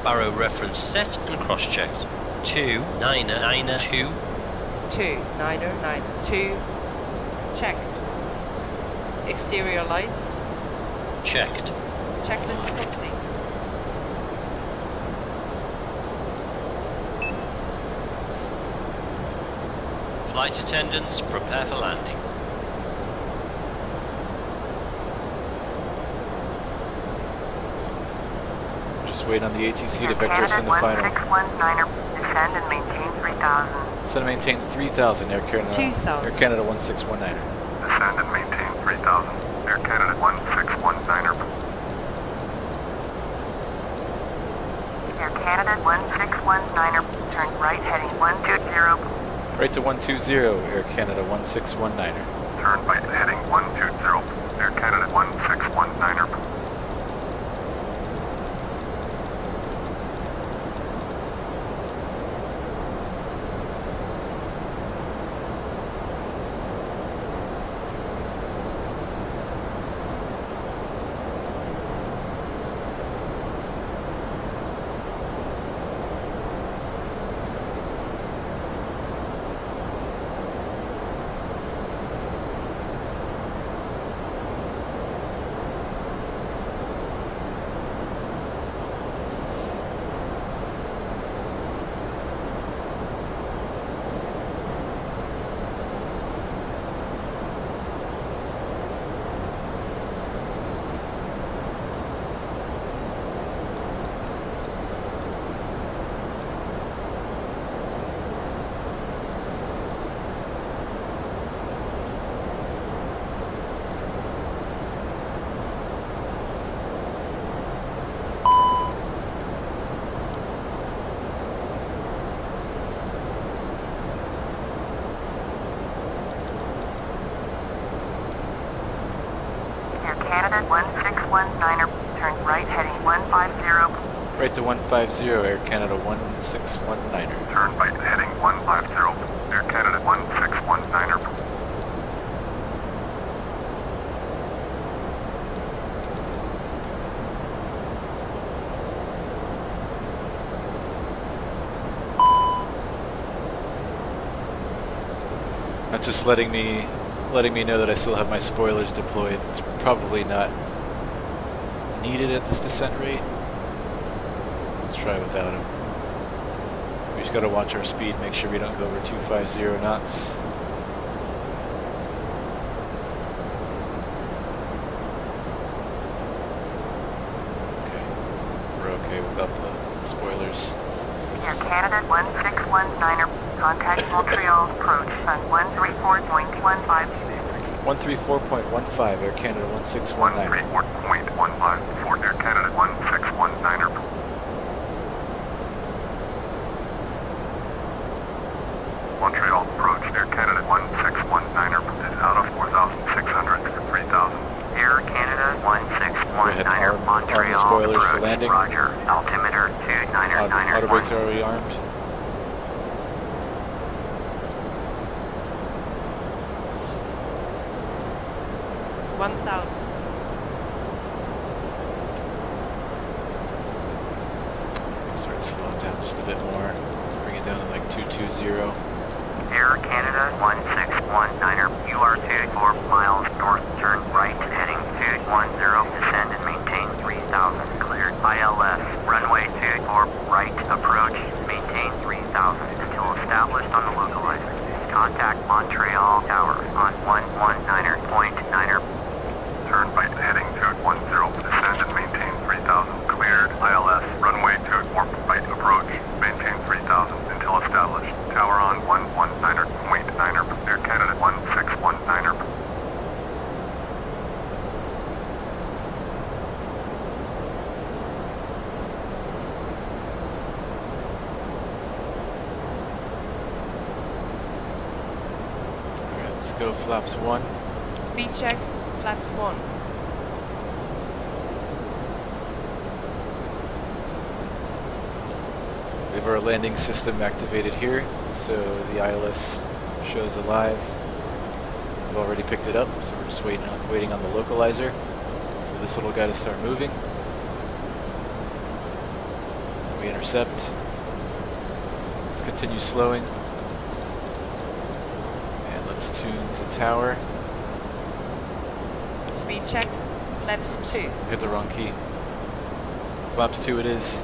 Barrow reference set and cross-checked. 2992. 2992. Checked. Exterior lights. Checked. Checklist complete. Flight attendants, prepare for landing. Just wait on the ATC to vector us in the final. 1619er, descend and maintain 3000. Descend and maintain 3000, Air Canada. 2000. Air Canada 1619er. Descend and maintain 3000. Air Canada 1619er. Air Canada 1619er, turn right heading 120. Right to 120, Air Canada 1619er. Turn right heading 120. Air Canada 1619er. Canada 1619er, turn right heading 150. Right to 150, Air Canada 1619er. Turn right heading 150. Air Canada 1619er. Not just letting me know that I still have my spoilers deployed. It's probably not needed at this descent rate. Let's try without them. We just gotta watch our speed, make sure we don't go over 250 knots. Okay, we're okay without the spoilers. Air Canada 1619er, contact Montreal approach on 134.15. 134.15, Air Canada 1619er. 134.15 for Air Canada 1619er. Montreal approach, Air Canada 1619er is out of 4,600 to 3,000. Air Canada 1619er, Montreal spoilers approach, for landing. Roger, altimeter 290. 9er. Auto brakes are already armed. Start slowing down just a bit more. Let's bring it down to like 220. Air Canada 1619er. You are 24 miles north, turn right, heading 210, descend and maintain 3000, cleared. ILS, runway 24 right, approach, maintain 3000, until established on the localizer. Contact Montreal Tower on 119er, point 9er. Turn right, heading 210, descend and maintain 3000, cleared. ILS, runway 24 right, approach, maintain 3000, until established. Tower on 119er, point 9er, Air Canada 1619er. Alright, let's go flaps 1. Speed check, flaps 1. We have our landing system activated here, so the ILS shows alive. We've already picked it up, so we're just waiting on the localizer for this little guy to start moving. We intercept. Let's continue slowing. And let's tune the tower. Speed check, flaps 2. Hit the wrong key. Flaps 2 it is.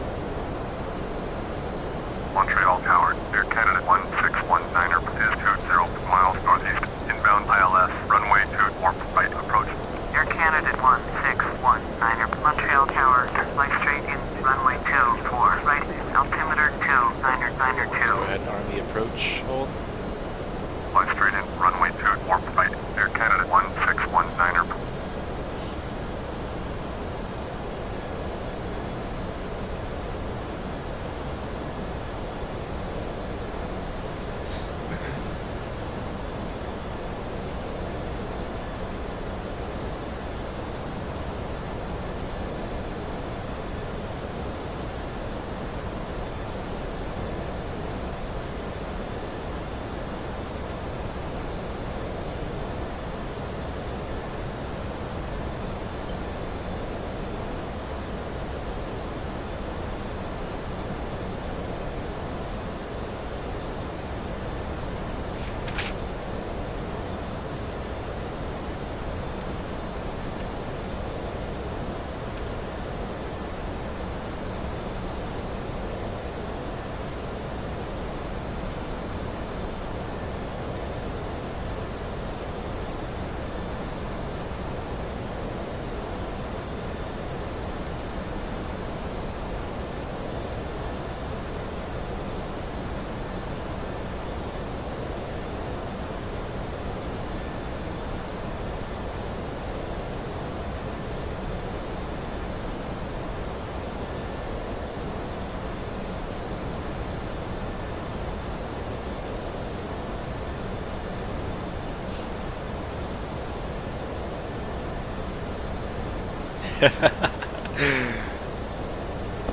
Montreal Tower, Air Canada 1619er is 20 miles northeast, inbound ILS, runway 24 right, approach. Air Canada 1619er, Montreal Tower, fly straight in, runway 24 right, altimeter 29er 2. Go ahead and arm the approach hold. Fly straight in, runway 24 right, Air Canada 1619er.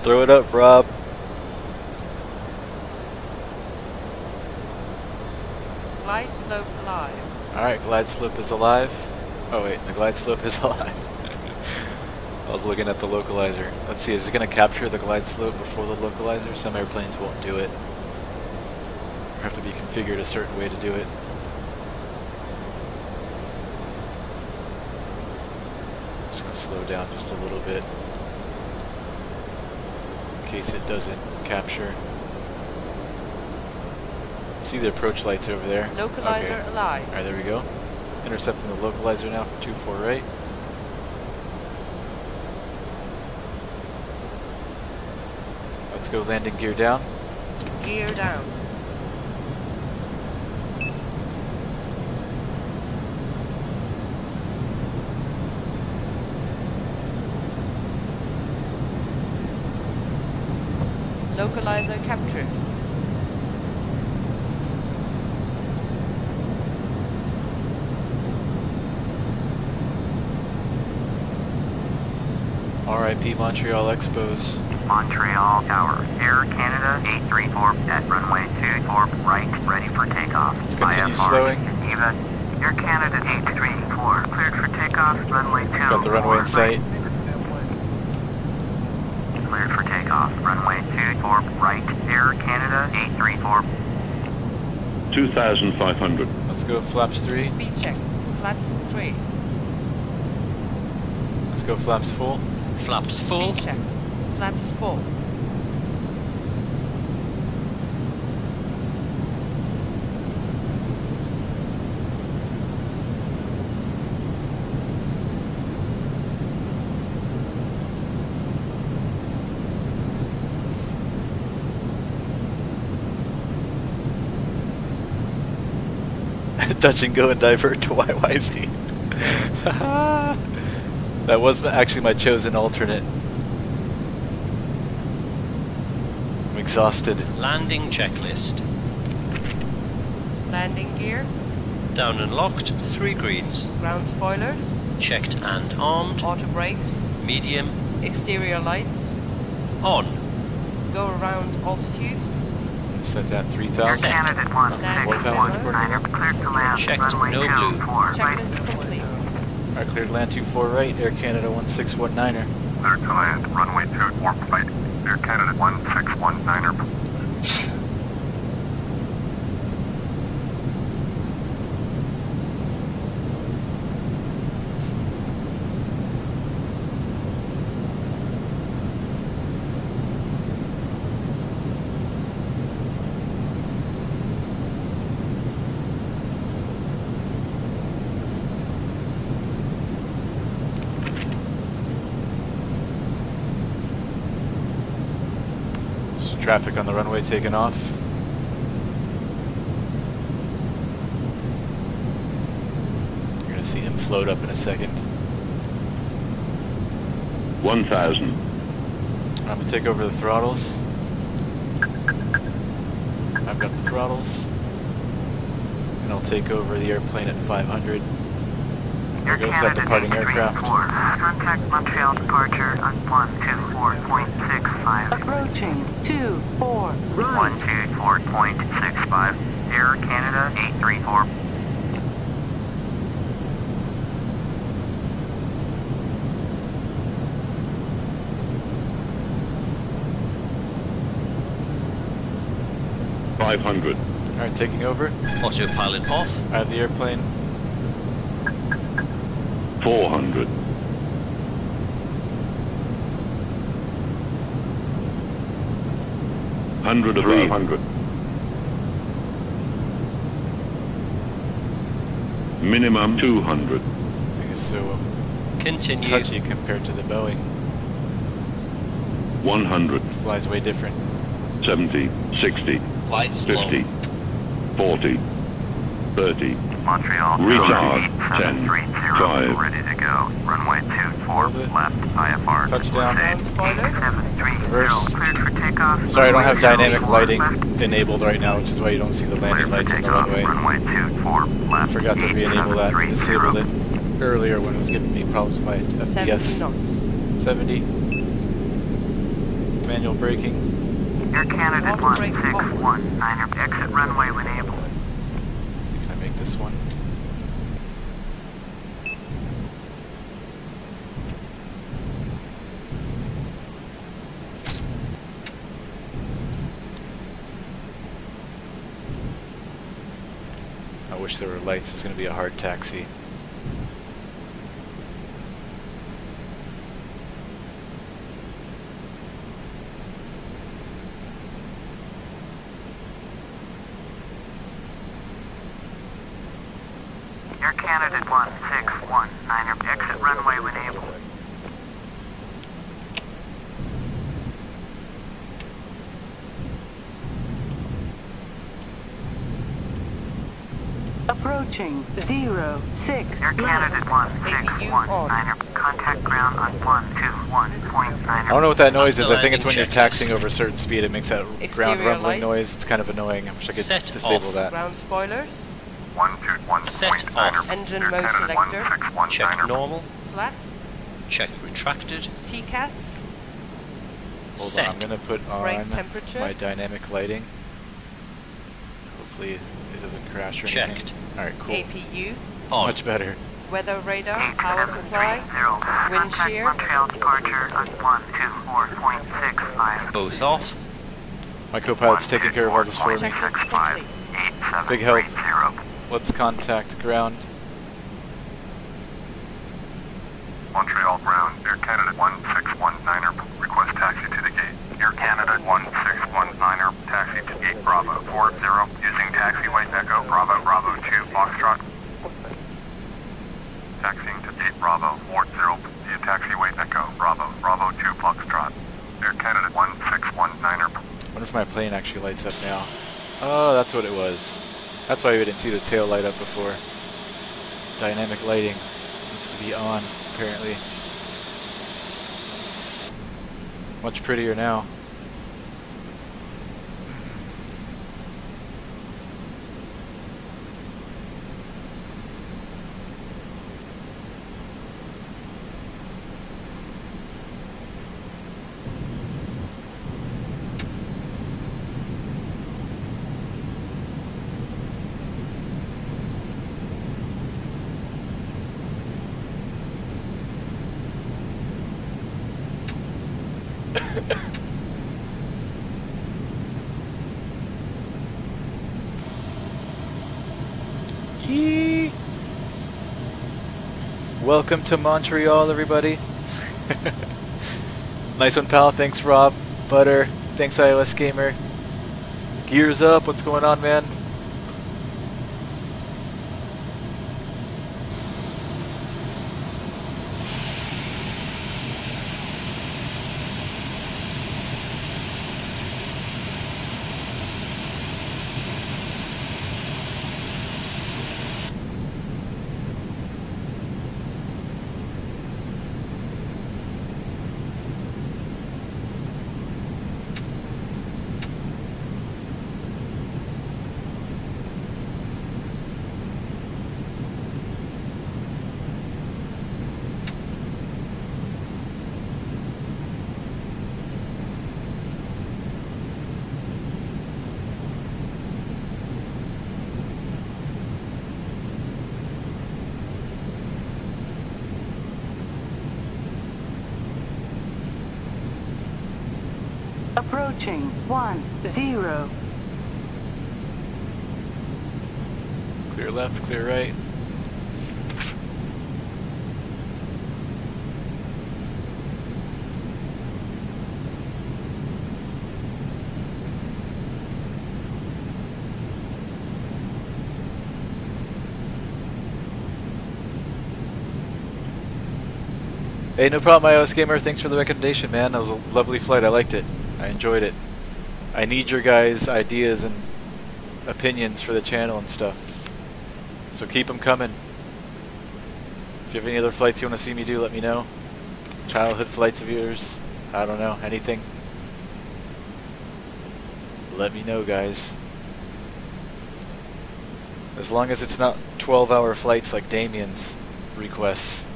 Throw it up, Rob. Glide slope alive. Alright, glide slope is alive. Oh wait, the glide slope is alive. I was looking at the localizer. Let's see, is it going to capture the glide slope before the localizer? Some airplanes won't do it. Have to be configured a certain way to do it. Just going to slow down just a little bit in case it doesn't capture. See the approach lights over there? Localizer alive. Alright, there we go. Intercepting the localizer now from 24 right. Let's go landing gear down. Gear down. Localizer captured. RIP Montreal Expos. Montreal Tower. Air Canada 834 at runway 24 right, ready for takeoff. Let's continue IFR. slowing. Eva, Air Canada 834, cleared for takeoff, runway 2. Got the runway in sight. Cleared for takeoff, runway 24 right, Air Canada 834. 2,500. Let's go flaps 3. Speed check. Flaps 3. Let's go flaps full. Flaps full. Speed check. Flaps full. Touch and go and divert to YYZ. That was actually my chosen alternate. I'm exhausted. Landing checklist. Landing gear. Down and locked, 3 greens. Ground spoilers. Checked and armed. Auto brakes. Medium. Exterior lights. On. Go around altitude. Set that Air 3,000. Canada 161 niner, cleared to land, Checked, runway no 24 blue. right. Checklist complete. Alright, cleared land 24 right. Air Canada 1619er. Cleared to land, runway 24 right. Air Canada 1619er. Traffic on the runway taking off. You're going to see him float up in a second. 1,000. I'm going to take over the throttles. I've got the throttles. And I'll take over the airplane at 500. There goes that departing aircraft. Contact Montreal departure on 124.65. Approaching 24 right. 124.65. Air Canada 834. $500. Alright, taking over. Autopilot off. I have the airplane. 400. 100 of 800. Minimum 200. Thing is so Continue. touchy compared to the Boeing. 100. Flies way different. 70. 60. Flight slow. 50. 40. 30. Montreal. Retard. 10. 730. 5. Ready to go. Runway 24 Hold it. left. IFR. Touchdown. Ground spoilers. 730. Reverse. Cleared for takeoff. Sorry, I don't have Runway dynamic 24 lighting left. enabled right now, which is why you don't see the landing Cleared for lights on the takeoff. runway. Runway 24 left. Forgot to re-enable that. 730. Disabled it earlier when it was giving me problems with my 70 FPS. knots. 70. Manual braking. Air Canada Auto brake 161 niner. Exit runway when able. Let's see, can I make this one? I wish there were lights. It's going to be a hard taxi. Air Canada 161 niner. Exit runway when able. Approaching 0, 6 Air Canada left. 161 niner. Contact ground on 121.9. I don't know what that noise is. After I think it's when landing you're checklist. taxing over a certain speed. It makes that ground Exterior rumbling lights. noise. It's kind of annoying. I wish I could Set disable off. that. Ground spoilers. 121.9. Set off. Engine mode selector. Check normal. Flaps. Check retracted. TCAS. Hold on, I'm gonna put on Brake temperature. my dynamic lighting. Hopefully it doesn't crash or anything. Checked. Alright, cool. APU. It's On. much better. Weather radar. Power supply. Wind Contact shear. Montreal departure on 124.65. Both off. My co-pilot's taking care of all this for me. Checklist complete. Big help. Let's contact ground. Montreal ground, Air Canada 1619er, request taxi to the gate. Air Canada 1619er, taxi to gate Bravo 40, using taxiway Echo Bravo Bravo 2 Foxtrot. Taxiing to gate Bravo 40 via taxiway Echo Bravo Bravo 2 Foxtrot. Air Canada 1619er. I wonder if my plane actually lights up now. Oh, that's what it was. That's why we didn't see the tail light up before. Dynamic lighting needs to be on, apparently. Much prettier now. Welcome to Montreal, everybody. Nice one, pal. Thanks, Rob. Butter. Thanks, iOS Gamer. Gears up. What's going on, man? Approaching 10. Clear left, clear right. Hey, no problem, iOS Gamer. Thanks for the recommendation, man. That was a lovely flight. I liked it. I enjoyed it. I need your guys' ideas and opinions for the channel and stuff. So keep them coming. If you have any other flights you want to see me do, let me know. Childhood flights of yours. I don't know. Anything. Let me know, guys. As long as it's not 12-hour flights like Damien's requests.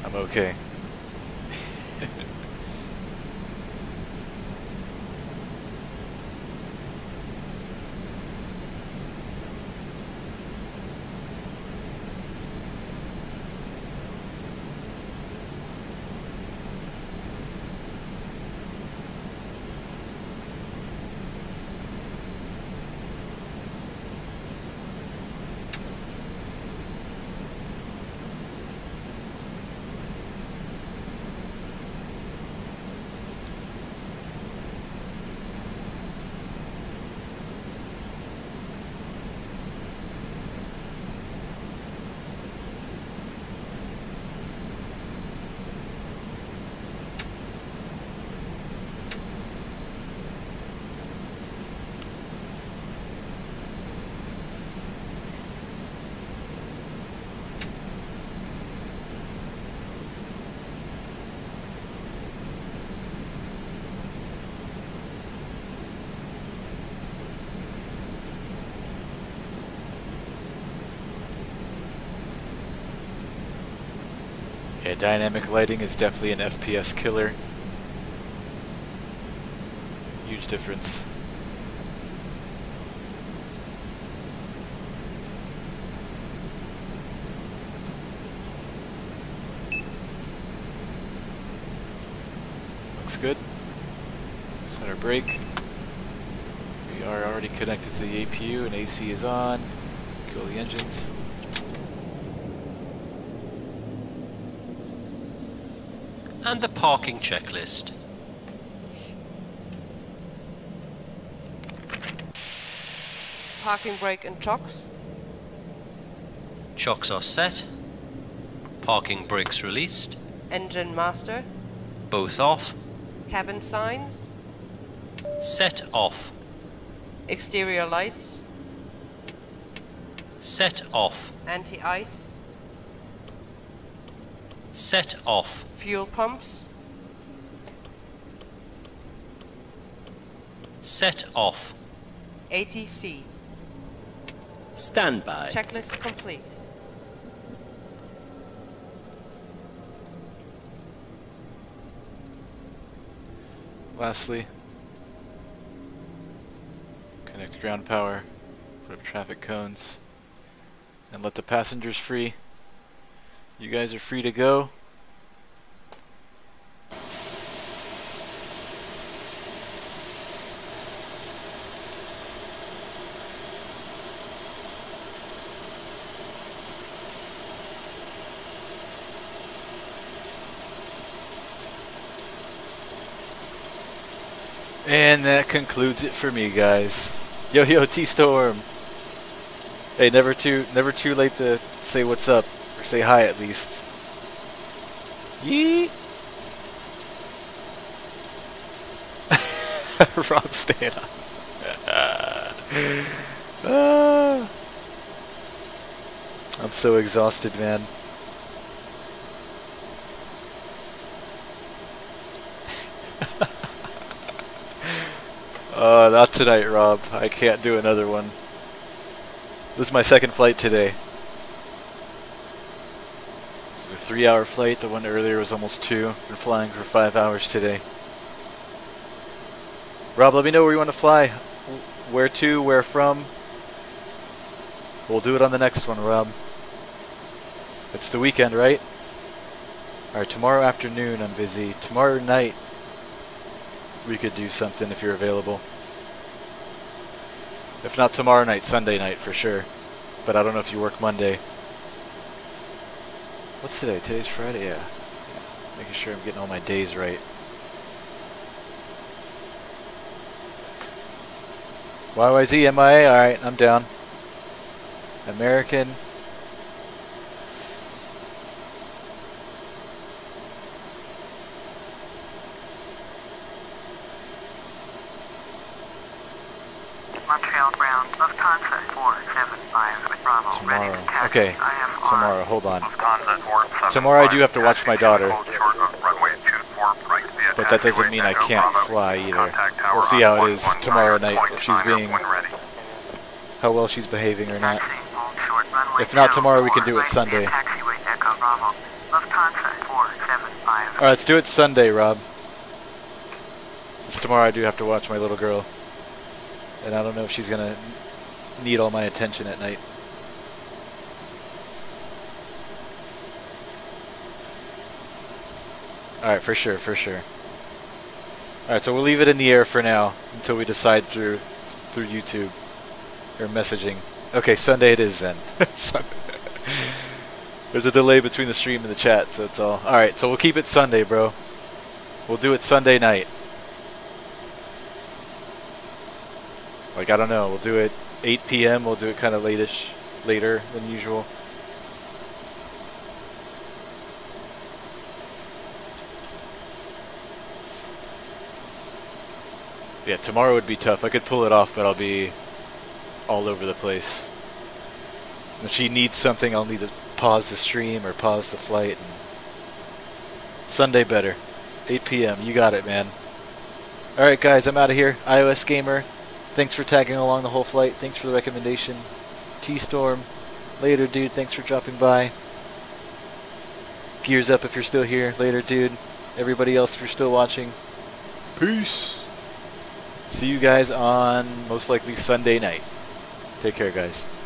I'm okay. Yeah, dynamic lighting is definitely an FPS killer. Huge difference. Looks good. Set our brake. We are already connected to the APU and AC is on. Kill the engines. And the parking checklist. Parking brake and chocks. Chocks are set. Parking brakes released. Engine master. Both off. Cabin signs. Set off. Exterior lights. Set off. Anti-ice. Set off. Fuel pumps. Set off. ATC. Standby. Checklist complete. Lastly, connect ground power, put up traffic cones, and let the passengers free. You guys are free to go. And that concludes it for me, guys. Yo yo T-Storm. Hey, never too late to say what's up or say hi at least. Yeet. Rob staying up. I'm so exhausted, man. Not tonight, Rob. I can't do another one. This is my second flight today. This is a 3-hour flight. The one earlier was almost 2. Been flying for 5 hours today. Rob, let me know where you want to fly. Where to, where from. We'll do it on the next one, Rob. It's the weekend, right? Alright, tomorrow afternoon I'm busy. Tomorrow night we could do something if you're available. If not tomorrow night, Sunday night for sure. But I don't know if you work Monday. What's today? Today's Friday? Yeah. Making sure I'm getting all my days right. YYZ, MIA? Alright, I'm down. American. Montreal ground, Lufthansa 475 with Bravo. Tomorrow. Ready to taxi. Okay. IFR. Tomorrow. Hold on. Lufthansa 475. Tomorrow I do have to watch my daughter. Hold short of runway 24 right via But that doesn't mean I can't fly either. We'll see how it is tomorrow night, if she's being, how well she's behaving or not. If not tomorrow, we can do it Sunday. Alright, let's do it Sunday, Rob. Since tomorrow I do have to watch my little girl. And I don't know if she's gonna need all my attention at night. Alright, for sure, for sure. Alright, so we'll leave it in the air for now until we decide through YouTube or messaging. Okay, Sunday it is then. There's a delay between the stream and the chat, so it's all. Alright, so we'll keep it Sunday, bro. We'll do it Sunday night. Like, I don't know, we'll do it 8 p.m., we'll do it kind of late-ish, later than usual. Yeah, tomorrow would be tough. I could pull it off, but I'll be all over the place. If she needs something, I'll need to pause the stream or pause the flight. And Sunday better. 8 p.m., you got it, man. Alright guys, I'm out of here. iOS Gamer. Thanks for tagging along the whole flight. Thanks for the recommendation. T-Storm. Later, dude. Thanks for dropping by. Gears up if you're still here. Later, dude. Everybody else, if you're still watching. Peace. See you guys on most likely Sunday night. Take care, guys.